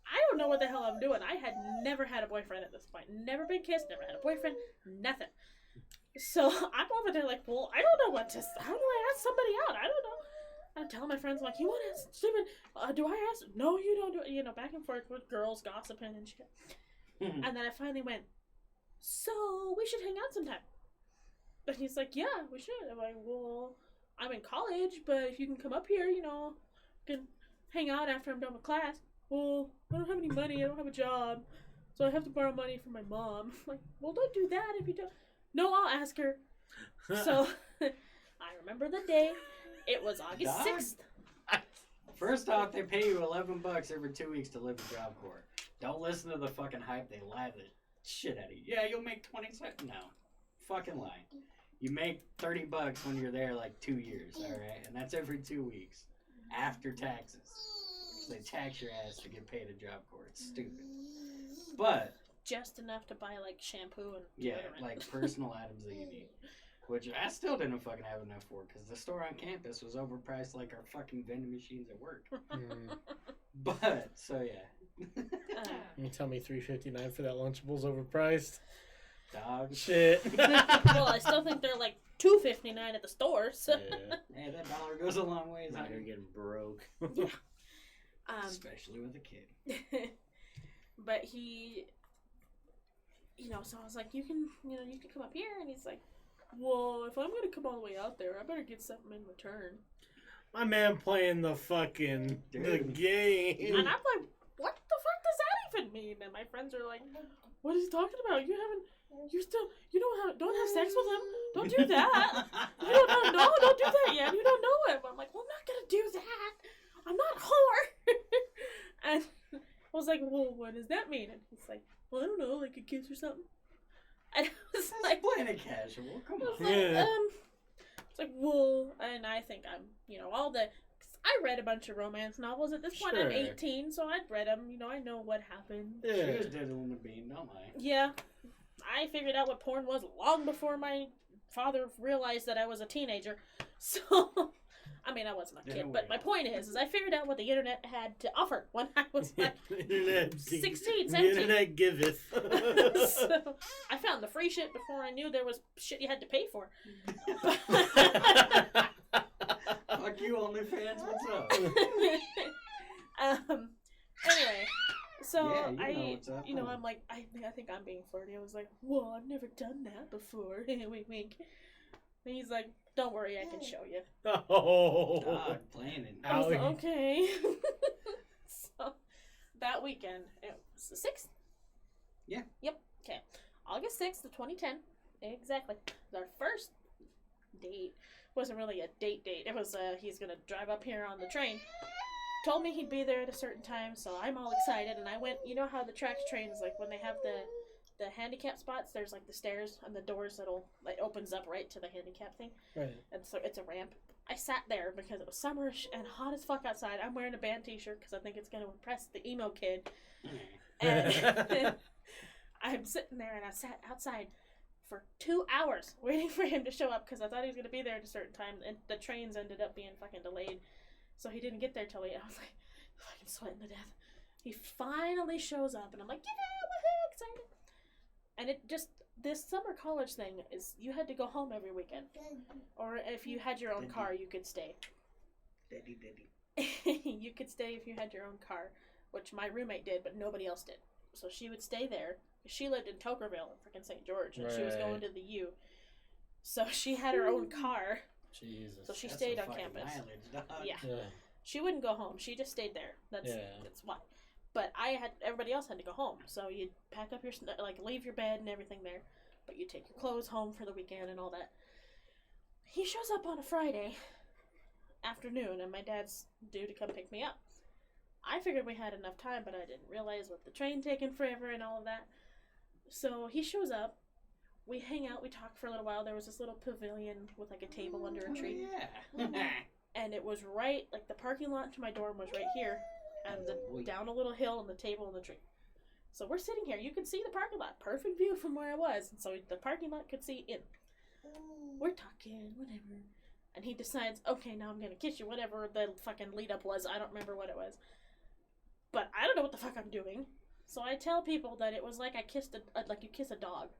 I don't know what the hell I'm doing. I had never had a boyfriend at this point. Never been kissed. Never had a boyfriend. Nothing. So I'm over there like, well, I don't know how do I ask somebody out? I don't know. I'm telling my friends, like, you want to ask Stephen? Do I ask? No, you don't do it. Back and forth with girls gossiping and shit. And then I finally went, so we should hang out sometime. But he's like, yeah, we should. I'm like, well, I'm in college, but if you can come up here, can hang out after I'm done with class. Well, I don't have any money. I don't have a job. So I have to borrow money from my mom. I'm like, well, don't do that if you don't. No, I'll ask her. So I remember the day. It was August 6th. First off, they pay you $11 every 2 weeks to live in Job Corps. Don't listen to the fucking hype. They lie the shit out of you. Yeah, you'll make 20 cents. No. Fucking lie. You make $30 when you're there like 2 years, alright? And that's every 2 weeks. After taxes. They tax your ass to get paid a Job Corps. It's stupid. But Just enough to buy, like, shampoo and yeah, deodorant. like personal items that you need. Which I still didn't fucking have enough for because the store on campus was overpriced like our fucking vending machines at work. But, so yeah. You tell me $3.59 for that Lunchable's overpriced? Dog. Shit. Well, I still think they're like $2.59 at the store. So. Yeah. Hey, that dollar goes a long ways. Now you're getting broke. Especially with a kid. But he, so I was like, you can come up here, and he's like, well, if I'm gonna come all the way out there, I better get something in return. My man playing the fucking the game. And I'm like, what the fuck does that even mean? And my friends are like, what is he talking about? Don't have sex with him. Don't do that. You don't know. Don't do that yet. You don't know him. I'm like, well, I'm not gonna do that. I'm not a whore. And I was like, well, what does that mean? And he's like, well, I don't know, like a kiss or something. And I was like, playing it casual. Come on. It's like, well, and I think I'm, I read a bunch of romance novels at this point. I'm 18, so I'd read them. I know what happened. She was diddling the bean, don't I? Yeah. I figured out what porn was long before my father realized that I was a teenager. So, I mean, I wasn't a kid, but my point is I figured out what the internet had to offer when I was like 16, 17. The internet giveth. So, I found the free shit before I knew there was shit you had to pay for. Fuck you, OnlyFans. What's up? Anyway, so yeah, I'm like, I think I'm being flirty. I was like, well, I've never done that before. Wink, wink. And he's like, don't worry, I can show you. Oh. God, playing it. I was like, okay. So, that weekend, it was the 6th? Yeah. Yep, okay. August 6th of 2010. Exactly. It was our first date. It wasn't really a date. It was, he's going to drive up here on the train. Told me he'd be there at a certain time, so I'm all excited. And I went, you know how the track trains, like when they have the handicap spots, there's like the stairs and the doors that opens up right to the handicap thing. Right. And so it's a ramp. I sat there because it was summerish and hot as fuck outside. I'm wearing a band t-shirt because I think it's going to impress the emo kid. And I'm sitting there and I sat outside for 2 hours waiting for him to show up because I thought he was going to be there at a certain time, and the trains ended up being fucking delayed. So he didn't get there till late. I was like, fucking sweating to death. He finally shows up and I'm like, yeah, woohoo, excited. And it just, this summer college thing is you had to go home every weekend. Or if you had your own car, you could stay. Daddy. You could stay if you had your own car, which my roommate did, but nobody else did. So she would stay there. She lived in Tokerville in freaking St. George, and she was going to the U. So she had her own car. Jesus. So she stayed on campus. Mileage, dog. Yeah. She wouldn't go home. She just stayed there. That's why. But everybody else had to go home. So you'd pack up your, like, leave your bed and everything there. But you take your clothes home for the weekend and all that. He shows up on a Friday afternoon, and my dad's due to come pick me up. I figured we had enough time, but I didn't realize with the train taking forever and all of that. So he shows up. We hang out. We talk for a little while. There was this little pavilion with, like, a table under a tree. Yeah. And it was right, like, the parking lot to my dorm was right here. And down a little hill and the table and the tree. So we're sitting here. You could see the parking lot. Perfect view from where I was. And so the parking lot could see in. We're talking, whatever. And he decides, okay, now I'm going to kiss you. Whatever the fucking lead up was. I don't remember what it was. But I don't know what the fuck I'm doing. So I tell people that it was like I kissed like you kiss a dog.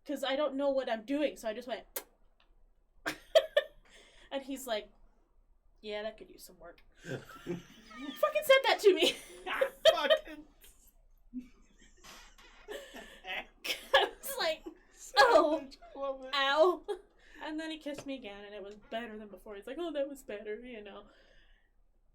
Because I don't know what I'm doing. So I just went. And he's like, yeah, that could use some work. Fucking said that to me. Fucking. I was like, oh, ow. And then he kissed me again, and it was better than before. He's like, oh, that was better, you know.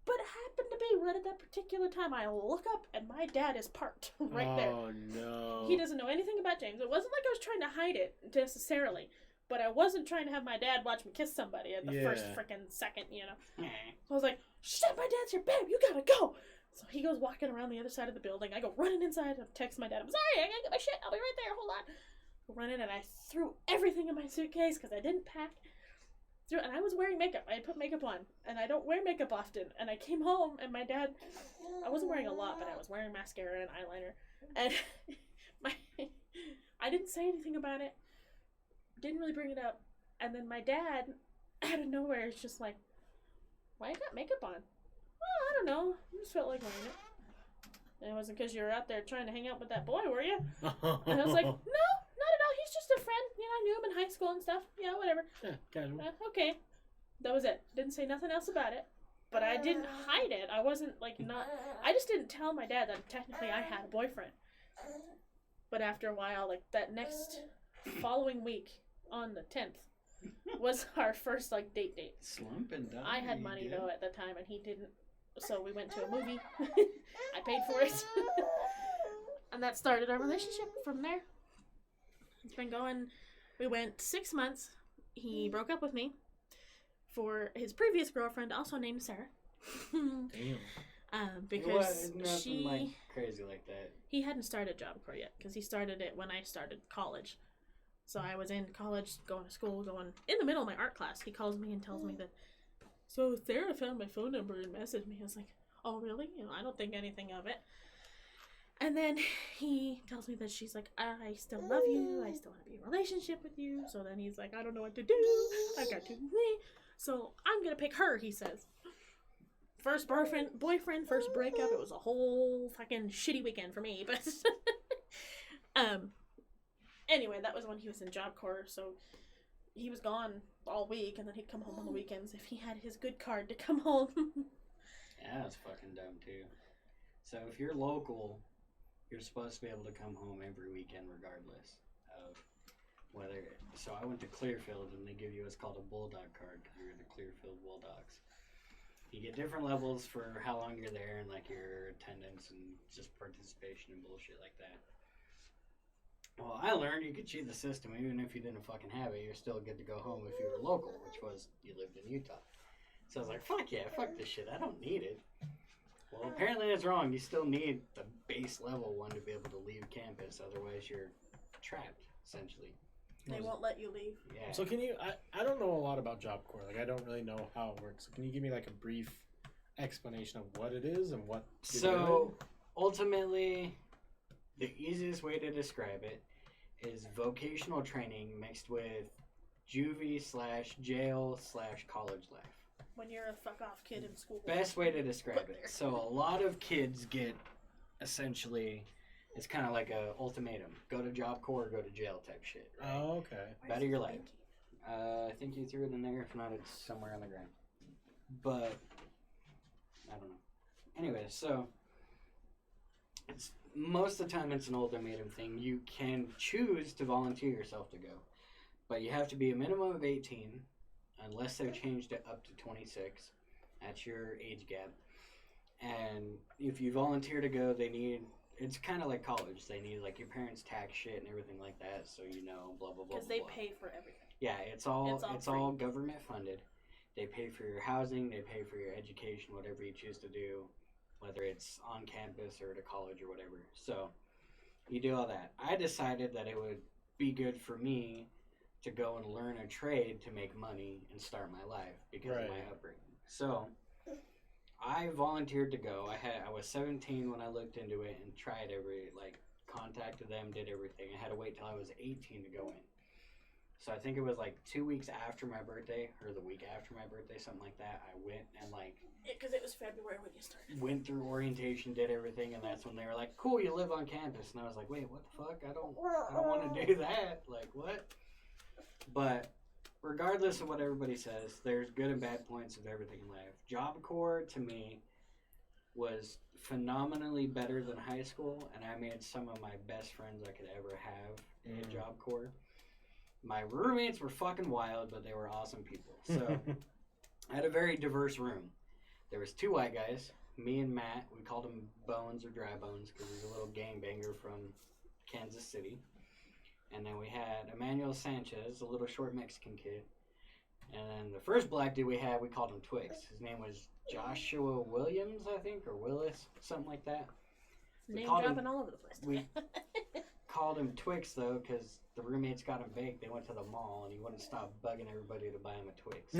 But it happened to be right at that particular time. I look up, and my dad is parked right there. Oh, no. He doesn't know anything about James. It wasn't like I was trying to hide it necessarily. But I wasn't trying to have my dad watch me kiss somebody at the first freaking second, you know. So I was like, shit, my dad's here, babe, you gotta go. So he goes walking around the other side of the building. I go running inside and text my dad. I'm sorry, I gotta get my shit. I'll be right there. Hold on. Go running, and I threw everything in my suitcase because I didn't pack. And I was wearing makeup. I had put makeup on, and I don't wear makeup often. And I came home, and my dad, I wasn't wearing a lot, but I was wearing mascara and eyeliner. And I didn't say anything about it. Didn't really bring it up. And then my dad, out of nowhere, is just like, why you got makeup on? Oh, I don't know. I just felt like wearing it. And it wasn't because you were out there trying to hang out with that boy, were you? And I was like, no, not at all. He's just a friend. You know, I knew him in high school and stuff. You know, whatever. Yeah, casual. Okay. That was it. Didn't say nothing else about it. But I didn't hide it. I wasn't, like, not... I just didn't tell my dad that technically I had a boyfriend. But after a while, like, that next following week, on the 10th, was our first, like, date. Slumping down. I had money, though, at the time, and he didn't. So we went to a movie. I paid for it. And that started our relationship from there. It's been going... We went 6 months. He broke up with me for his previous girlfriend, also named Sarah. Damn. Because nothing like crazy like that. He hadn't started Job Corps yet, because he started it when I started college. So I was in college, going to school, going in the middle of my art class. He calls me and tells me that, so Sarah found my phone number and messaged me. I was like, oh, really? You know, I don't think anything of it. And then he tells me that she's like, I still love you. I still want to be in a relationship with you. So then he's like, I don't know what to do. I've got to me. So I'm going to pick her, he says. First boyfriend, first breakup. It was a whole fucking shitty weekend for me. But anyway, that was when he was in Job Corps. So he was gone all week, and then he'd come home on the weekends if he had his good card to come home. Yeah, that's fucking dumb, too. So if you're local, you're supposed to be able to come home every weekend regardless of whether... So I went to Clearfield, and they give you what's called a Bulldog card because you're in the Clearfield Bulldogs. You get different levels for how long you're there and, like, your attendance and just participation and bullshit like that. Well, I learned you could cheat the system. Even if you didn't fucking have it, you're still good to go home if you were local, which was you lived in Utah. So I was like, fuck yeah, fuck this shit. I don't need it. Well, apparently that's wrong. You still need the base level one to be able to leave campus. Otherwise, you're trapped, essentially. They won't let you leave. Yeah. So can you... I don't know a lot about Job Corps. Like, I don't really know how it works. So can you give me, like, a brief explanation of what it is and what... So, ultimately, the easiest way to describe it is vocational training mixed with juvie/jail/college life. When you're a fuck-off kid in school. Best way to describe it. So a lot of kids get, essentially, it's kind of like a ultimatum. Go to Job Corps or go to jail type shit. Right? Oh, okay. Better your life. I think you threw it in there. If not, it's somewhere on the ground. But, I don't know. Anyway, so, it's most of the time it's an ultimatum thing. You can choose to volunteer yourself to go, but you have to be a minimum of 18, unless they've changed it up to 26. That's your age gap. And if you volunteer to go, they need, it's kind of like college. They need like your parents' tax shit and everything like that, so you know, blah blah blah. Because they pay for everything. Yeah, it's all free. government funded. They pay for your housing, they pay for your education, whatever you choose to do, whether it's on campus or at a college or whatever. So you do all that. I decided that it would be good for me to go and learn a trade to make money and start my life because of my upbringing. So I volunteered to go. I was 17 when I looked into it and tried contacted them, did everything. I had to wait till I was 18 to go in. So I think it was like 2 weeks after my birthday, or the week after my birthday, something like that. I went and because it was February when you started. Went through orientation, did everything, and that's when they were like, "Cool, you live on campus." And I was like, "Wait, what the fuck? I don't want to do that. Like what?" But regardless of what everybody says, there's good and bad points of everything in life. Job Corps to me was phenomenally better than high school, and I made some of my best friends I could ever have in Job Corps. My roommates were fucking wild, but they were awesome people. So I had a very diverse room. There was 2 white guys, me and Matt. We called him Bones or Dry Bones because he's a little gangbanger from Kansas City. And then we had Emmanuel Sanchez, a little short Mexican kid. And then the first black dude we had, we called him Twix. His name was Joshua Williams, I think, or Willis, something like that. Name dropping all over the place. We called him Twix, though, because the roommates got him baked. They went to the mall, and he wouldn't stop bugging everybody to buy him a Twix.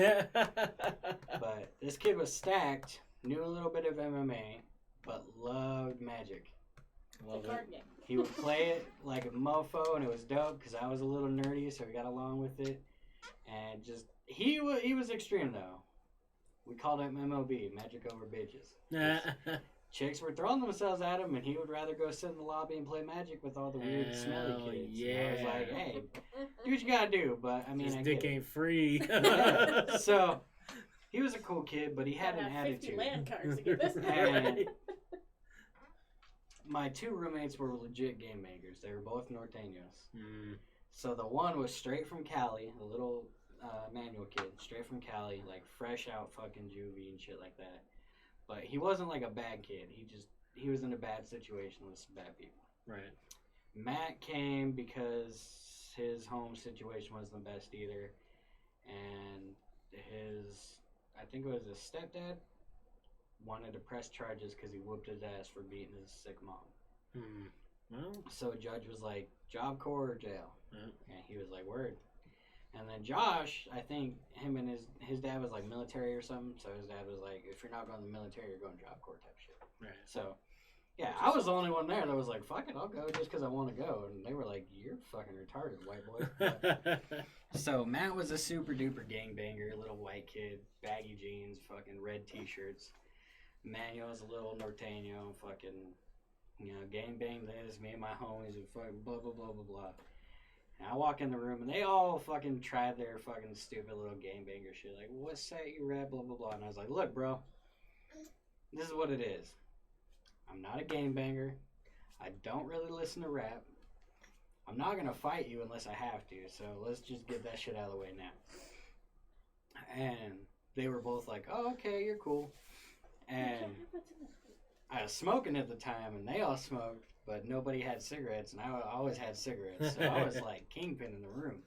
But this kid was stacked, knew a little bit of MMA, but loved Magic. Love card game. He would play it like a mofo, and it was dope because I was a little nerdy, so we got along with it. And just he was extreme though. We called him MOB, Magic Over Bitches. Chicks were throwing themselves at him, and he would rather go sit in the lobby and play Magic with all the weird, smelly kids. Yeah. And I was like, hey, do what you gotta do. But I mean, his dick ain't free. Yeah. So he was a cool kid, but he had an 50 attitude. land cards to get this. And my 2 roommates were legit game makers. They were both norteños. So the one was straight from Cali, a little manual kid, straight from Cali, like fresh out fucking juvie and shit like that. But he wasn't like a bad kid. He was in a bad situation with some bad people. Right. Matt came because his home situation wasn't the best either. And I think it was his stepdad, wanted to press charges because he whooped his ass for beating his sick mom. Well, so Judge was like, Job Corps or jail? Yeah. And he was like, word. And then Josh, I think him and his dad was like military or something, so his dad was like, if you're not going to the military, you're going Job Corps type shit. Right. So, yeah, I was the only one there that was like, fuck it, I'll go just because I want to go. And they were like, you're fucking retarded, white boy. So Matt was a super duper gangbanger, little white kid, baggy jeans, fucking red t-shirts. Manuel was a little norteño, fucking, gangbang this, me and my homies, and fucking blah, blah, blah, blah, blah. And I walk in the room, and they all fucking tried their fucking stupid little gangbanger shit. Like, what set you rap, blah, blah, blah. And I was like, look, bro, this is what it is. I'm not a gangbanger. I don't really listen to rap. I'm not going to fight you unless I have to, so let's just get that shit out of the way now. And they were both like, oh, okay, you're cool. And I was smoking at the time, and they all smoked, but nobody had cigarettes, and I always had cigarettes, so I was like kingpin in the room.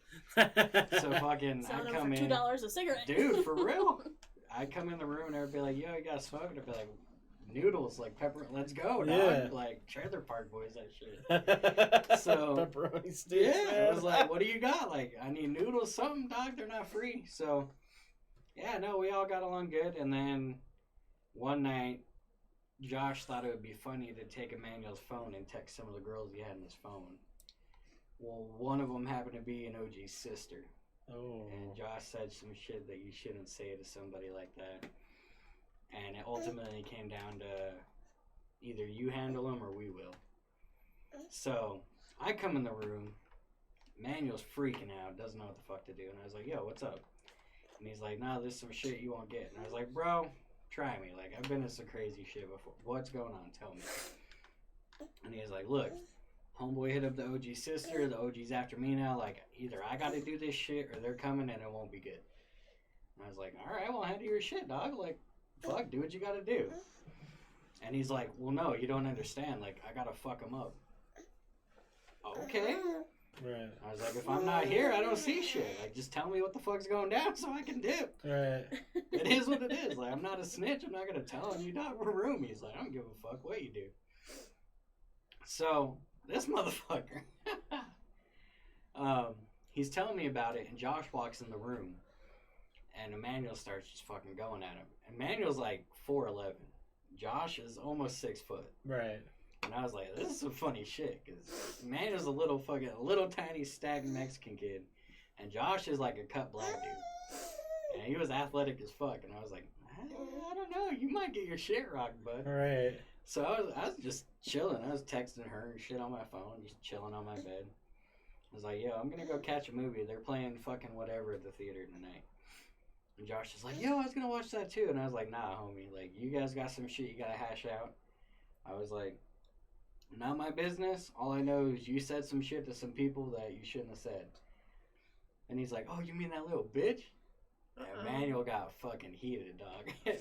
So fucking, I'd come in, $2 a cigarette, dude, for real. I'd come in the room, and everybody be like, "Yo, you got to smoke?" And I'd be like, "Noodles, like pepper, let's go, dog." Yeah. Like Trailer Park Boys, that shit. So pepperoni sticks. yeah, I was like, "What do you got?" Like, I need noodles, something, dog. They're not free. So yeah, no, we all got along good, and then one night, Josh thought it would be funny to take Emmanuel's phone and text some of the girls he had in his phone. Well, one of them happened to be an OG's sister. Oh. And Josh said some shit that you shouldn't say to somebody like that. And it ultimately came down to either you handle him or we will. So I come in the room. Emmanuel's freaking out, doesn't know what the fuck to do. And I was like, yo, what's up? And he's like, nah, this is some shit you won't get. And I was like, bro, try me. Like, I've been in some crazy shit before. What's going on? Tell me. And he's like, look, homeboy hit up the OG sister. The OG's after me now. Like, either I got to do this shit or they're coming and it won't be good. And I was like, all right, well, handle your shit, dog. Like, fuck, do what you got to do. And he's like, well, no, you don't understand. Like, I got to fuck him up. Okay. Right. I was like, if I'm not here, I don't see shit. Like, just tell me what the fuck's going down so I can dip. Right. It is what it is. Like, I'm not a snitch. I'm not going to tell him. You're not roomies. Like, I don't give a fuck what you do. So, this motherfucker, he's telling me about it, and Josh walks in the room, and Emmanuel starts just fucking going at him. Emmanuel's like 4'11". Josh is almost 6 foot. Right. And I was like, this is some funny shit, because Emmanuel's a little tiny stacked Mexican kid, and Josh is like a cut black dude. And he was athletic as fuck, and I was like, I don't know, you might get your shit rocked, bud. Right. So I was just chilling. I was texting her and shit on my phone, just chilling on my bed. I was like, yo, I'm gonna go catch a movie. They're playing fucking whatever at the theater tonight. And Josh was like, yo, I was gonna watch that too. And I was like, nah, homie, like, you guys got some shit you gotta hash out. I was like, not my business. All I know is you said some shit to some people that you shouldn't have said. And he's like, oh, you mean that little bitch? And Emmanuel got fucking heated, dog.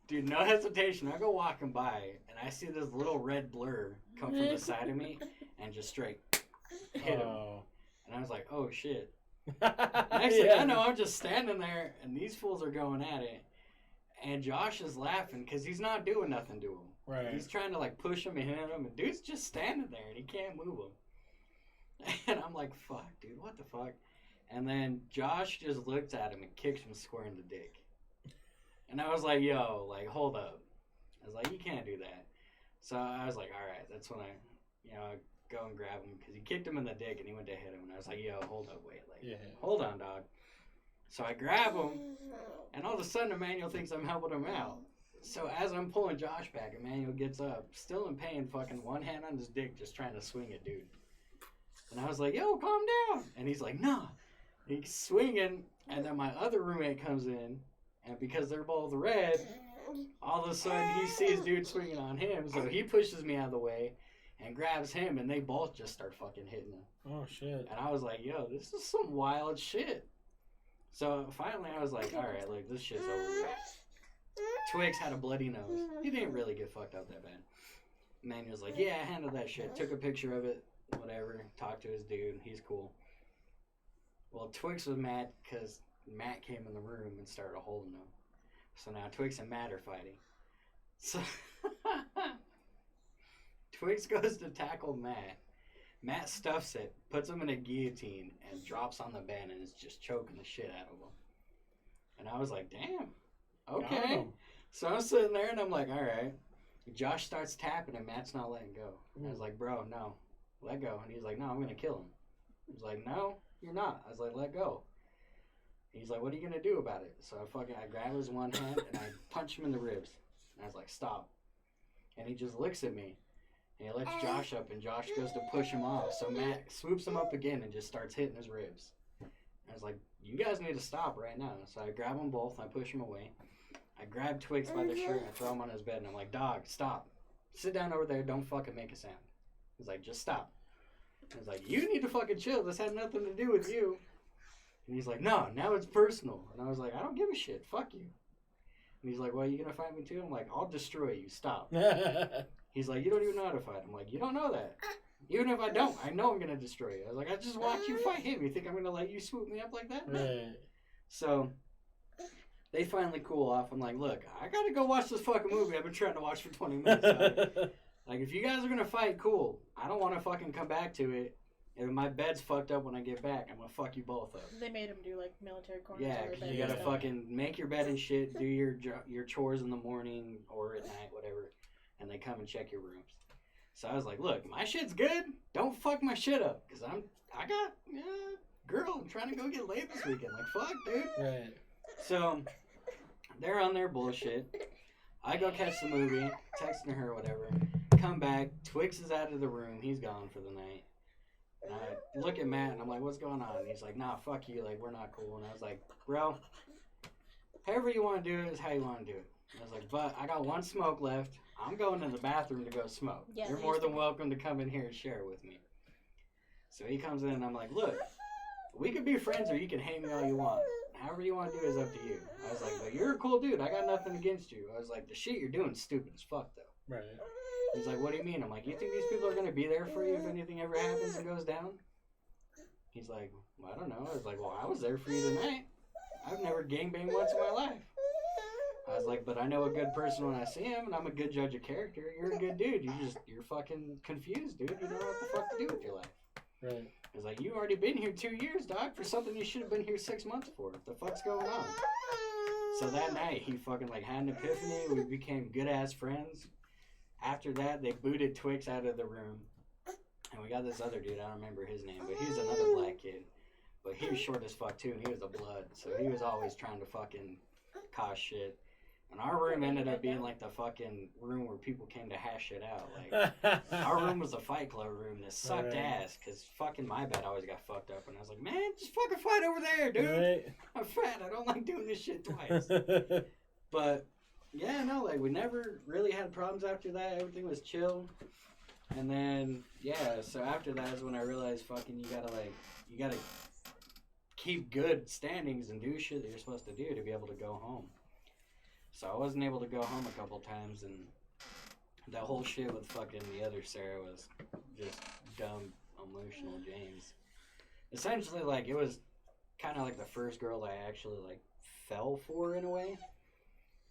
Dude, no hesitation. I go walking by, and I see this little red blur come from the side of me and just straight hit him. And I was like, oh, shit. Next thing I know, I'm just standing there, and these fools are going at it. And Josh is laughing because he's not doing nothing to him. Right. He's trying to, like, push him and hit him, and dude's just standing there, and he can't move him. And I'm like, fuck, dude, what the fuck? And then Josh just looks at him and kicks him square in the dick. And I was like, yo, like, hold up. I was like, you can't do that. So I was like, all right, that's when I go and grab him. Because he kicked him in the dick and he went to hit him. And I was like, yo, hold up, wait. Like, hold on, dog. So I grab him. And all of a sudden, Emmanuel thinks I'm helping him out. So as I'm pulling Josh back, Emmanuel gets up, still in pain, fucking one hand on his dick, just trying to swing at dude. And I was like, yo, calm down. And he's like, nah. He's swinging. And then my other roommate comes in. And because they're both red, all of a sudden he sees dude swinging on him, so he pushes me out of the way and grabs him, and they both just start fucking hitting him. Oh, shit. And I was like, yo, this is some wild shit. So finally I was like, all right, look, this shit's over. Twix had a bloody nose. He didn't really get fucked up that bad. Manny was like, yeah, I handled that shit. Took a picture of it, whatever. Talked to his dude. He's cool. Well, Twix was mad because Matt came in the room and started holding him. So now Twix and Matt are fighting. So Twix goes to tackle Matt. Matt stuffs it, puts him in a guillotine, and drops on the bed and is just choking the shit out of him. And I was like, damn. Okay. So I'm sitting there and I'm like, all right. Josh starts tapping and Matt's not letting go. And I was like, bro, no. Let go. And he's like, no, I'm going to kill him. He was like, no, you're not. I was like, let go. He's like, what are you going to do about it? So I grab his one hand and I punch him in the ribs. And I was like, stop. And he just looks at me. And he lets Josh up and Josh goes to push him off. So Matt swoops him up again and just starts hitting his ribs. And I was like, you guys need to stop right now. So I grab them both and I push him away. I grab Twix by the shirt and I throw him on his bed. And I'm like, dog, stop. Sit down over there. Don't fucking make a sound. He's like, just stop. I was like, you need to fucking chill. This had nothing to do with you. And he's like, no, now it's personal. And I was like, I don't give a shit. Fuck you. And he's like, well, you going to fight me too? I'm like, I'll destroy you. Stop. He's like, you don't even know how to fight. I'm like, you don't know that. Even if I don't, I know I'm going to destroy you. I was like, I just watched you fight him. You think I'm going to let you swoop me up like that? Right. So they finally cool off. I'm like, look, I got to go watch this fucking movie I've been trying to watch for 20 minutes. Like, if you guys are going to fight, cool. I don't want to fucking come back to it. If my bed's fucked up when I get back, I'm going to fuck you both up. They made him do, like, military corners. Yeah, because you got to fucking make your bed and shit, do your chores in the morning or at night, whatever, and they come and check your rooms. So I was like, look, my shit's good. Don't fuck my shit up, because I got girl, I'm trying to go get laid this weekend. Like, fuck, dude. Right. So they're on their bullshit. I go catch the movie, texting her or whatever. Come back. Twix is out of the room. He's gone for the night. And I look at Matt and I'm like, what's going on? And he's like, nah, fuck you. Like, we're not cool. And I was like, bro, however you want to do it is how you want to do it. And I was like, but I got one smoke left. I'm going to the bathroom to go smoke. Yeah, You're more than welcome to come in here and share with me. So he comes in and I'm like, look, we could be friends or you can hate me all you want. However you want to do is up to you. I was like, but you're a cool dude. I got nothing against you. I was like, the shit you're doing is stupid as fuck, though. Right. He's like, what do you mean? I'm like, you think these people are going to be there for you if anything ever happens and goes down? He's like, well, I don't know. I was like, well, I was there for you tonight. I've never gangbanged once in my life. I was like, but I know a good person when I see him, and I'm a good judge of character. You're a good dude. You're fucking confused, dude. You don't know what the fuck to do with your life. Right. I was like, you already been here 2 years, dog, for something you should have been here 6 months for. What the fuck's going on? So that night, he fucking, like, had an epiphany. We became good-ass friends. After that, they booted Twix out of the room. And we got this other dude, I don't remember his name, but he was another black kid. But he was short as fuck, too, and he was a blood. So he was always trying to fucking cause shit. And our room ended up being like the fucking room where people came to hash shit out. Like, our room was a Fight Club room that sucked ass because fucking my bed always got fucked up. And I was like, man, just fucking fight over there, dude. Right. I'm fat. I don't like doing this shit twice. But, yeah, no, like, we never really had problems after that. Everything was chill. And then, yeah, so after that is when I realized fucking you gotta keep good standings and do shit that you're supposed to do to be able to go home. So I wasn't able to go home a couple times, and that whole shit with fucking the other Sarah was just dumb, emotional James. Essentially, like, it was kind of like the first girl I actually, like, fell for in a way.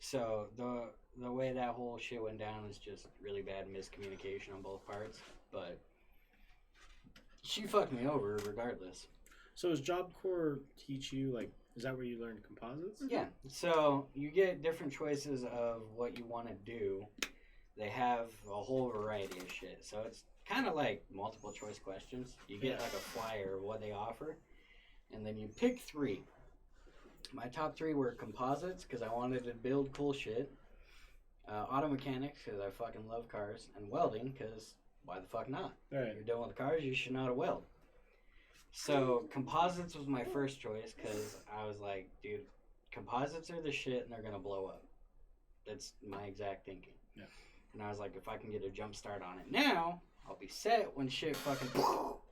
So the way that whole shit went down was just really bad miscommunication on both parts. But she fucked me over regardless. So does Job Corps teach you, like, is that where you learn composites? Yeah. So you get different choices of what you want to do. They have a whole variety of shit. So it's kind of like multiple choice questions. You get like a flyer of what they offer, and then you pick 3. My top 3 were composites because I wanted to build cool shit. Auto mechanics because I fucking love cars, and welding because why the fuck not? Right. If you're done with cars, you should know how to weld. So composites was my first choice because I was like, dude, composites are the shit and they're gonna blow up. That's my exact thinking. Yeah. And I was like, if I can get a jump start on it now, I'll be set when shit fucking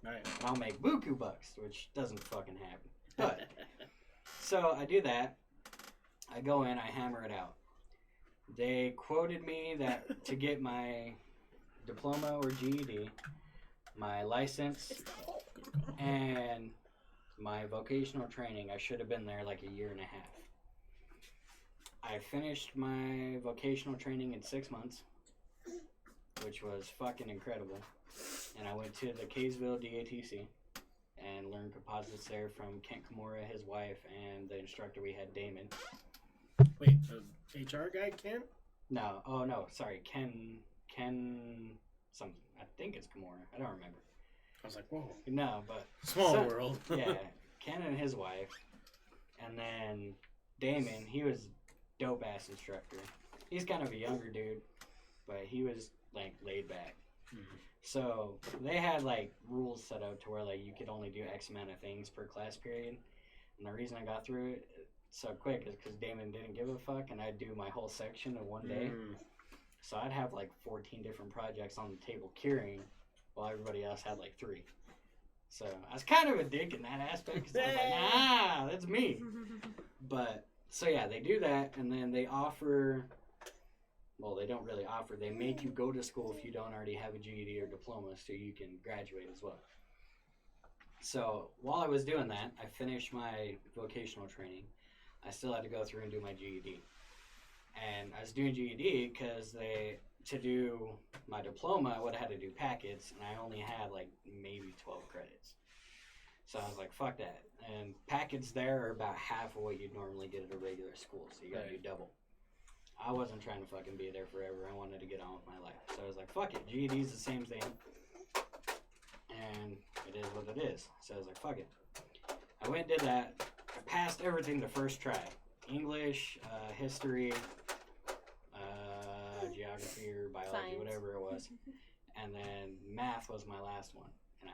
Right. and I'll make buku bucks, which doesn't fucking happen. But so I do that. I go in, I hammer it out. They quoted me that to get my diploma or GED, my license, and my vocational training, I should have been there like a year and a half. I finished my vocational training in 6 months, which was fucking incredible. And I went to the Kaysville DATC and learned composites there from Kent Kimura, his wife, and the instructor we had, Damon. Wait, the HR guy, Kent? No, oh no, sorry, Ken, something. I think it's Kimura. I don't remember. I was like, whoa. No, but Small world. Yeah, Ken and his wife, and then Damon. He was dope ass instructor. He's kind of a younger dude, but he was like laid back. Mm-hmm. So they had like rules set out to where like you could only do X amount of things per class period. And the reason I got through it so quick is because Damon didn't give a fuck, and I'd do my whole section in one day. So I'd have like 14 different projects on the table curing, while everybody else had like 3. So I was kind of a dick in that aspect because I was like, nah, that's me. But so yeah, they do that, and then they offer. Well, they don't really offer. They make you go to school if you don't already have a GED or diploma, so you can graduate as well. So while I was doing that, I finished my vocational training. I still had to go through and do my GED. And I was doing GED because to do my diploma, I would have had to do packets, and I only had like maybe 12 credits. So I was like, fuck that. And packets there are about half of what you'd normally get at a regular school, so you gotta do double. I wasn't trying to fucking be there forever. I wanted to get on with my life. So I was like, fuck it. GED's the same thing. And it is what it is. So I was like, fuck it. I went and did that. I passed everything the first try. English, history, geography or biology, Science. Whatever it was. And then math was my last one. And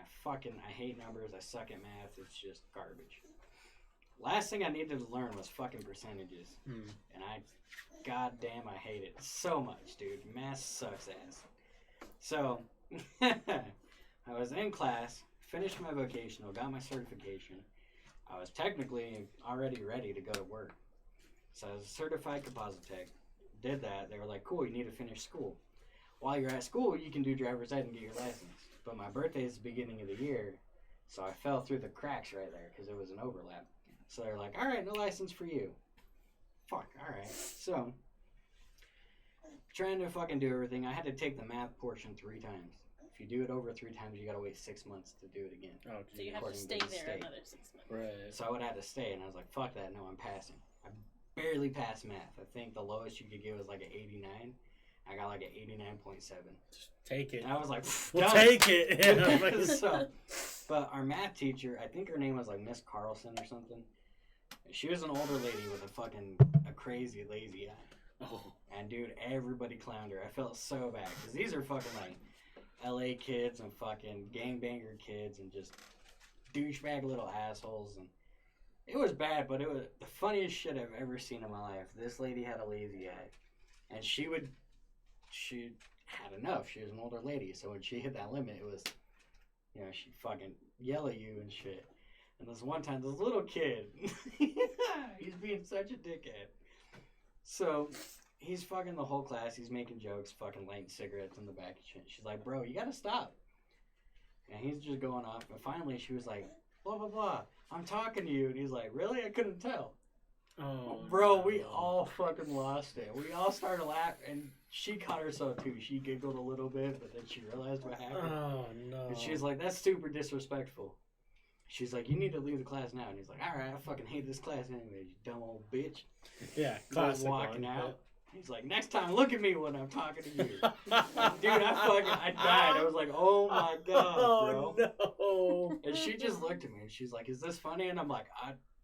I hate numbers. I suck at math. It's just garbage. Last thing I needed to learn was fucking percentages. And goddamn, I hate it so much, dude. Math sucks ass. So, I was in class, finished my vocational, got my certification. I was technically already ready to go to work. So I was a certified composite tech. Did that. They were like, cool, you need to finish school. While you're at school, you can do driver's ed and get your license. But my birthday is the beginning of the year, so I fell through the cracks right there because it was an overlap. So they're like, all right, no license for you. Fuck, all right. So, trying to fucking do everything, I had to take the math portion 3 times. If you do it over 3 times, you gotta wait 6 months to do it again. Oh, So you have to stay there another 6 months. Right. So I would have to stay, and I was like, fuck that, no, I'm passing. I barely passed math. I think the lowest you could get was like an 89. I got like an 89.7. Just take it. And I was like, we'll done. take it. Yeah. So, but our math teacher, I think her name was like Miss Carlson or something. She was an older lady with a crazy lazy eye. Oh. And dude, everybody clowned her. I felt so bad because these are fucking like LA kids and fucking gangbanger kids and just douchebag little assholes. And it was bad, but it was the funniest shit I've ever seen in my life. This lady had a lazy eye, and she had enough. She was an older lady, so when she hit that limit, it was, you know, she'd fucking yell at you and shit. And this one time, this little kid, he's being such a dickhead. So he's fucking the whole class. He's making jokes, fucking lighting cigarettes in the back. She's like, bro, you gotta stop. And he's just going off. And finally, she was like, blah, blah, blah. I'm talking to you. And he's like, really? I couldn't tell. Oh, bro, no. we all fucking lost it. We all started laughing. And she caught herself, too. She giggled a little bit, but then she realized what happened. Oh, no. And she was like, that's super disrespectful. She's like, you need to leave the class now. And he's like, all right, I fucking hate this class anyway, you dumb old bitch. Yeah, Class classic walking one, out. He's like, next time, look at me when I'm talking to you. Dude, I died. I was like, oh my God, bro. Oh, no. And she just looked at me and she's like, is this funny? And I'm like,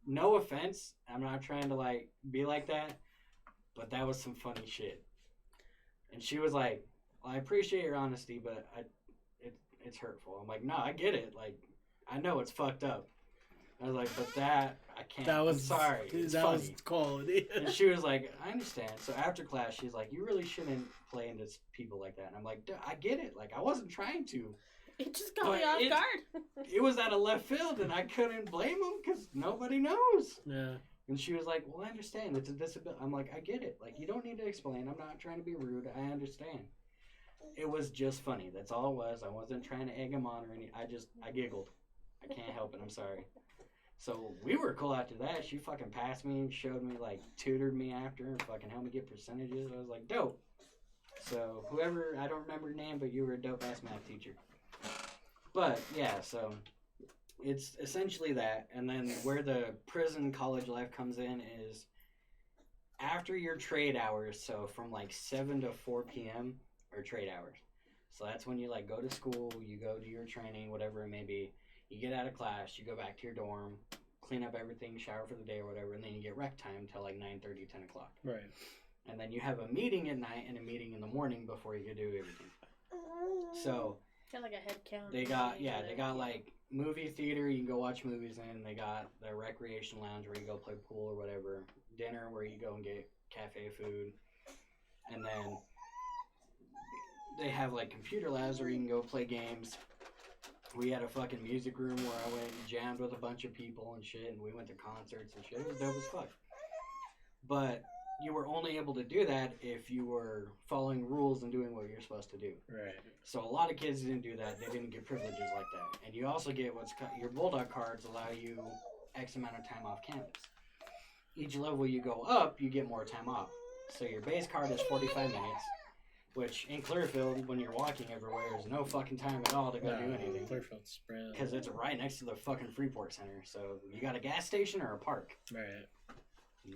no offense. I'm not trying to like be like that. But that was some funny shit. And she was like, well, I appreciate your honesty, but it's hurtful. I'm like, no, I get it. Like, I know it's fucked up. I was like, but that, I can't. I'm sorry. It's that funny. was quality. And she was like, I understand. So after class, she's like, you really shouldn't play into people like that. And I'm like, duh, I get it. Like, I wasn't trying to. It just got me off guard. It was out of left field, and I couldn't blame him because nobody knows. Yeah. And she was like, well, I understand. It's a disability. I'm like, I get it. Like, you don't need to explain. I'm not trying to be rude. I understand. It was just funny. That's all it was. I wasn't trying to egg him on or anything. I giggled. I can't help it. I'm sorry. So we were cool after that. She fucking passed me, showed me, like, tutored me after, and fucking helped me get percentages. I was like, dope. So whoever, I don't remember your name, but you were a dope-ass math teacher. But, yeah, so it's essentially that. And then where the prison college life comes in is after your trade hours, so from, like, 7 to 4 p.m. are trade hours. So that's when you, like, go to school, you go do your training, whatever it may be. You get out of class, you go back to your dorm, clean up everything, shower for the day or whatever, and then you get rec time till like 9:30, 10 o'clock. Right. And then you have a meeting at night and a meeting in the morning before you can do everything. So Got like a head count. they got like movie theater you can go watch movies in. They got the recreation lounge where you go play pool or whatever. Dinner where you go and get cafe food. And then they have like computer labs where you can go play games. We had a fucking music room where I went and jammed with a bunch of people and shit, and we went to concerts and shit. It was dope as fuck. But you were only able to do that if you were following rules and doing what you're supposed to do. Right. So a lot of kids didn't do that. They didn't get privileges like that. And you also get your Bulldog cards allow you X amount of time off campus. Each level you go up, you get more time off. So your base card is 45 minutes. Which, in Clearfield, when you're walking everywhere, there's no fucking time at all to go do anything. Clearfield's spread. Because it's right next to the fucking Freeport Center. So, you got a gas station or a park. Right.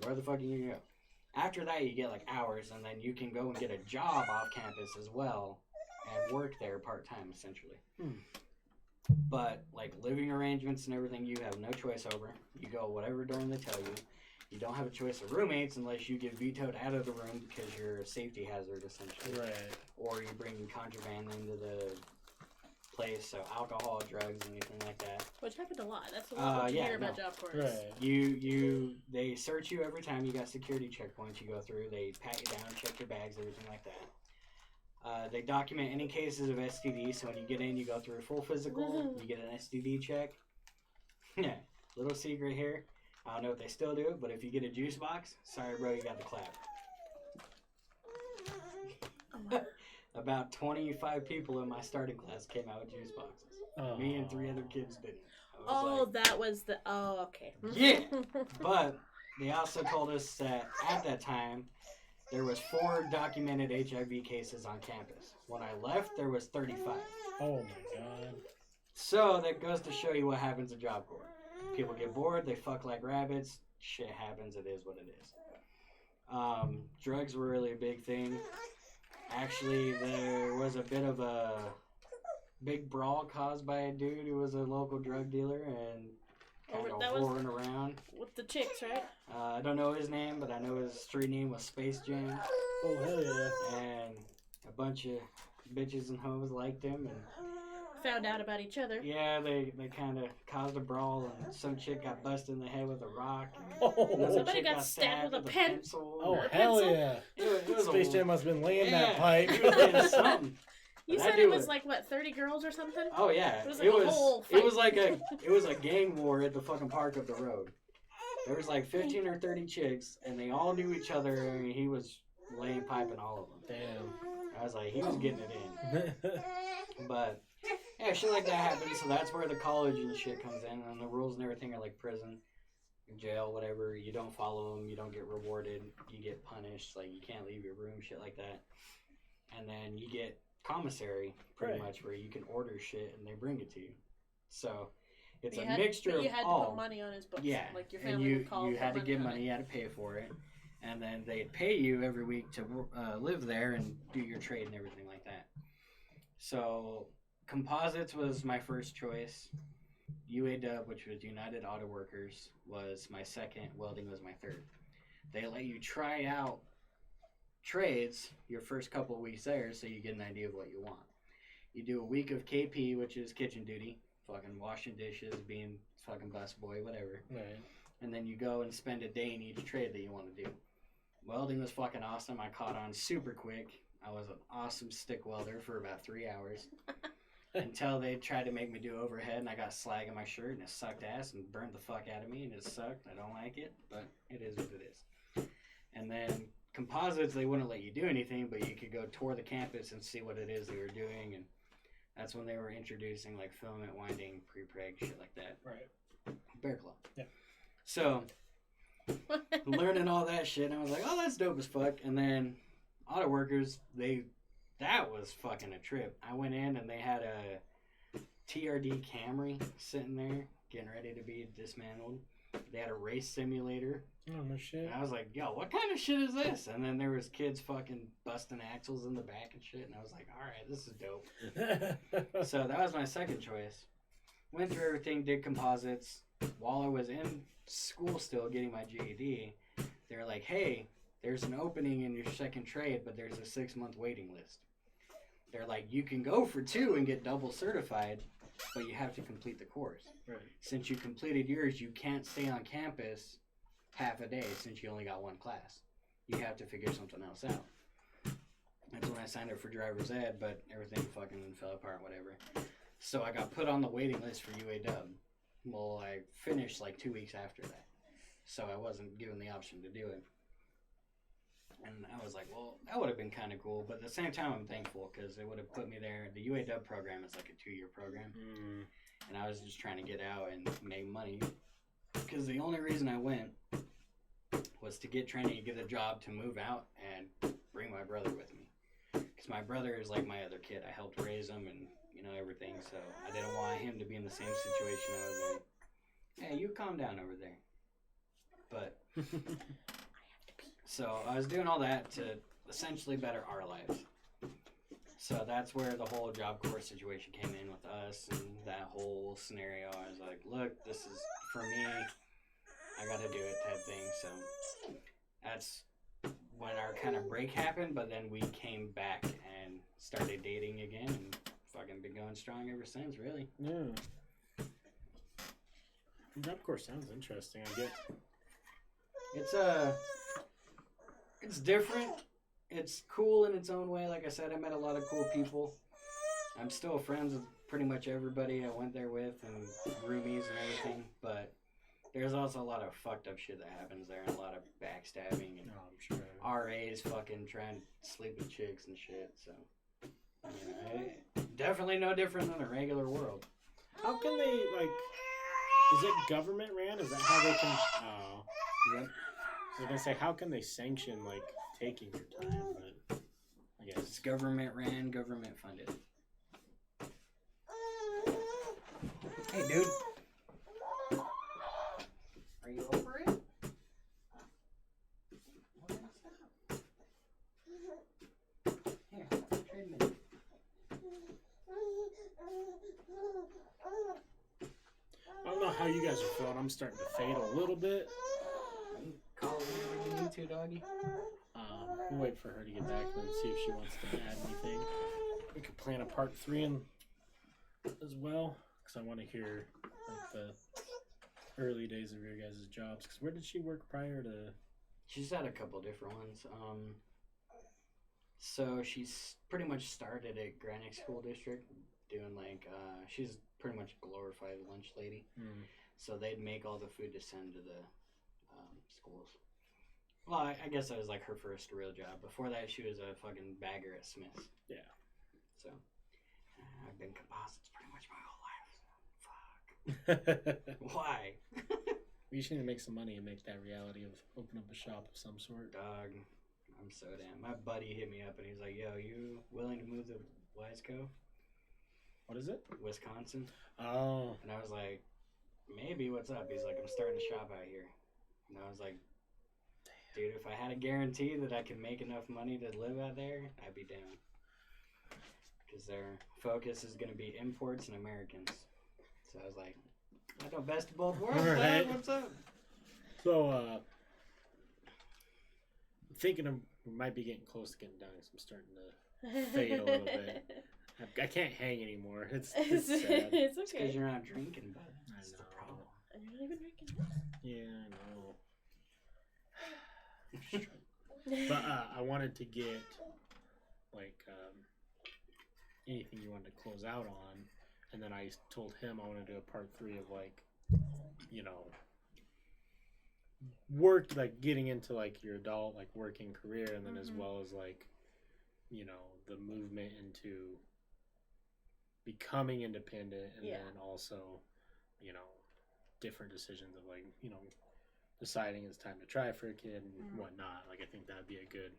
Where the fuck are you going to go? After that, you get, like, hours, and then you can go and get a job off campus as well and work there part-time, essentially. But, like, living arrangements and everything, you have no choice over. You go whatever dorm they tell you. You don't have a choice of roommates unless you get vetoed out of the room because you're a safety hazard, essentially. Right. Or you're bringing contraband into the place, so alcohol, drugs, anything like that. Which happened a lot. That's a lot what you hear about Job Corps. Right. They search you every time. You got security checkpoints you go through. They pat you down, check your bags, everything like that. They document any cases of STD, so when you get in, you go through a full physical, you get an STD check. Yeah, little secret here. I don't know if they still do it, but if you get a juice box, sorry bro, you got the clap. About 25 people in my starting class came out with juice boxes. Me and 3 other kids didn't. That was the... Oh, okay. Yeah, but they also told us that at that time, there was 4 documented HIV cases on campus. When I left, there was 35. Oh my god. So that goes to show you what happens at Job Corps. People get bored, they fuck like rabbits, shit happens, it is what it is. Drugs were really a big thing. Actually, there was a bit of a big brawl caused by a dude who was a local drug dealer and kind of whoring around. With the chicks, right? I don't know his name, but I know his street name was Space Jam. Oh, hell yeah. And a bunch of bitches and hoes liked him. And found out about each other. yeah, they kind of caused a brawl, and some chick got busted in the head with a rock. Somebody got stabbed with a pencil. Oh, hell yeah. It was Space Jam must have been laying that pipe. He was getting something. You said it was like, what, 30 girls or something? Oh, yeah. It was like a whole fight. It was a gang war at the fucking park up the road. There was like 15 or 30 chicks, and they all knew each other, and he was laying pipe in all of them. Damn. I was like, he was getting it in. But yeah, shit like that happens, so that's where the college and shit comes in, and the rules and everything are like prison, jail, whatever. You don't follow them, you don't get rewarded, you get punished, like you can't leave your room, shit like that. And then you get commissary, pretty much, where you can order shit and they bring it to you. So it's a mixture of you had all. to put money on his books. Yeah, like your family would call. You had to give money, you had to pay for it, and then they'd pay you every week to live there and do your trade and everything like that. So composites was my first choice. UAW, which was United Auto Workers, was my second. Welding was my third. They let you try out trades your first couple of weeks there, so you get an idea of what you want. You do a week of KP, which is kitchen duty, fucking washing dishes, being fucking busboy, whatever. Right. And then you go and spend a day in each trade that you want to do. Welding was fucking awesome. I caught on super quick. I was an awesome stick welder for about 3 hours. Until they tried to make me do overhead, and I got slag in my shirt, and it sucked ass and burned the fuck out of me, and it sucked. I don't like it, but it is what it is. And then composites, they wouldn't let you do anything, but you could go tour the campus and see what it is they were doing, and that's when they were introducing like filament winding, pre-preg, shit like that. Right. Bear claw. Yeah. So learning all that shit, and I was like, oh, that's dope as fuck. And then auto workers, that was fucking a trip. I went in and they had a TRD Camry sitting there getting ready to be dismantled. They had a race simulator. Oh, no shit. And I was like, yo, what kind of shit is this? And then there was kids fucking busting axles in the back and shit. And I was like, all right, this is dope. So that was my second choice. Went through everything, did composites. While I was in school still getting my GED, they were like, hey, there's an opening in your second trade, but there's a 6-month waiting list. They're like, you can go for 2 and get double certified, but you have to complete the course. Right. Since you completed yours, you can't stay on campus half a day since you only got 1 class. You have to figure something else out. That's when I signed up for driver's ed, but everything fucking fell apart, whatever. So I got put on the waiting list for UAW. Well, I finished like 2 weeks after that. So I wasn't given the option to do it. And I was like, well, that would have been kind of cool. But at the same time, I'm thankful because it would have put me there. The UAW program is like a 2-year program. And I was just trying to get out and make money. Because the only reason I went was to get training, to get a job, to move out, and bring my brother with me. Because my brother is like my other kid. I helped raise him and, you know, everything. So I didn't want him to be in the same situation I was in. Hey, you calm down over there. But... So I was doing all that to essentially better our lives. So that's where the whole Job Corps situation came in with us and that whole scenario. I was like, look, this is for me. I got to do it type thing. So that's when our kind of break happened. But then we came back and started dating again and fucking been going strong ever since, really. Yeah. That course sounds interesting. I get. It's different. It's cool in its own way. Like I said, I met a lot of cool people. I'm still friends with pretty much everybody I went there with and roomies and everything. But there's also a lot of fucked up shit that happens there and a lot of backstabbing and I'm sure. RAs fucking trying to sleep with chicks and shit. So, definitely no different than a regular world. How can they, like, is it government ran? Is that how they can, Yep. I was going to say, how can they sanction, like, taking your time? But I guess. It's government ran, government funded. Hey, dude. Are you over it? What is that? Here, trade me. I don't know how you guys are feeling. I'm starting to fade a little bit. Call it whenever you need to, doggy. We'll wait for her to get back and see if she wants to add anything. We could plan a part 3 in, as well, because I want to hear like the early days of your guys' jobs. Because where did she work prior to? She's had a couple different ones. So she's pretty much started at Granick School District doing like, she's pretty much glorified lunch lady. Mm. So they'd make all the food to send to the schools. Well, I guess that was like her first real job. Before that, she was a fucking bagger at Smith's. Yeah. So I've been composites pretty much my whole life. Fuck. Why? We just need to make some money and make that reality of open up a shop of some sort. Dog, I'm so damn. My buddy hit me up and he's like, "Yo, you willing to move to Wiseco, What is it? Wisconsin?" Oh. And I was like, "Maybe. What's up?" He's like, "I'm starting a shop out here." And I was like, "Dude, if I had a guarantee that I could make enough money to live out there, I'd be down." Because their focus is going to be imports and Americans. So I was like, I know best of both worlds, All man. right. What's up? So, I'm thinking we might be getting close to getting done because I'm starting to fade a little bit. I can't hang anymore. It's sad. It's It's because okay. you're not drinking, bud. I That's the know. problem. And you're not even drinking. Yeah, I know. But I wanted to get like anything you wanted to close out on, and then I told him I want to do a part 3 of like, you know, work, like getting into like your adult like working career, and then as well as like, you know, the movement into becoming independent, and then also, you know, different decisions of like, you know, deciding it's time to try for a kid and whatnot. Like I think that'd be a good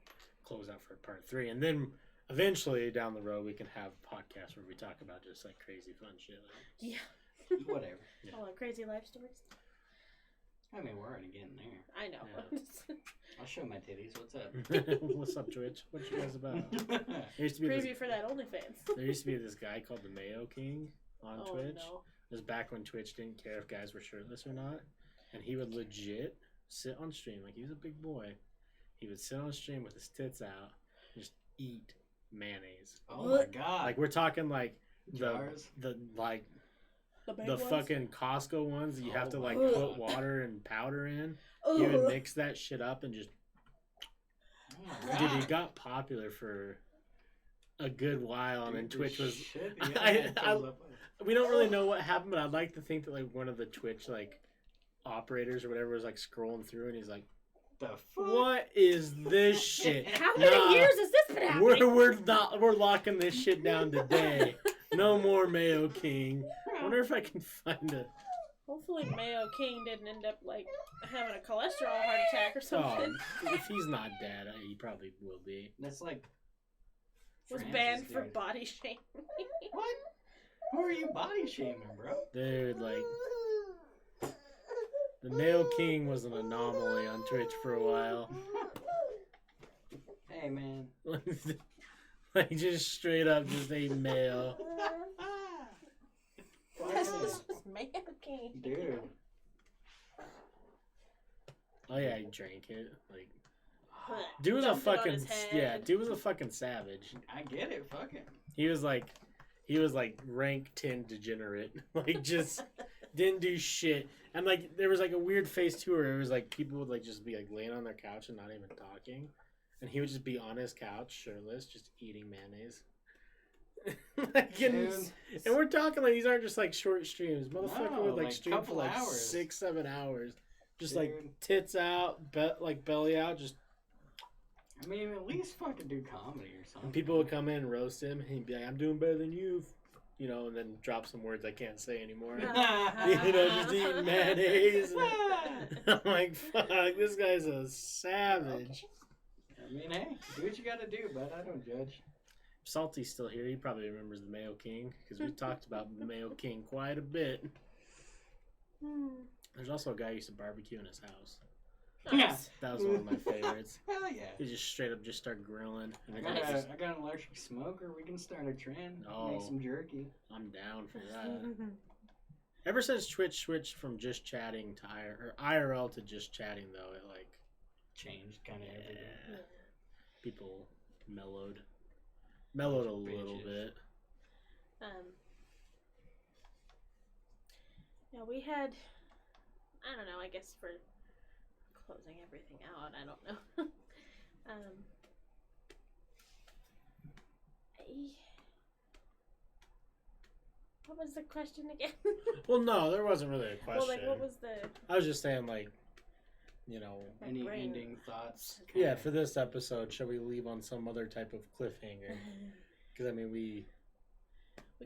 closeout for part 3, and then eventually down the road we can have podcasts where we talk about just like crazy fun shit. Like, Yeah. Whatever. Yeah. All the crazy life stories. I mean, we're already getting there. I know. Yeah. I'll show my titties. What's up? What's up, Twitch? What you guys about? There used to be Preview this, for that OnlyFans. there used to be this guy called the Mayo King on Twitch. No. It was back when Twitch didn't care if guys were shirtless or not, and he would legit sit on stream like he was a big boy. He would sit on stream with his tits out, and just eat mayonnaise. Oh my god. Like we're talking like Jars? the like The, big the ones? fucking Costco ones that you have to like my put God. water and powder in. Ugh. You would mix that shit up and just. Oh my Dude, he God. got popular for a good while, and then Dude, Twitch was. shit, We don't really know what happened, but I'd like to think that like one of the Twitch like operators or whatever was like scrolling through, and he's like, the fuck? "What is this shit? How many Nah, years has this been happening? we're locking this shit down today. No more Mayo King. I wonder if I can find a. Hopefully Mayo King didn't end up like having a cholesterol heart attack or Oh, something. if he's not dead, he probably will be. That's like. Was Francis, banned for dude. body shaming. What? Who are you body shaming, bro? Dude, like. The Mayo King was an anomaly on Twitch for a while. Hey, man. Like, just straight up just ate mayo. This was Mayo King. Dude. Oh yeah, he drank it. Like, dude was a Dumped it on fucking his head. yeah. Dude was a fucking savage. I get it. Fuck it. He was like He was like rank 10 degenerate. Like just didn't do shit. And like there was like a weird phase too where it was like people would like just be like laying on their couch and not even talking. And he would just be on his couch, shirtless, just eating mayonnaise. Like, and we're talking like these aren't just like short streams. Motherfucker would like stream for like hours. 6-7 hours. Just Dude. like tits out, like belly out, just. I mean, at least fucking do comedy or something. And people would come in and roast him. He'd be like, "I'm doing better than you," you know, and then drop some words I can't say anymore. You know, just eating mayonnaise. And I'm like, "Fuck, this guy's a savage." I mean, hey, do what you gotta do, but I don't judge. Salty's still here. He probably remembers the Mayo King because we talked about the Mayo King quite a bit. There's also a guy who used to barbecue in his house. Nice. That was one of my favorites. Hell yeah. He just straight up just started grilling. And I got an electric smoker. We can start a trend. Make some jerky. I'm down for that. Ever since Twitch switched from just chatting to IRL to just chatting, though, it like changed kind of everything. People mellowed a little bit. Yeah, we had. I don't know. I guess for closing everything out, I don't know. What was the question again? Well, no, there wasn't really a question. Well, like, what was the? I was just saying, like, you know. Any ending thoughts? Yeah, for this episode, shall we leave on some other type of cliffhanger? Because I mean, we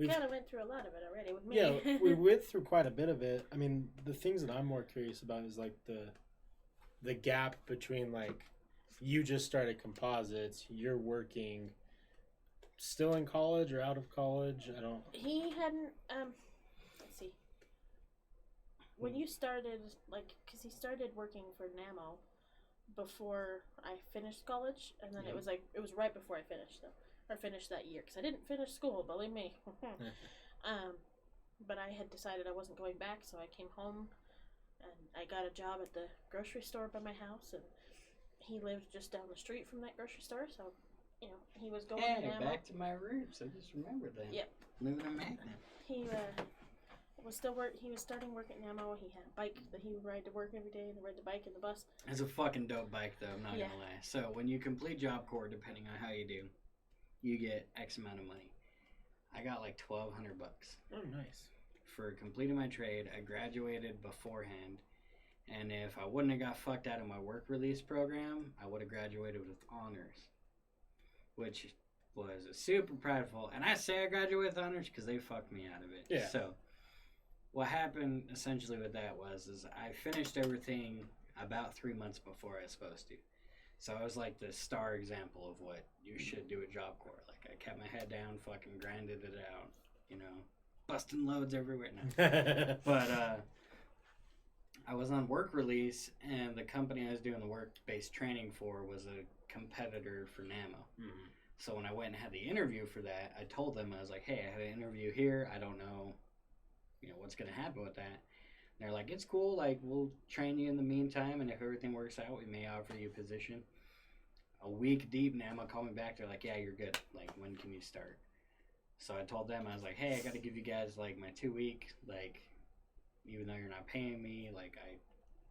kind of went through a lot of it already with me. Yeah, we went through quite a bit of it. I mean, the things that I'm more curious about is like the gap between like you just started composites, you're working, still in college or out of college. I don't. He hadn't. Let's see. When you started, like, because he started working for NAMO before I finished college, and then it was right before I finished though. Or finished that year, because I didn't finish school, believe me. But I had decided I wasn't going back, so I came home, and I got a job at the grocery store by my house, and he lived just down the street from that grocery store, so, you know, he was going to NAMO. Back to my roots, I just remembered that. Yep. Living in Magnet. He was starting work at NAMO. He had a bike that he would ride to work every day, and ride the bike and the bus. It's a fucking dope bike, though, I'm not gonna lie. So, when you complete Job Corps, depending on how you do, you get X amount of money. I got like $1,200. Oh, nice. For completing my trade. I graduated beforehand, and if I wouldn't have got fucked out of my work release program, I would have graduated with honors, which was super prideful. And I say I graduated with honors because they fucked me out of it. Yeah. So what happened essentially with that is I finished everything about 3 months before I was supposed to. So I was like the star example of what you should do at Job Corps. Like, I kept my head down, fucking grinded it out, you know, busting loads everywhere now. But I was on work release, and the company I was doing the work-based training for was a competitor for NAMO. Mm-hmm. So when I went and had the interview for that, I told them, I was like, hey, I had an interview here. I don't know, you know, what's going to happen with that. They're like, it's cool, like, we'll train you in the meantime, and if everything works out, we may offer you a position. A week deep, NAMO called me back, they're like, yeah, you're good, like, when can you start? So I told them, I was like, hey, I gotta give you guys, like, my 2 week, like, even though you're not paying me, like, I'm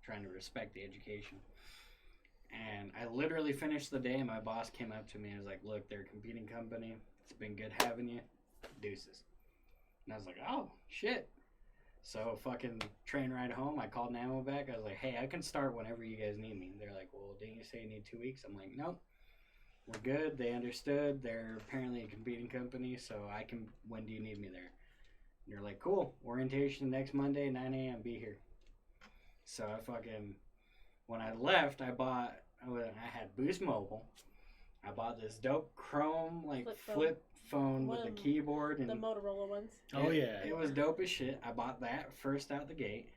trying to respect the education. And I literally finished the day, and my boss came up to me and was like, look, they're a competing company, it's been good having you, deuces. And I was like, oh, shit. So fucking train ride home, I called NAMO back. I was like, hey, I can start whenever you guys need me. They're like, well, didn't you say you need 2 weeks? I'm like, nope, we're good. They understood. They're apparently a competing company, so I can, when do you need me there? And they're like, cool, orientation next Monday, 9 a.m., be here. So I fucking, when I left, I had Boost Mobile. I bought this dope chrome, like, flip phone with a keyboard. And the Motorola ones. Oh, yeah. It was dope as shit. I bought that first out the gate.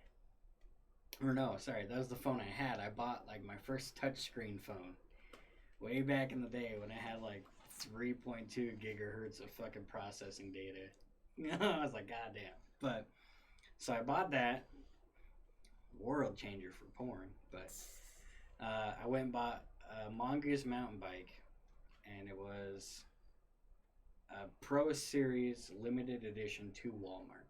Or no, sorry, that was the phone I had. I bought, like, my first touchscreen phone way back in the day when I had, like, 3.2 gigahertz of fucking processing data. I was like, goddamn. But, so I bought that. World changer for porn. But I went and bought a Mongoose mountain bike. And it was a Pro Series limited edition to Walmart.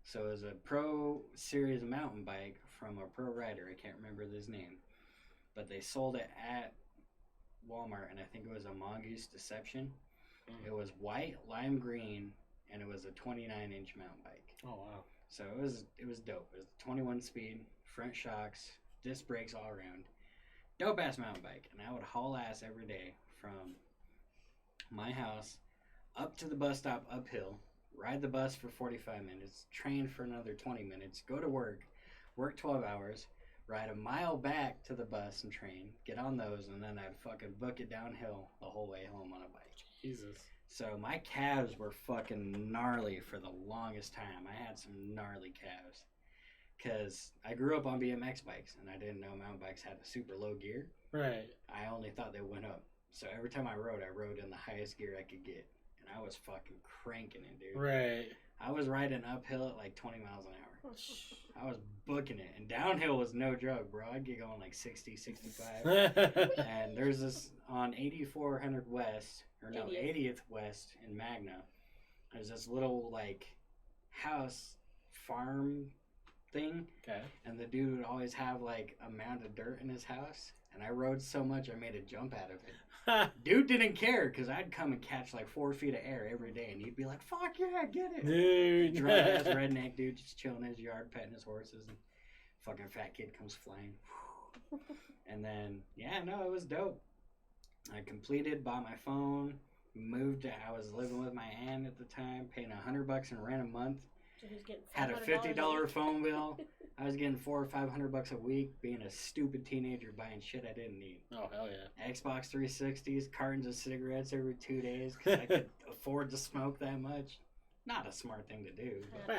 So it was a Pro Series mountain bike from a pro rider. I can't remember his name. But they sold it at Walmart, and I think it was a Mongoose Deception. It was white, lime green, and it was a 29-inch mountain bike. Oh, wow. So it was dope. It was 21 speed, front shocks, disc brakes all around. Dope ass mountain bike. And I would haul ass every day from my house up to the bus stop uphill, ride the bus for 45 minutes, train for another 20 minutes, go to work 12 hours, ride a mile back to the bus and train, get on those, and then I'd fucking book it downhill the whole way home on a bike. Jesus. So my calves were fucking gnarly for the longest time. I had some gnarly calves. Because I grew up on BMX bikes, and I didn't know mountain bikes had a super low gear. Right. I only thought they went up. So every time I rode in the highest gear I could get. And I was fucking cranking it, dude. Right. I was riding uphill at like 20 miles an hour. Oh, I was booking it. And downhill was no joke, bro. I'd get going like 60, 65. And there's this on 8400 West, or no, 80th West in Magna. There's this little like house farm thing. Okay. And the dude would always have like a mound of dirt in his house. And I rode so much I made a jump out of it. Dude didn't care because I'd come and catch like 4 feet of air every day. And he'd be like, fuck yeah, get it. Dude. Drunk ass redneck dude just chilling in his yard, petting his horses. And fucking fat kid comes flying. And then, yeah, no, it was dope. I completed, bought my phone, moved. I was living with my aunt at the time, paying $100 in rent a month. So he's getting Had a $50 phone bill. I was getting $400 or $500 a week, being a stupid teenager buying shit I didn't need. Oh, hell yeah. Xbox 360s, cartons of cigarettes every 2 days because I could afford to smoke that much. Not a smart thing to do. But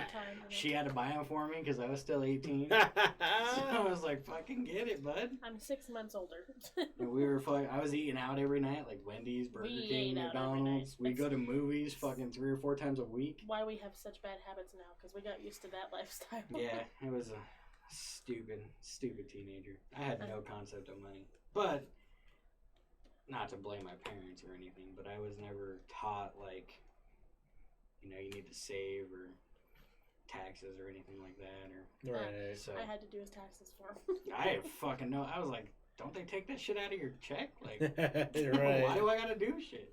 she had to buy them for me because I was still 18. So I was like, fucking get it, bud. I'm 6 months older. And I was eating out every night, like Wendy's, Burger King, McDonald's. We go to movies fucking 3 or 4 times a week. Why we have such bad habits now, because we got used to that lifestyle. Yeah, it was a stupid teenager. I had no concept of money. But, not to blame my parents or anything, but I was never taught, like, you know, you need to save or taxes or anything like that. Or Right. So I had to do his taxes for him. I fucking know. I was like, don't they take that shit out of your check? Like, Right. why do I gotta do shit?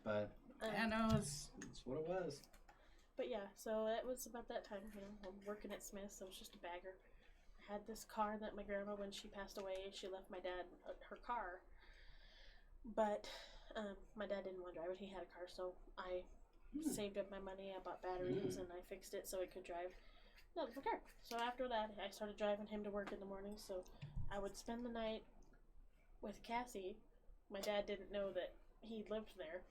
But, yeah, no, it's what it was. But yeah, so it was about that time, you know, I'm working at Smith's. I was just a bagger. I had this car that my grandma, when she passed away, she left my dad her car. But my dad didn't want to drive it. He had a car, so I saved up my money. I bought batteries and I fixed it so it could drive the car. So after that, I started driving him to work in the morning. So I would spend the night with Cassie. My dad didn't know that he lived there.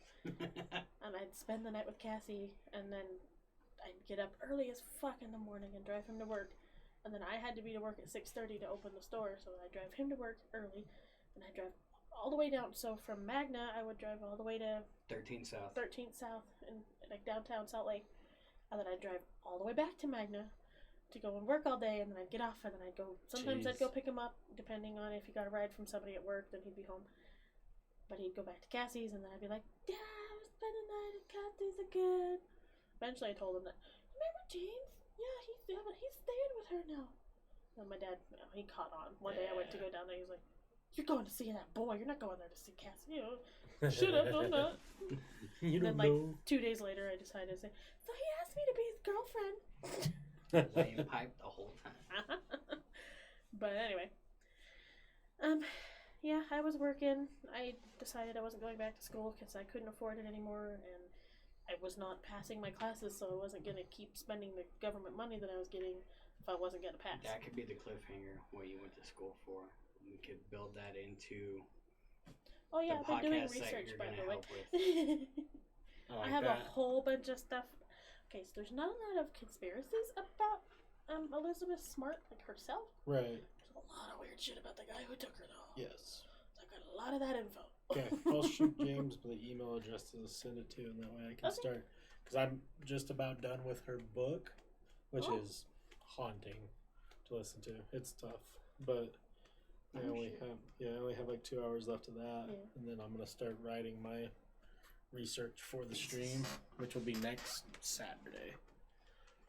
And I'd spend the night with Cassie, and then I'd get up early as fuck in the morning and drive him to work. And then I had to be to work at 6:30 to open the store, so I'd drive him to work early, and I'd drive all the way down. So from Magna, I would drive all the way to 13th South. 13th South in like downtown Salt Lake, and then I'd drive all the way back to Magna to go and work all day, and then I'd get off, and then I'd go. Sometimes I'd go pick him up, depending on if he got a ride from somebody at work, then he'd be home. But he'd go back to Cassie's, and then I'd be like, "Yeah, I was spending the night at Cassie's again." Eventually, I told him that. Remember James? Yeah, he's staying with her now. And my dad, he caught on. One day I went to go down there. He was like, "You're going to see that boy. You're not going there to see Cassie." You know, shut up, I'm not. You And don't then, know. 2 days later, I decided to say, "So he asked me to be his girlfriend." Lame pipe the whole time. But anyway, yeah, I was working. I decided I wasn't going back to school because I couldn't afford it anymore, and I was not passing my classes, so I wasn't going to keep spending the government money that I was getting if I wasn't going to pass. That could be the cliffhanger, what you went to school for. We could build that into Oh yeah, the I've been doing podcast that research, you're by going the to way. help with. I have a whole bunch of stuff. Okay, so there's not a lot of conspiracies about Elizabeth Smart, like herself. Right. There's a lot of weird shit about the guy who took her, though. Yes. So I got a lot of that info. Okay, I'll shoot James the email address to send it to, and that way I can start. Because I'm just about done with her book, which is haunting to listen to. It's tough, but I only have like 2 hours left of that, and then I'm gonna start writing my research for the stream, which will be next Saturday.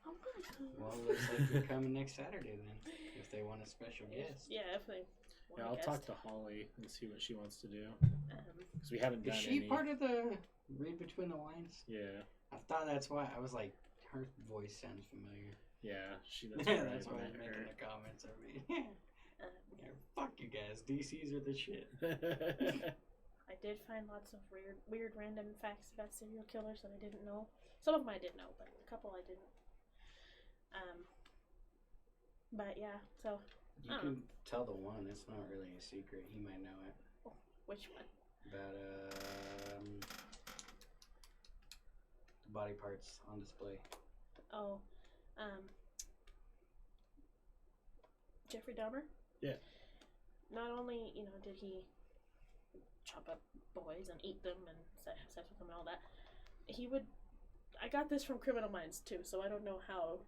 Oh my God. Well, looks like you're coming next Saturday then, if they want a special guest. Yeah, if they want Yeah, a I'll guest. talk to Holly and see what she wants to do. Um, Because we haven't done Is she any. part of the Read Between the Lines? Yeah. I thought that's why. I was like, her voice sounds familiar. Yeah. That's where That's why I I was met making her. the comments. I read. Yeah, fuck you guys. DCs are the shit. I did find lots of weird random facts about serial killers that I didn't know. Some of them I did know, but a couple I didn't. But yeah, so You can tell the one. It's not really a secret. He might know it. which one? About the body parts on display. Oh, Jeffrey Dahmer? Yeah. Not only, did he chop up boys and eat them and have sex with them and all that, I got this from Criminal Minds too, so I don't know how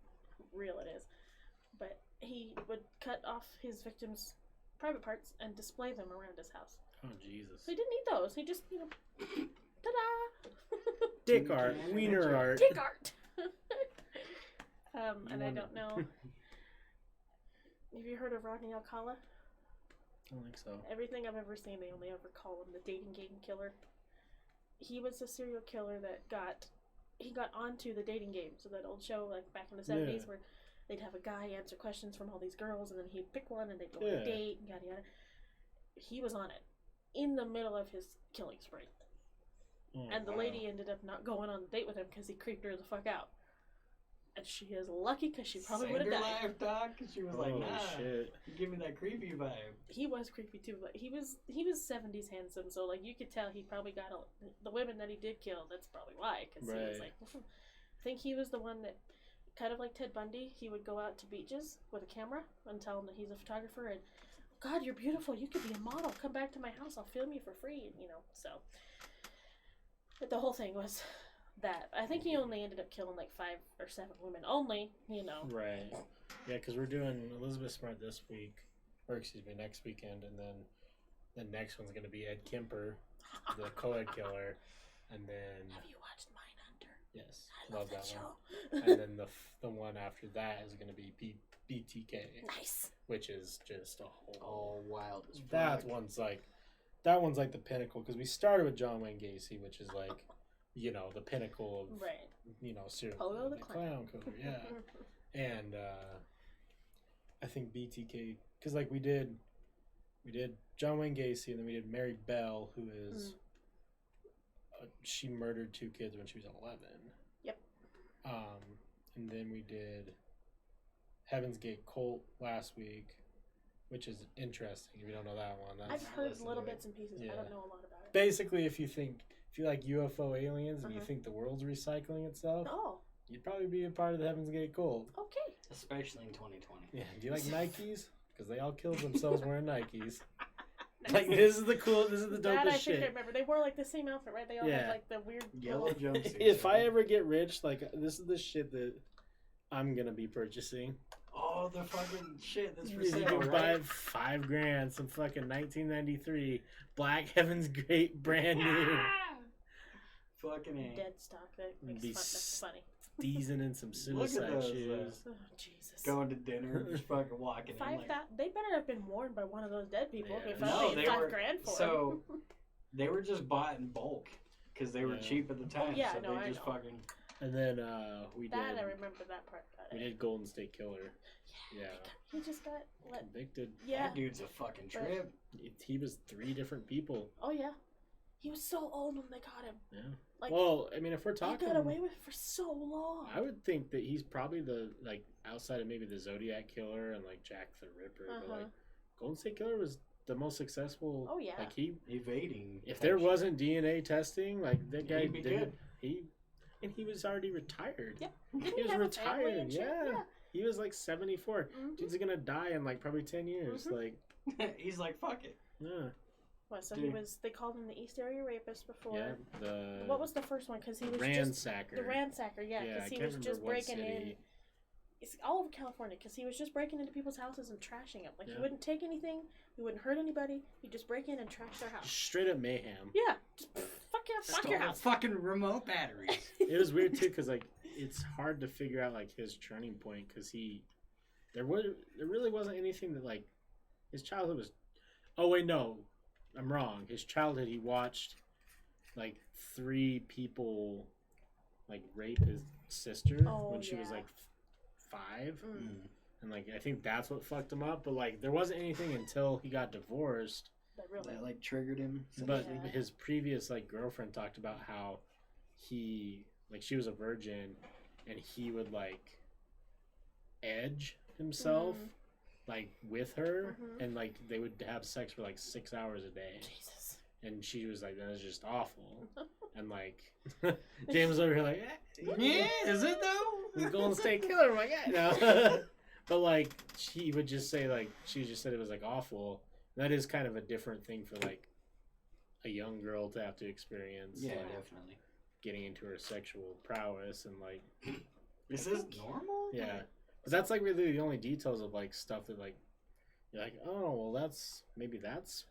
real it is, but he would cut off his victims' private parts and display them around his house. Oh, Jesus. So he didn't eat those. He just, ta-da! Dick art. Wiener art. Dick art! And I don't know. Have you heard of Rodney Alcala? I don't think so. Everything I've ever seen, they only ever call him the dating game killer. He was a serial killer that got onto the dating game. So that old show, like back in the 70s, where they'd have a guy answer questions from all these girls, and then he'd pick one, and they'd go on a date, and yada yada. He was on it in the middle of his killing spree. Oh, And the lady ended up not going on the date with him because he creeped her the fuck out. And she is lucky because she probably would have died. Life, dog, 'cause she was like, nah, shit. you give me that creepy vibe. He was creepy too, but he was 70s handsome, so like you could tell he probably got the women that he did kill. That's probably why, because he was like, I think he was the one that, kind of like Ted Bundy, he would go out to beaches with a camera and tell him that he's a photographer and, God, you're beautiful. You could be a model. Come back to my house. I'll film you for free. And, so. But the whole thing was that. I think he only ended up killing like 5 or 7 women only, Right. Yeah, because we're doing Elizabeth Smart this week, or excuse me, next weekend, and then the next one's going to be Ed Kemper, the co-ed killer, and then... Have you watched Mindhunter? Yes, I love that one. show. And then the one after that is going to be BTK. Nice. Which is just a whole... All wild as fuck. That one's like the pinnacle, because we started with John Wayne Gacy, which is like, the pinnacle of, right. serial Pogo the clown killer, yeah. And I think BTK, because like we did John Wayne Gacy, and then we did Mary Bell, who is she murdered 2 kids when she was 11. Yep. And then we did Heaven's Gate Cult last week, which is interesting if you don't know that one. I've heard little bits and pieces. I don't know a lot about it. Basically, if you like UFO aliens and you think the world's recycling itself, you'd probably be a part of the Heaven's Gate Cult. Okay. Especially in 2020. Yeah. Do you like Nikes? Because they all killed themselves wearing Nikes. Like, this is the dopest that I shit. think I remember. They wore like the same outfit, right? They all had like the weird yellow jumpsuits. If I ever get rich, like, this is the shit that I'm gonna be purchasing. Oh, the fucking shit that's for You sale, can right? buy $5,000, some fucking 1993 Black Heaven's Gate, brand new. Fucking A. dead stock. That makes that's funny. Seasoning in some Look suicide at those, shoes. Oh, Jesus. Going to dinner, just fucking walking in like... They better have been worn by one of those dead people. Yeah. If No, I paid they $5,000 were- for so- them. They were just bought in bulk because they were cheap at the time. yeah, so no, they I just know. fucking... And then we I did remember that part. we did Golden State Killer. Yeah. He just got Convicted. Yeah. That dude's a fucking trip. He was 3 different people. Oh yeah. He was so old when they got him. Yeah. Like, well, I mean, if we're talking, he got away with it for so long. I would think that he's probably outside of maybe the Zodiac Killer and like Jack the Ripper, but like Golden State Killer was the most successful. Oh yeah. Like he evading. If there wasn't DNA testing, like that guy He'd be good. And he was already retired. Yep. He was retired. Yeah. He was like 74. Mm-hmm. Dude's gonna die in like probably 10 years. Like he's like, fuck it. Yeah. What? So he was. They called him the East Area Rapist before. Yeah. What was the first one? Because he was ransacker. The ransacker. Yeah. Because he was just breaking in. It's all over California. Because he was just breaking into people's houses and trashing them. Like he wouldn't take anything. He wouldn't hurt anybody. He'd just break in and trash their house. Straight up mayhem. Yeah. Just fuck fuck Stole your the house. fucking remote batteries. It was weird too because like it's hard to figure out like his turning point because there really wasn't anything that like his childhood was. Oh wait, no, I'm wrong. His childhood, he watched like 3 people like rape his sister when she was like 5, and like I think that's what fucked him up. But like there wasn't anything until he got divorced That like triggered him. but his previous like girlfriend talked about how he like she was a virgin and he would like edge himself like with her and like they would have sex for like 6 hours a day. Jesus. And she was like, "That's just awful." And like James was over here like, Yeah, is it though? "The Golden State Killer." I'm like, "Yeah, no." But like she would just say like she just said it was like awful. That is kind of a different thing for like a young girl to have to experience. Yeah, like, definitely. getting into her sexual prowess and like Is this normal? yeah. But that's like really the only details of like stuff that like you're like, oh well that's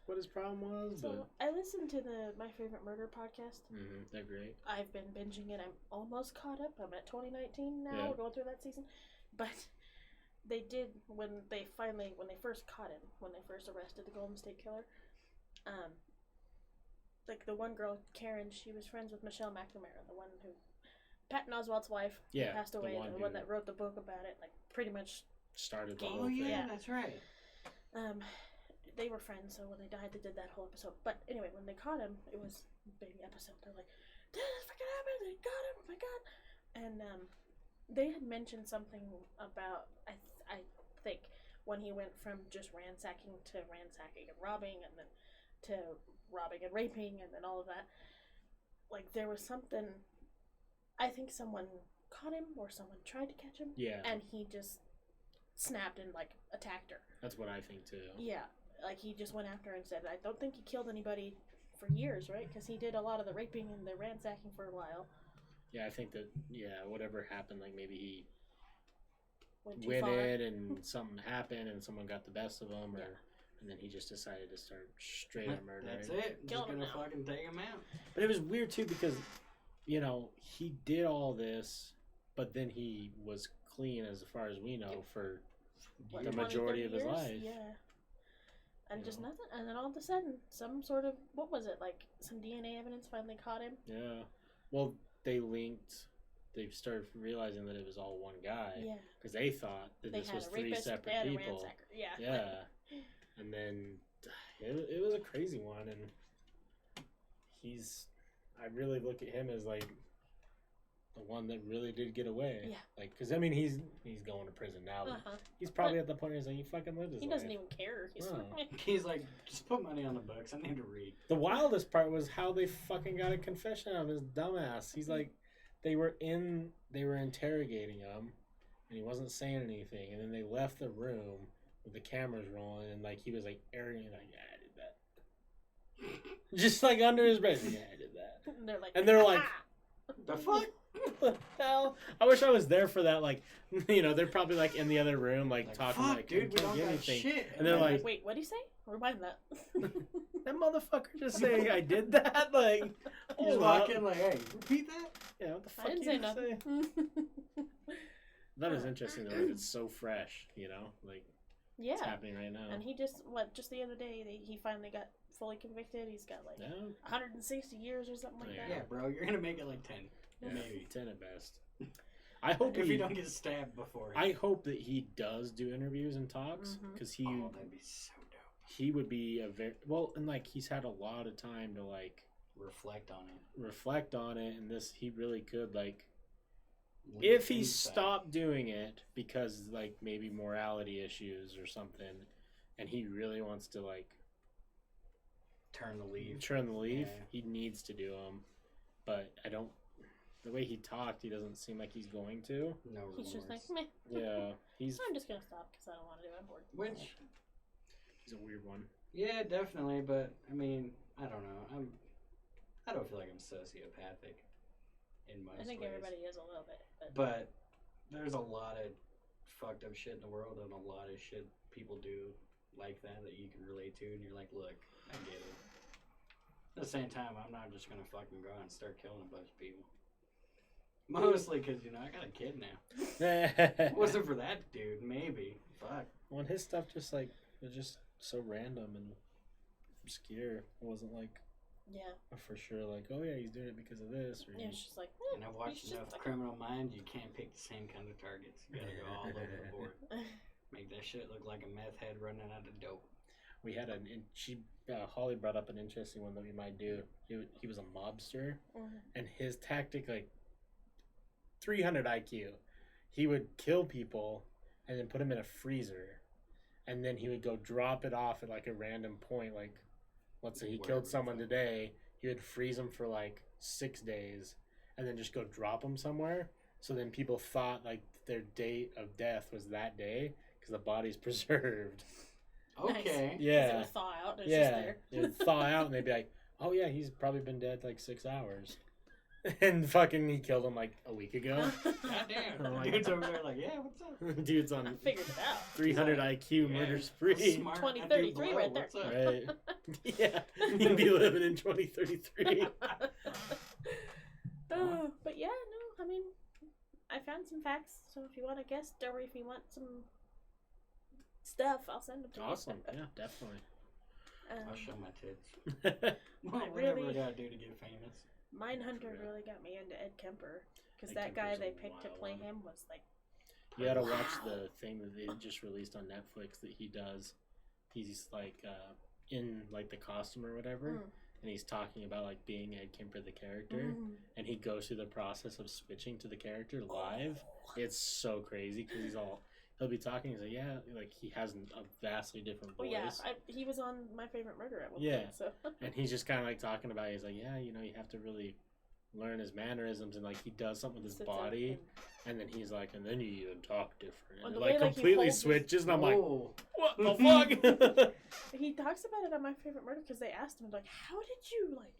what his problem was. So I listened to the My Favorite Murder podcast. They're great. I've been binging it. I'm almost caught up. I'm at 2019 now. Yeah. We're going through that season. But they did when they first caught him, when they first arrested the Golden State Killer. Like the one girl, Karen, she was friends with Michelle McNamara, the one who Patton Oswalt's wife, who passed away, the one that wrote the book about it, like pretty much started the Oh whole yeah, thing. that's right. They were friends, so when they died, they did that whole episode. But anyway, when they caught him, it was a big episode. They're like, "This fucking happened! They got him! Oh my god!" And they had mentioned something about I think when he went from just ransacking and robbing, and then to robbing and raping, and then all of that. Like there was something. I think someone caught him, or someone tried to catch him. Yeah. And he just snapped and like attacked her. That's what I think too. Yeah, like he just went after her and said, "I don't think he killed anybody for years, right? Because he did a lot of the raping and the ransacking for a while." Yeah, I think that whatever happened, like maybe he Went too went far. in and something happened and someone got the best of him, and then he just decided to start straight up murdering. That's it. Kill Just him gonna now. fucking take him out. But it was weird too because, he did all this, but then he was clean as far as we know for What, the 20, majority 30 of his years? life. Yeah. And You just know? nothing. And then all of a sudden, some sort of, what was it, like some DNA evidence finally caught him? Yeah. Well, they started realizing that it was all one guy. Yeah. Because they thought that They this had was a 3 rapist, they separate had a people. ransacker. Yeah. Yeah. And then it was a crazy one, and I really look at him as like the one that really did get away. Yeah. Like, because I mean, he's going to prison now. Uh-huh. He's probably at the point where he's like, he fucking lived his He life. doesn't even care. He's No. He's like, just put money on the books. I need to read. The wildest part was how they fucking got a confession of his dumbass. He's like, they were interrogating him, and he wasn't saying anything, and then they left the room with the cameras rolling, and like he was like arrogant, like, yeah, I did that. Just like under his breath, yeah, I did that. And they're like, "Ah!" The fuck? What the hell? I wish I was there for that. Like, they're probably like in the other room, like talking, fuck, like, dude, we can't don't get got anything. shit. And they're like, "Wait, what'd he say? Rewind that." that motherfucker just saying I did that. Like, You just hold walk up. in like, hey, repeat that? Yeah, what the fuck I didn't you say just nothing. That is interesting though. It's so fresh, like it's Yeah. happening right now. And he just the other day, he finally got fully convicted. He's got like Yeah, 160 years or something like Yeah. that. Yeah, bro, you're gonna make it like 10. yeah, Maybe. 10 at best. I hope If you don't get stabbed before. I hope that he does do interviews and talks because Oh, that'd be so dope. he would be a very and like he's had a lot of time to like Reflect on it. reflect on it, and he really could like Leave if he insight. stopped doing it because like maybe morality issues or something, and he really wants to like turn the leaf. turn the leaf, Yeah. he needs to do them. But I don't. The way he talked, he doesn't seem like he's going to. No remorse. He's just like, meh. Yeah, he's I'm just gonna stop because I don't want to do it. I'm bored. Which, a weird one. yeah, definitely, but I mean, I don't know. I don't feel like I'm sociopathic in most I think ways. everybody is a little bit, but But there's a lot of fucked up shit in the world, and a lot of shit people do like that you can relate to, and you're like, look, I get it. At the same time, I'm not just gonna fucking go out and start killing a bunch of people. Mostly because, I got a kid now. If it wasn't for that dude, maybe. Fuck. Well, his stuff just like was just so random and obscure. It wasn't like Yeah. for sure like, oh yeah, he's doing it because of this. Or Yeah, it's just like. And I've watched enough Criminal Minds, you can't pick the same kind of targets. You gotta go all over the board. Make that shit look like a meth head running out of dope. We had Holly brought up an interesting one that we might do. He was a mobster, and his tactic, like 300 IQ, he would kill people and then put them in a freezer, and then he would go drop it off at like a random point. Like, let's say he killed someone today, he would freeze them for like 6 days, and then just go drop them somewhere. So then people thought like their date of death was that day because the body's preserved. Okay. Nice. Yeah. It would thaw out. It's Yeah. just there. It would thaw out and they'd be like, oh yeah, he's probably been dead like 6 hours. And fucking he killed him like a week ago. Goddamn. Oh my Dude's over there like, yeah, what's up? Dude's I on figured it out. 300 IQ murder spree. Smart. 2033 I do right blow. there. What's up? Right. Yeah. He'd be living in 2033. But yeah, no, I mean, I found some facts, so if you want to guess, or if you want some stuff, I'll send them to you. Awesome. Yeah, definitely. I'll show my tits. I Whatever really- I gotta do to get famous. Mindhunter really got me into Ed Kemper, because Ed that guy Kemper's they a picked to wild play one. him was like, You gotta watch the thing that they just released on Netflix that he does. He's like in like the costume or whatever, and he's talking about like being Ed Kemper the character, and he goes through the process of switching to the character live. It's so crazy because he'll be talking. He's like, yeah, like he has a vastly different well, voice. yeah, he was on My Favorite Murder at one Yeah. point, so. And he's just kind of like talking about. He's like, yeah, you have to really learn his mannerisms, and like he does something with his Sits up body, and then he's like, and then you even talk different, and the it way, like like, he completely holds his- switches, and I'm like, Oh. what the fuck? He talks about it on My Favorite Murder because they asked him, like, how did you, like,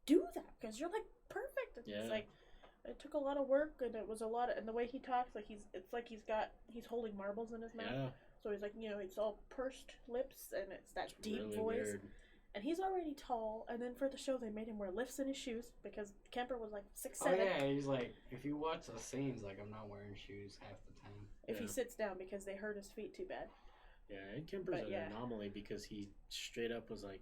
do that? Because you're, like, perfect. And Yeah. It's like, it took a lot of work, and it was a lot of, and the way he talks, like, it's like he's holding marbles in his mouth. Yeah, So he's like, it's all pursed lips, and it's that it's deep really voice. weird. And he's already tall, and then for the show, they made him wear lifts in his shoes because Kemper was like 6'7". Oh yeah, he's like, if you watch the scenes, like I'm not wearing shoes half the time. If he Yeah. sits down because they hurt his feet too bad. Yeah, Ed Kemper's But an yeah. anomaly because he straight up was like,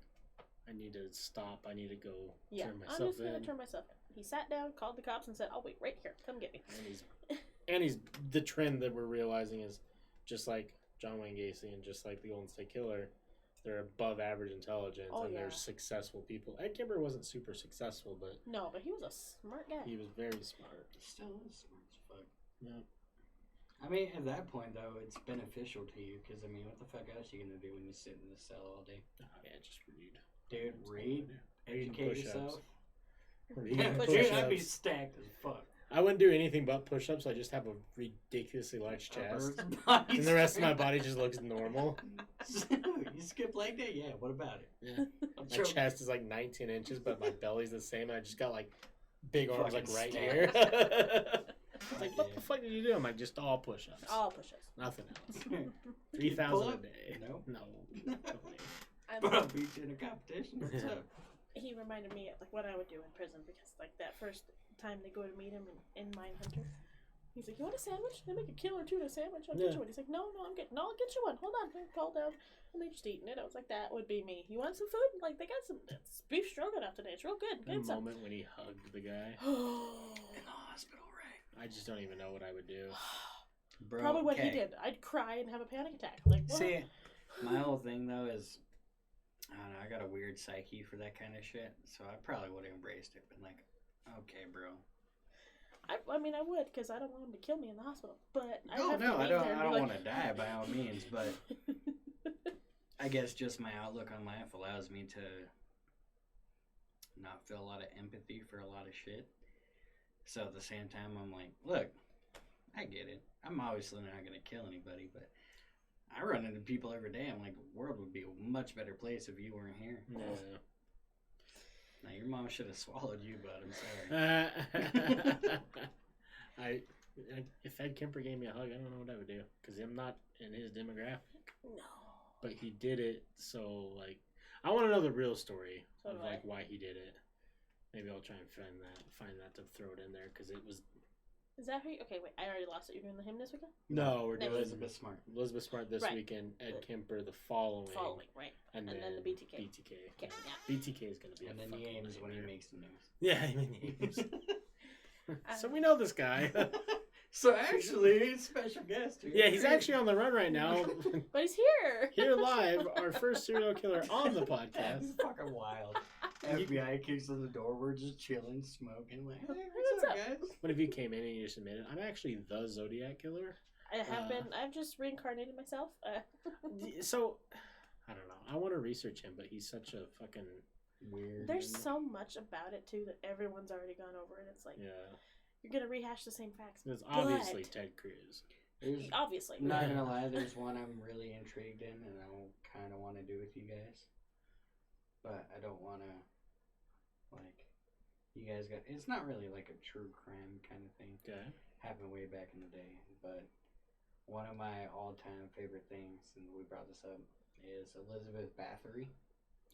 I need to stop. I need to go Yeah, turn I'm myself just gonna in. turn myself in. He sat down, called the cops, and said, "I'll wait right here. Come get me." And he's the trend that we're realizing is just like John Wayne Gacy and just like the Golden State Killer. They're above average intelligence and yeah. they're successful people. Ed Kemper wasn't super successful, but No, but he was a smart guy. he was very smart. He still is smart as fuck. Yeah. I mean, at that point though, it's beneficial to you because I mean, what the fuck else are you gonna do when you sit in the cell all day? Oh, yeah, just read. Dude, That's all read, I do. educate push-ups. yourself. Read Yeah, push-ups. dude, I'd be stacked as fuck. I wouldn't do anything but push-ups. I just have a ridiculously large chest. And And the rest of my body just looks normal. You skip leg day? Yeah, what about it? Yeah. I'm My sure- chest is like 19 inches, but my belly's the same. And I just got like big arms like Fucking right stairs. here. It's like, what the fuck did you do? I'm like, just all push-ups. All push-ups. Nothing else. Pull 3,000 a up? day. No. No. But I'll beat you in a competition. What's up? He reminded me of like what I would do in prison because like that first time they go to meet him in Mindhunter, he's like, "You want a sandwich? They make a killer tuna sandwich. I'll get Yeah. you one." He's like, "No, I'm getting. No, I'll get you one. Hold on." They call down and they just eating it. I was like, "That would be me. You want some food? Like they got some it's beef stroganoff today. It's real good. The Get some." moment when he hugged the guy, In the hospital, right? I just don't even know what I would do. Bro, Probably what he okay. did. I'd cry and have a panic attack. Like, what? See, my whole thing though is, I don't know, I got a weird psyche for that kind of shit, so I probably would have embraced it, but like, okay, bro. I mean, I would because I don't want him to kill me in the hospital. But I No, have to no, I leave don't. there and I be don't like- want to die by all means, but I guess just my outlook on life allows me to not feel a lot of empathy for a lot of shit. So at the same time, I'm like, look, I get it. I'm obviously not gonna kill anybody, but I run into people every day. I'm like, the world would be a much better place if you weren't here. Yeah. Now your mom should have swallowed you, but I'm sorry. If Ed Kemper gave me a hug, I don't know what I would do because I'm not in his demographic. No. But he did it, so like I want to know the real story So of do I. like why he did it. Maybe I'll try and find that to throw it in there because it was. Is that who? Okay, wait. I already lost it. You're doing the hymn this weekend? No, we're doing Elizabeth Smart. Elizabeth Smart this Right. weekend. Ed Kemper the following. Right. And then the BTK. BTK. Okay, yeah. BTK is going to be. And a then fucking Yames when he nightmare. makes the news. Yeah, I mean Yames. So we know this guy. So actually, it's special guest. Yeah, he's actually on the run right now. But he's here. Here live, our first serial killer on the It's podcast. fucking wild. FBI kicks in the door. We're just chilling, smoking. Like, hey, What's what's up, up? guys? What if you came in and you just admitted, I'm actually the Zodiac killer? I have been. I've just reincarnated myself. So, I don't know. I want to research him, but he's such a fucking Weird. There's so much about it too that everyone's already gone over, and it's like you're gonna rehash the same facts. It's obviously But- Ted Cruz. There's, Obviously, I'm not gonna lie, there's one I'm really intrigued in, and I kind of want to do with you guys, but I don't want to. Like, you guys got. It's not really like a true crime kind of thing. Okay. Happened way back in the day, but one of my all-time favorite things, and we brought this up, is Elizabeth Bathory.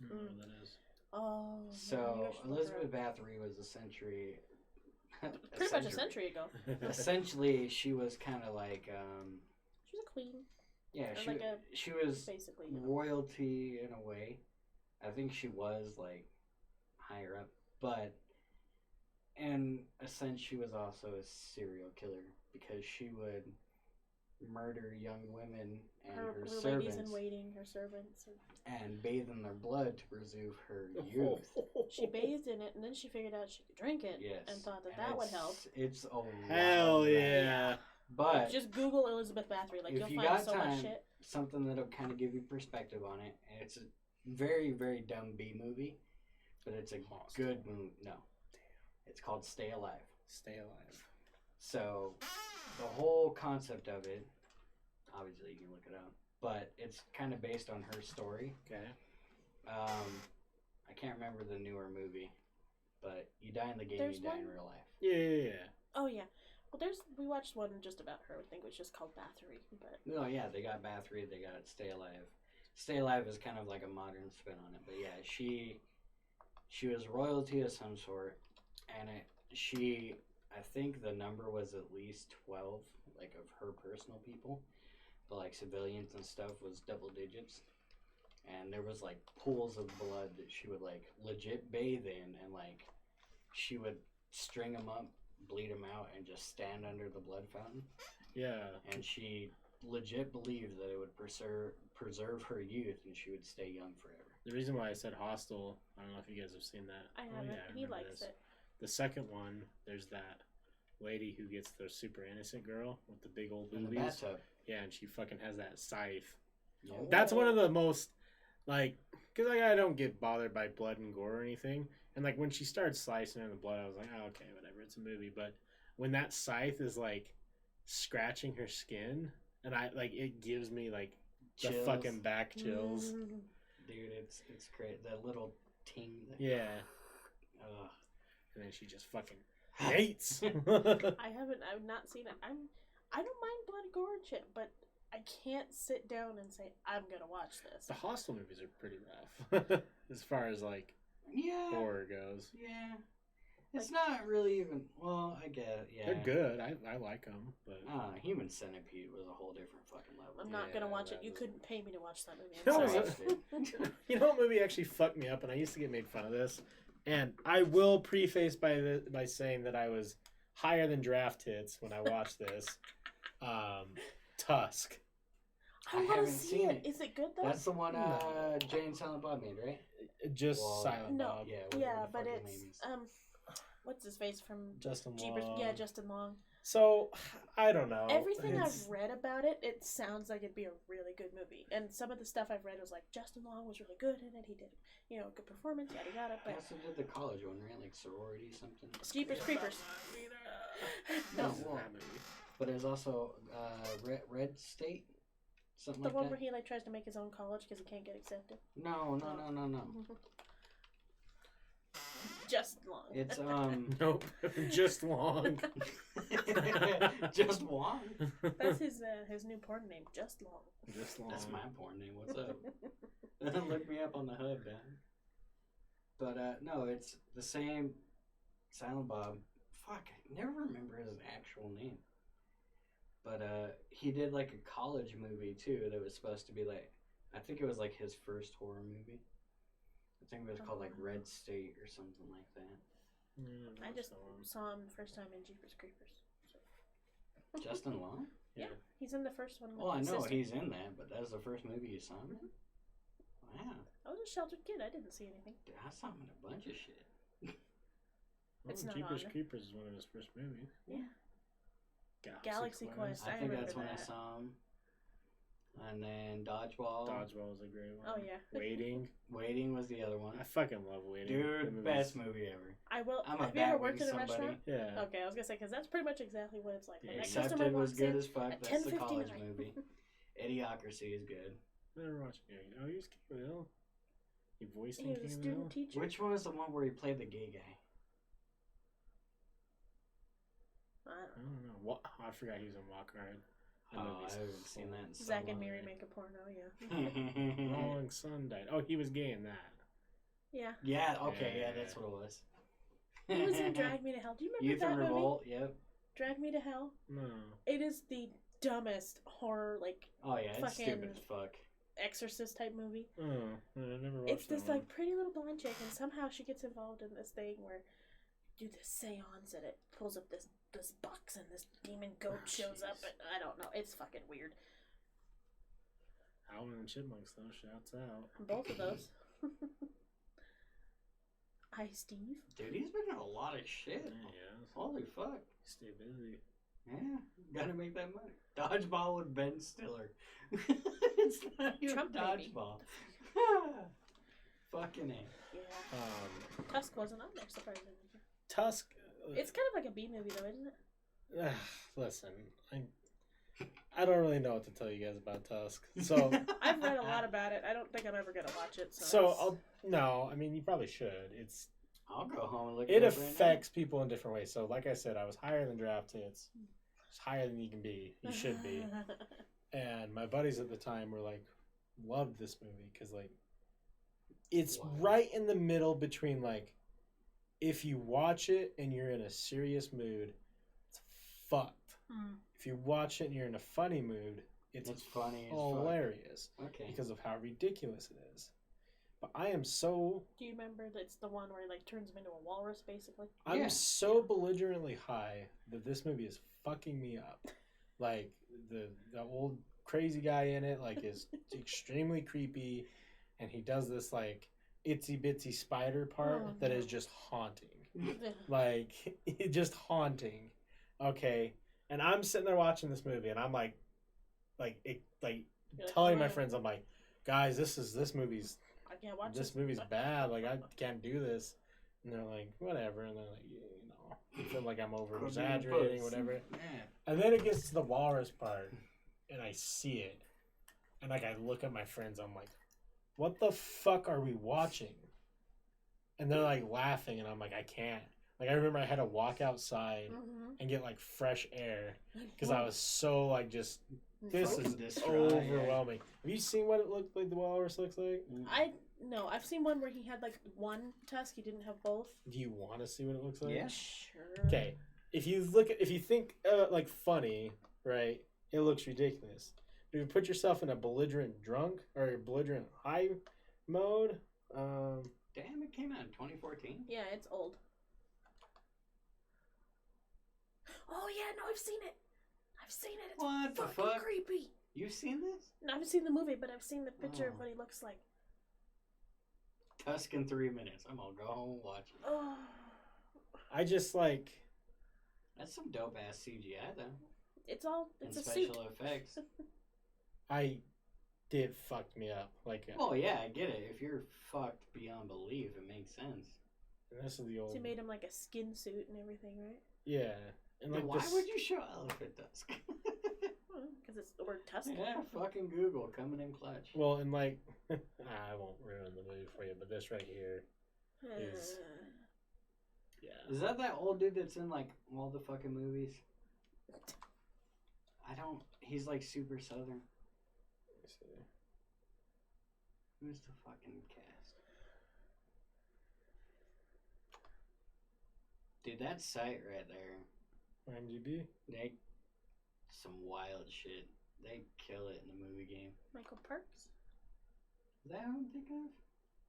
I don't know what that is. Oh. So Elizabeth Bathory was a century. Pretty much a century ago. Essentially, she was kind of like, She was a queen, yeah, Or she like a- she was basically. You know. royalty in a way. I think she was like higher up, but in a sense, she was also a serial killer because she would murder young women and her, Her ladies servants in waiting, her servants. and bathe in their blood to preserve her youth. She bathed in it, and then she figured out she could drink it, Yes, and thought that And that would help. It's a Hell wild ride. yeah. But Just Google Elizabeth Bathory, like if you'll you find got so much time, shit. something that'll kind of give you perspective on it. And it's a very, very dumb B movie, but it's a Hostile. good movie. No, it's called Stay Alive. Stay alive. So the whole concept of it, obviously you can look it up, but it's kind of based on her story. Okay. I can't remember the newer movie, but you die in the game, There's you die in one- real life. Yeah. Oh yeah. Well, we watched one just about her. I think it was just called Bathory, but No, yeah, they got Bathory, they got Stay Alive. Stay Alive is kind of like a modern spin on it, but yeah, she was royalty of some sort, and I think the number was at least 12, like of her personal people, but like civilians and stuff was double digits, and there was like pools of blood that she would like legit bathe in, and like she would string them up, bleed them out, and just stand under the blood fountain. Yeah. And she legit believed that it would preserve her youth and she would stay young forever. The reason why I said Hostel, I don't know if you guys have seen that. I Oh, haven't. yeah, I He remember likes this. it. The second one, there's that lady who gets the super innocent girl with the big old In the boobies. bathtub. Yeah, and she fucking has that scythe. Yeah. That's one of the most, like, because I don't get bothered by blood and gore or anything. And, like, when she started slicing her in the blood, I was like, oh, okay, whatever, it's a movie. But when that scythe is, like, scratching her skin, and it gives me, like, the Chills. fucking back chills. Mm. Dude, it's great. That little ting. Yeah. Ugh. And then she just fucking hates. I've not seen it. I don't mind blood, gore, and shit, but I can't sit down and say I'm gonna watch this. The Hostel movies are pretty rough as far as like Yeah. horror goes. Yeah. It's not really even. Well, I get it. Yeah. They're good. I like them, but Human Centipede was a whole different fucking level. I'm not gonna Yeah, watch that it. You was- couldn't pay me to watch that movie. I'm No, sorry. you know what movie actually fucked me up, and I used to get made fun of this. And I will preface by saying that I was higher than draft hits when I watched this. Tusk. I I want to haven't see seen it. it. Is it good though? That's the one No. Jay and Silent Bob made, right? Just Well, Silent no. Bob. Yeah. whatever Yeah, the but fuck his it's name is. what's his face from Justin Jeepers? Long. Yeah, Justin Long. So I don't know. Everything It's- I've read about it, it sounds like it'd be a really good movie. And some of the stuff I've read was like Justin Long was really good in it. He did, a good performance, yada yada. I But also did the college one, right? Like sorority something. Jeepers Creepers. No, This is well, that movie. but there's also Red State, something The like one that. where he like tries to make his own college because he can't get accepted. No. Just Long. It's Nope. Just Long. Just Long. That's his new porn name, Just Long. Just Long. That's my porn name. What's up? Look me up on the hub, man. But no, it's the same Silent Bob. Fuck, I never remember his actual name. But he did like a college movie too that was supposed to be like, I think it was like his first horror movie. I think it was called like Red State or something like that. I just saw him the first time in Jeepers Creepers. So. Justin Long? Yeah, he's in the first one. Well, I know he's in that, but that was the first movie you saw him in? Wow. I was a sheltered kid. I didn't see anything. Dude, I saw him in a bunch of shit. It's not Jeepers on. Creepers is one of his first movies. Yeah. Galaxy Quest. I think that's when I that. saw him. And then Dodgeball. Dodgeball was a great one. Oh, yeah. Waiting. Waiting was the other one. I fucking love Waiting. Dude, best movie ever. I will. I'm have a you ever bat worked with in a somebody. restaurant? Yeah. Okay, I was gonna say because that's pretty much exactly what it's like. Yeah, When that Accepted customer was walks good in as fuck. at That's the college 10:59. movie. Idiocracy is good. Never watched it. Oh, he was King of the Hill. He voiced He King was a of the Hill. student teacher. Which one was the one where he played the gay guy? I I don't know. don't know. What? Oh, I forgot he was in Walk Hard. Oh, I haven't seen that in so Zach and long. Miri make a porno. Yeah. Wrong son died. Oh, he was gay in that. Yeah. Yeah, okay, yeah, that's what it was. He was in Drag Me to Hell. Do you remember Youth that and movie? Revolt, yep. Drag Me to Hell. No. It is the dumbest horror, like Oh, yeah, it's Fucking- stupid as fuck. Exorcist type movie. Oh, I never watched It's this that one. like pretty little blonde chick, and somehow she gets involved in this thing where you do this seance, and it pulls up this box, and this demon goat shows up, and I don't know. It's fucking weird. Alvin and Chipmunks, though, shouts out. Both of those. Hi, Steve. Dude, he's been in a lot of shit. Yeah. Holy fuck. Stay busy. Yeah, gotta make that money. Dodgeball with Ben Stiller. It's not even Trump baby. Dodgeball. Fucking A. Yeah. Tusk wasn't on there, surprisingly. Tusk. It's kind of like a B movie, though, isn't it? Listen, I don't really know what to tell you guys about Tusk. So I've read a lot about it. I don't think I'm ever gonna watch it. I mean, you probably should. I'll go home and look It at it right affects people in different ways. So, like I said, I was higher than draft hits. It's higher than you can be. You should be. And my buddies at the time were like, loved this movie because like, it's Wow. right in the middle between like, if you watch it and you're in a serious mood, it's fucked. If you watch it and you're in a funny mood, it's funny as hilarious fuck. Okay. because of how ridiculous it is. But I am so Do you remember that's the one where he like turns him into a walrus, basically? I'm Yeah. so belligerently high that this movie is fucking me up. Like the old crazy guy in it like is extremely creepy, and he does this like itsy bitsy spider part that is just haunting. Like just haunting. Okay, and I'm sitting there watching this movie, and I'm like telling my friends, I'm like, guys, this movie's I can't watch this movie's bad. Like I can't do this. And they're like, whatever. And they're like, yeah, you know, I feel like I'm over exaggerating, whatever. Yeah. And then it gets to the walrus part, and I see it, and like I look at my friends, I'm like, what the fuck are we watching? And they're like laughing, and I'm like, I can't. Like I remember I had to walk outside and get like fresh air because I was so like just. This is Distraught, overwhelming. Have you seen what it looked like? The walrus looks like. I've seen one where he had like one tusk. He didn't have both. Do you want to see what it looks like? Yeah. Sure. Okay. If you think like funny, right? It looks ridiculous. But if you put yourself in a belligerent drunk or a belligerent high mode, Damn, it came out in 2014. Yeah, it's old. Oh yeah, no, I've seen it. It's What the fucking fuck? creepy. You've seen this? No, I haven't seen the movie, but I've seen the picture of Oh. what he looks like. Tusk in 3 minutes. I'm gonna go home and watch it. Oh. I just like. That's some dope ass CGI though. It's And a suit. special effects. It fucked me up. Like. Well, yeah, I get it. If you're fucked beyond belief, it makes sense. And this is the old. He made him like a skin suit and everything, right? Yeah. And like Then why this, would you show elephant tusk? Because it's the word tusk. Yeah, fucking Google coming in clutch. Well, and like, I won't ruin the movie for you, but this right here is. Yeah. Is that old dude that's in like all the fucking movies? He's like super southern. Let me see. Who's the fucking cast? Dude, that site right there. IMDb. They some wild shit. They kill it in the movie game. Michael Parks? Is that who I'm thinking of?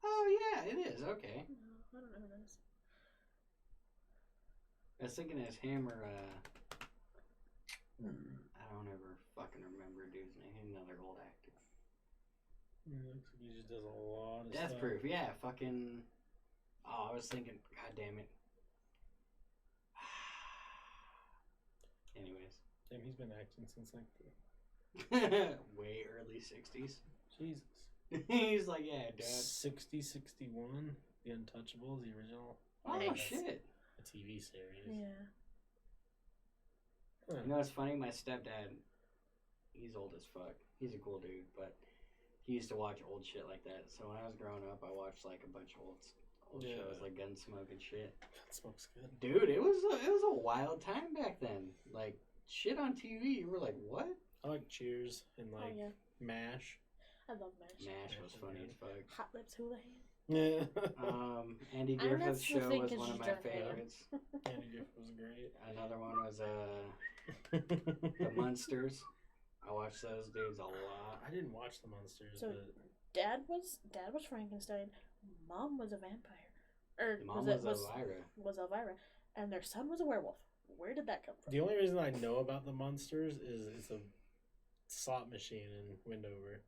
Oh yeah, it is. Okay. No, I don't know who that is. I was thinking it's him or I don't ever fucking remember dude's name. He's another old actor. Looks like he just does a lot of Death stuff. Proof, yeah, fucking. Oh, I was thinking, god damn it. Anyways. Damn, he's been acting since like the... way early 60s. Jesus. He's like, yeah, dad. 60, 61, The Untouchables, the original. Oh, Nice. shit. A TV series. Yeah. You know what's funny? My stepdad, he's old as fuck. He's a cool dude, but he used to watch old shit like that. So when I was growing up, I watched like a bunch of old shows like Gunsmoke and shit. Gunsmoke's good. Dude, it was a wild time back then. Like shit on TV, you were like, what? I like Cheers and like Oh, yeah. MASH. I love MASH. MASH was funny as fuck. Hot Lips Houlihan. Yeah. Andy I'm not Griffith's still show was thinking one of she's my drunk, yeah. favorites. Andy Griffith was great. Another one was the Munsters. I watched those dudes a lot. I didn't watch the Monsters, So- but Dad was Frankenstein. Mom was a vampire. Or The mom was was Elvira. was Elvira. And their son was a werewolf. Where did that come from? the only reason I know about the Monsters is it's a slot machine in Windover.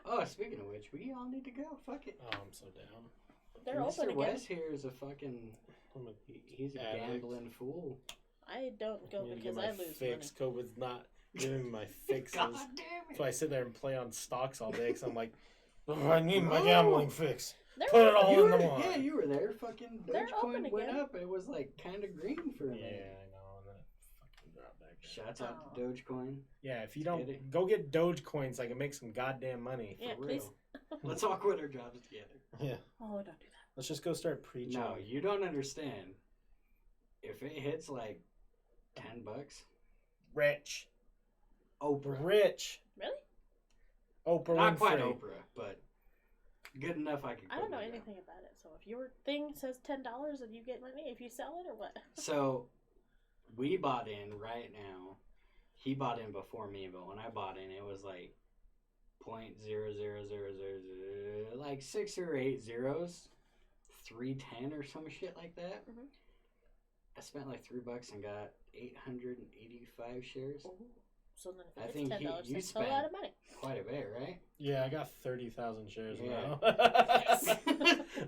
Oh, speaking of which, we all need to go. Fuck it. Oh, I'm so down. They're Mr. open again. West here is a fucking. I'm a He's a addict. gambling fool. I don't go I'm gonna because get my I lose fix. COVID's not giving me my fixes. God damn it. So I sit there and play on stocks all day because I'm like, oh, I need my gambling fix. money. Put it all You in the were, one. yeah, you were there. Fucking They're open Dogecoin went again. up. It was like kind of green for a Yeah, minute. I know, and then it fucking dropped back down. Shouts out Aw. to Dogecoin. Yeah, if you Get it. don't go get Doge coins, I can make some goddamn money. Yeah, For please. real. Let's all quit our jobs together. Yeah, Oh, don't do that. let's just go start preaching. No, you don't understand. If it hits like $10, Rich, Oprah. rich, Really? Oprah Not Winfrey. quite Oprah, but good enough I could. I don't know quit my job. anything about it. So if your thing says $10 and you get money, if you sell it or what? So, we bought in right now. He bought in before me, but when I bought in, it was like 0.00000, like 6 or 8 zeros, 310 or some shit like that. Mhm. I spent like $3 and got 885 shares. Oh, so then I if think it's $10, you that's a spent- lot of money. Quite a bit, right? Yeah, I got 30,000 shares Yeah. now.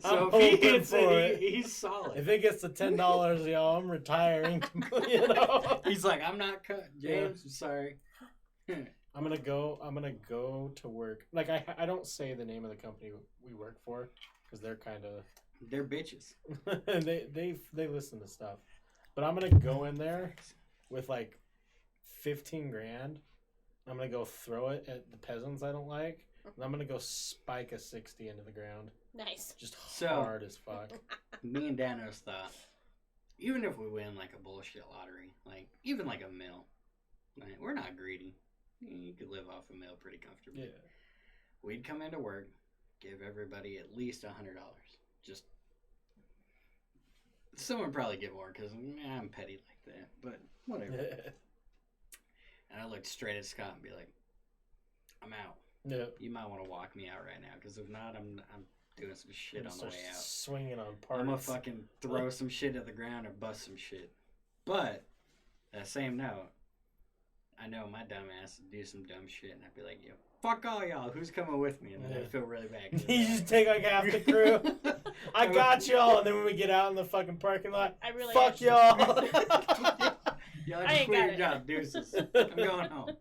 So I'm if he hoping hits for it, it. he's solid. If it gets to $10, y'all, I'm retiring. You know, He's like, I'm not cut, James. I'm sorry. I'm gonna go to work. Like I don't say the name of the company we work for because they're kind of They're bitches. they listen to stuff. But I'm gonna go in there with like 15 grand. I'm gonna go throw it at the peasants I don't like. And I'm gonna go spike a 60 into the ground, Nice. just So- hard as fuck. Me and Danos thought, even if we win like a bullshit lottery, like even like a mil, like, we're not greedy. You could live off a mil pretty comfortably. Yeah. We'd come into work, give everybody at least $100. Just someone would probably get more because I'm petty like that, but whatever. And I looked straight at Scott and be like, "I'm out. Yeah. You might want to walk me out right now because if not, I'm doing some shit on the way out. Swinging on parts. I'm gonna fucking throw some shit at the ground or bust some shit." But that same note, I know my dumb ass would do some dumb shit, and I'd be like, "Yo, fuck all y'all. Who's coming with me?" And then I'd feel really bad. 'cause You just take like half the crew. I got y'all, and then when we get out in the fucking parking lot, I really fuck actually- y'all. Y'all I just ain't quit got your it. job, deuces. I'm going home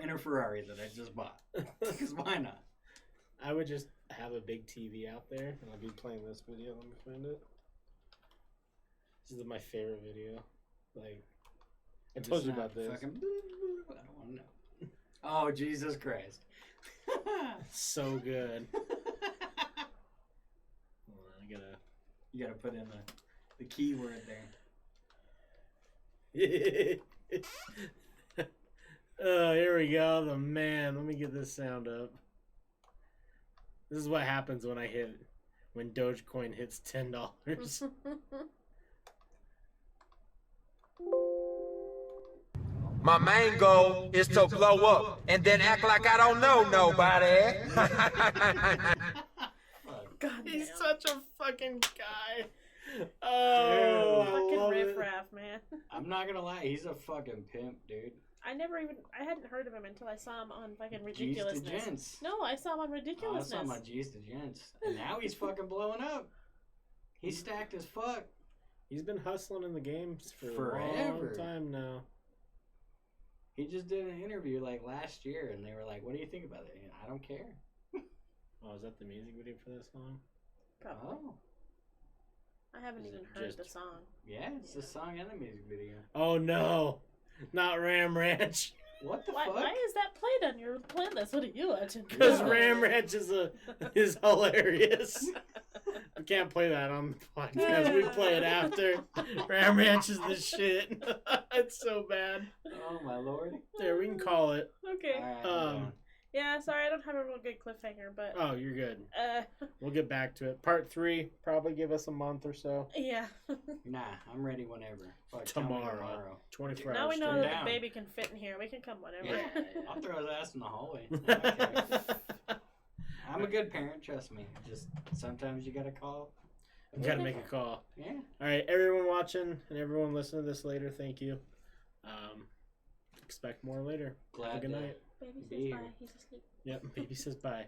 in a Ferrari that I just bought. Because why not? I would just have a big TV out there, and I'd be playing this video. Let me find it. This is my favorite video. Like, I told It's you not about this. fucking- I don't want to know. Oh, Jesus Christ. So good. Hold on, I gotta. You gotta put in the keyword there. we go. The man. Let me get this sound up. This is what happens when Dogecoin hits $10. My main goal is to blow up and then act like I don't know nobody. God He's damn. such a fucking guy. Oh, I Fucking love it. riffraff, man. I'm not gonna lie, he's a fucking pimp, dude. I hadn't heard of him until I saw him on fucking G's to Ridiculousness. gents. No, I saw him on Oh, I Ridiculousness. saw my G's to gents. And now he's fucking blowing up. He's stacked as fuck. He's been hustling in the games for a Forever. long time now. He just did an interview like last year, and they were like, "What do you think about it?" I don't care. Oh, is that the music video for this song? Probably. Oh, I haven't Is even it heard just- the song. yeah, it's the song and the music video. Oh no, not Ram Ranch. What the Why fuck? is that played on your playlist? What are you watching? Because Yeah. Ram Ranch is hilarious. We can't play that on the podcast. We play it after. Ram Ranch is the shit. It's so bad. Oh my lord! There, we can call it. Okay. All right, Um, Yeah, sorry, I don't have a real good cliffhanger, but Oh, you're good. uh, We'll get back to it. Part 3, probably give us a month or so. yeah. nah, I'm ready whenever. Fuck, tell me Tomorrow. 24 Now hours. we know straight that down. the baby can fit in here. We can come whenever. Yeah, I'll throw his ass in the hallway. I don't care. I'm a good parent, trust me. Just sometimes you gotta call. You gotta make a call. Yeah. All right, everyone watching and everyone listening to this later, thank you. Expect more later. Glad Have a good to night. Baby Be says here. bye. He's asleep. Yep, baby says bye.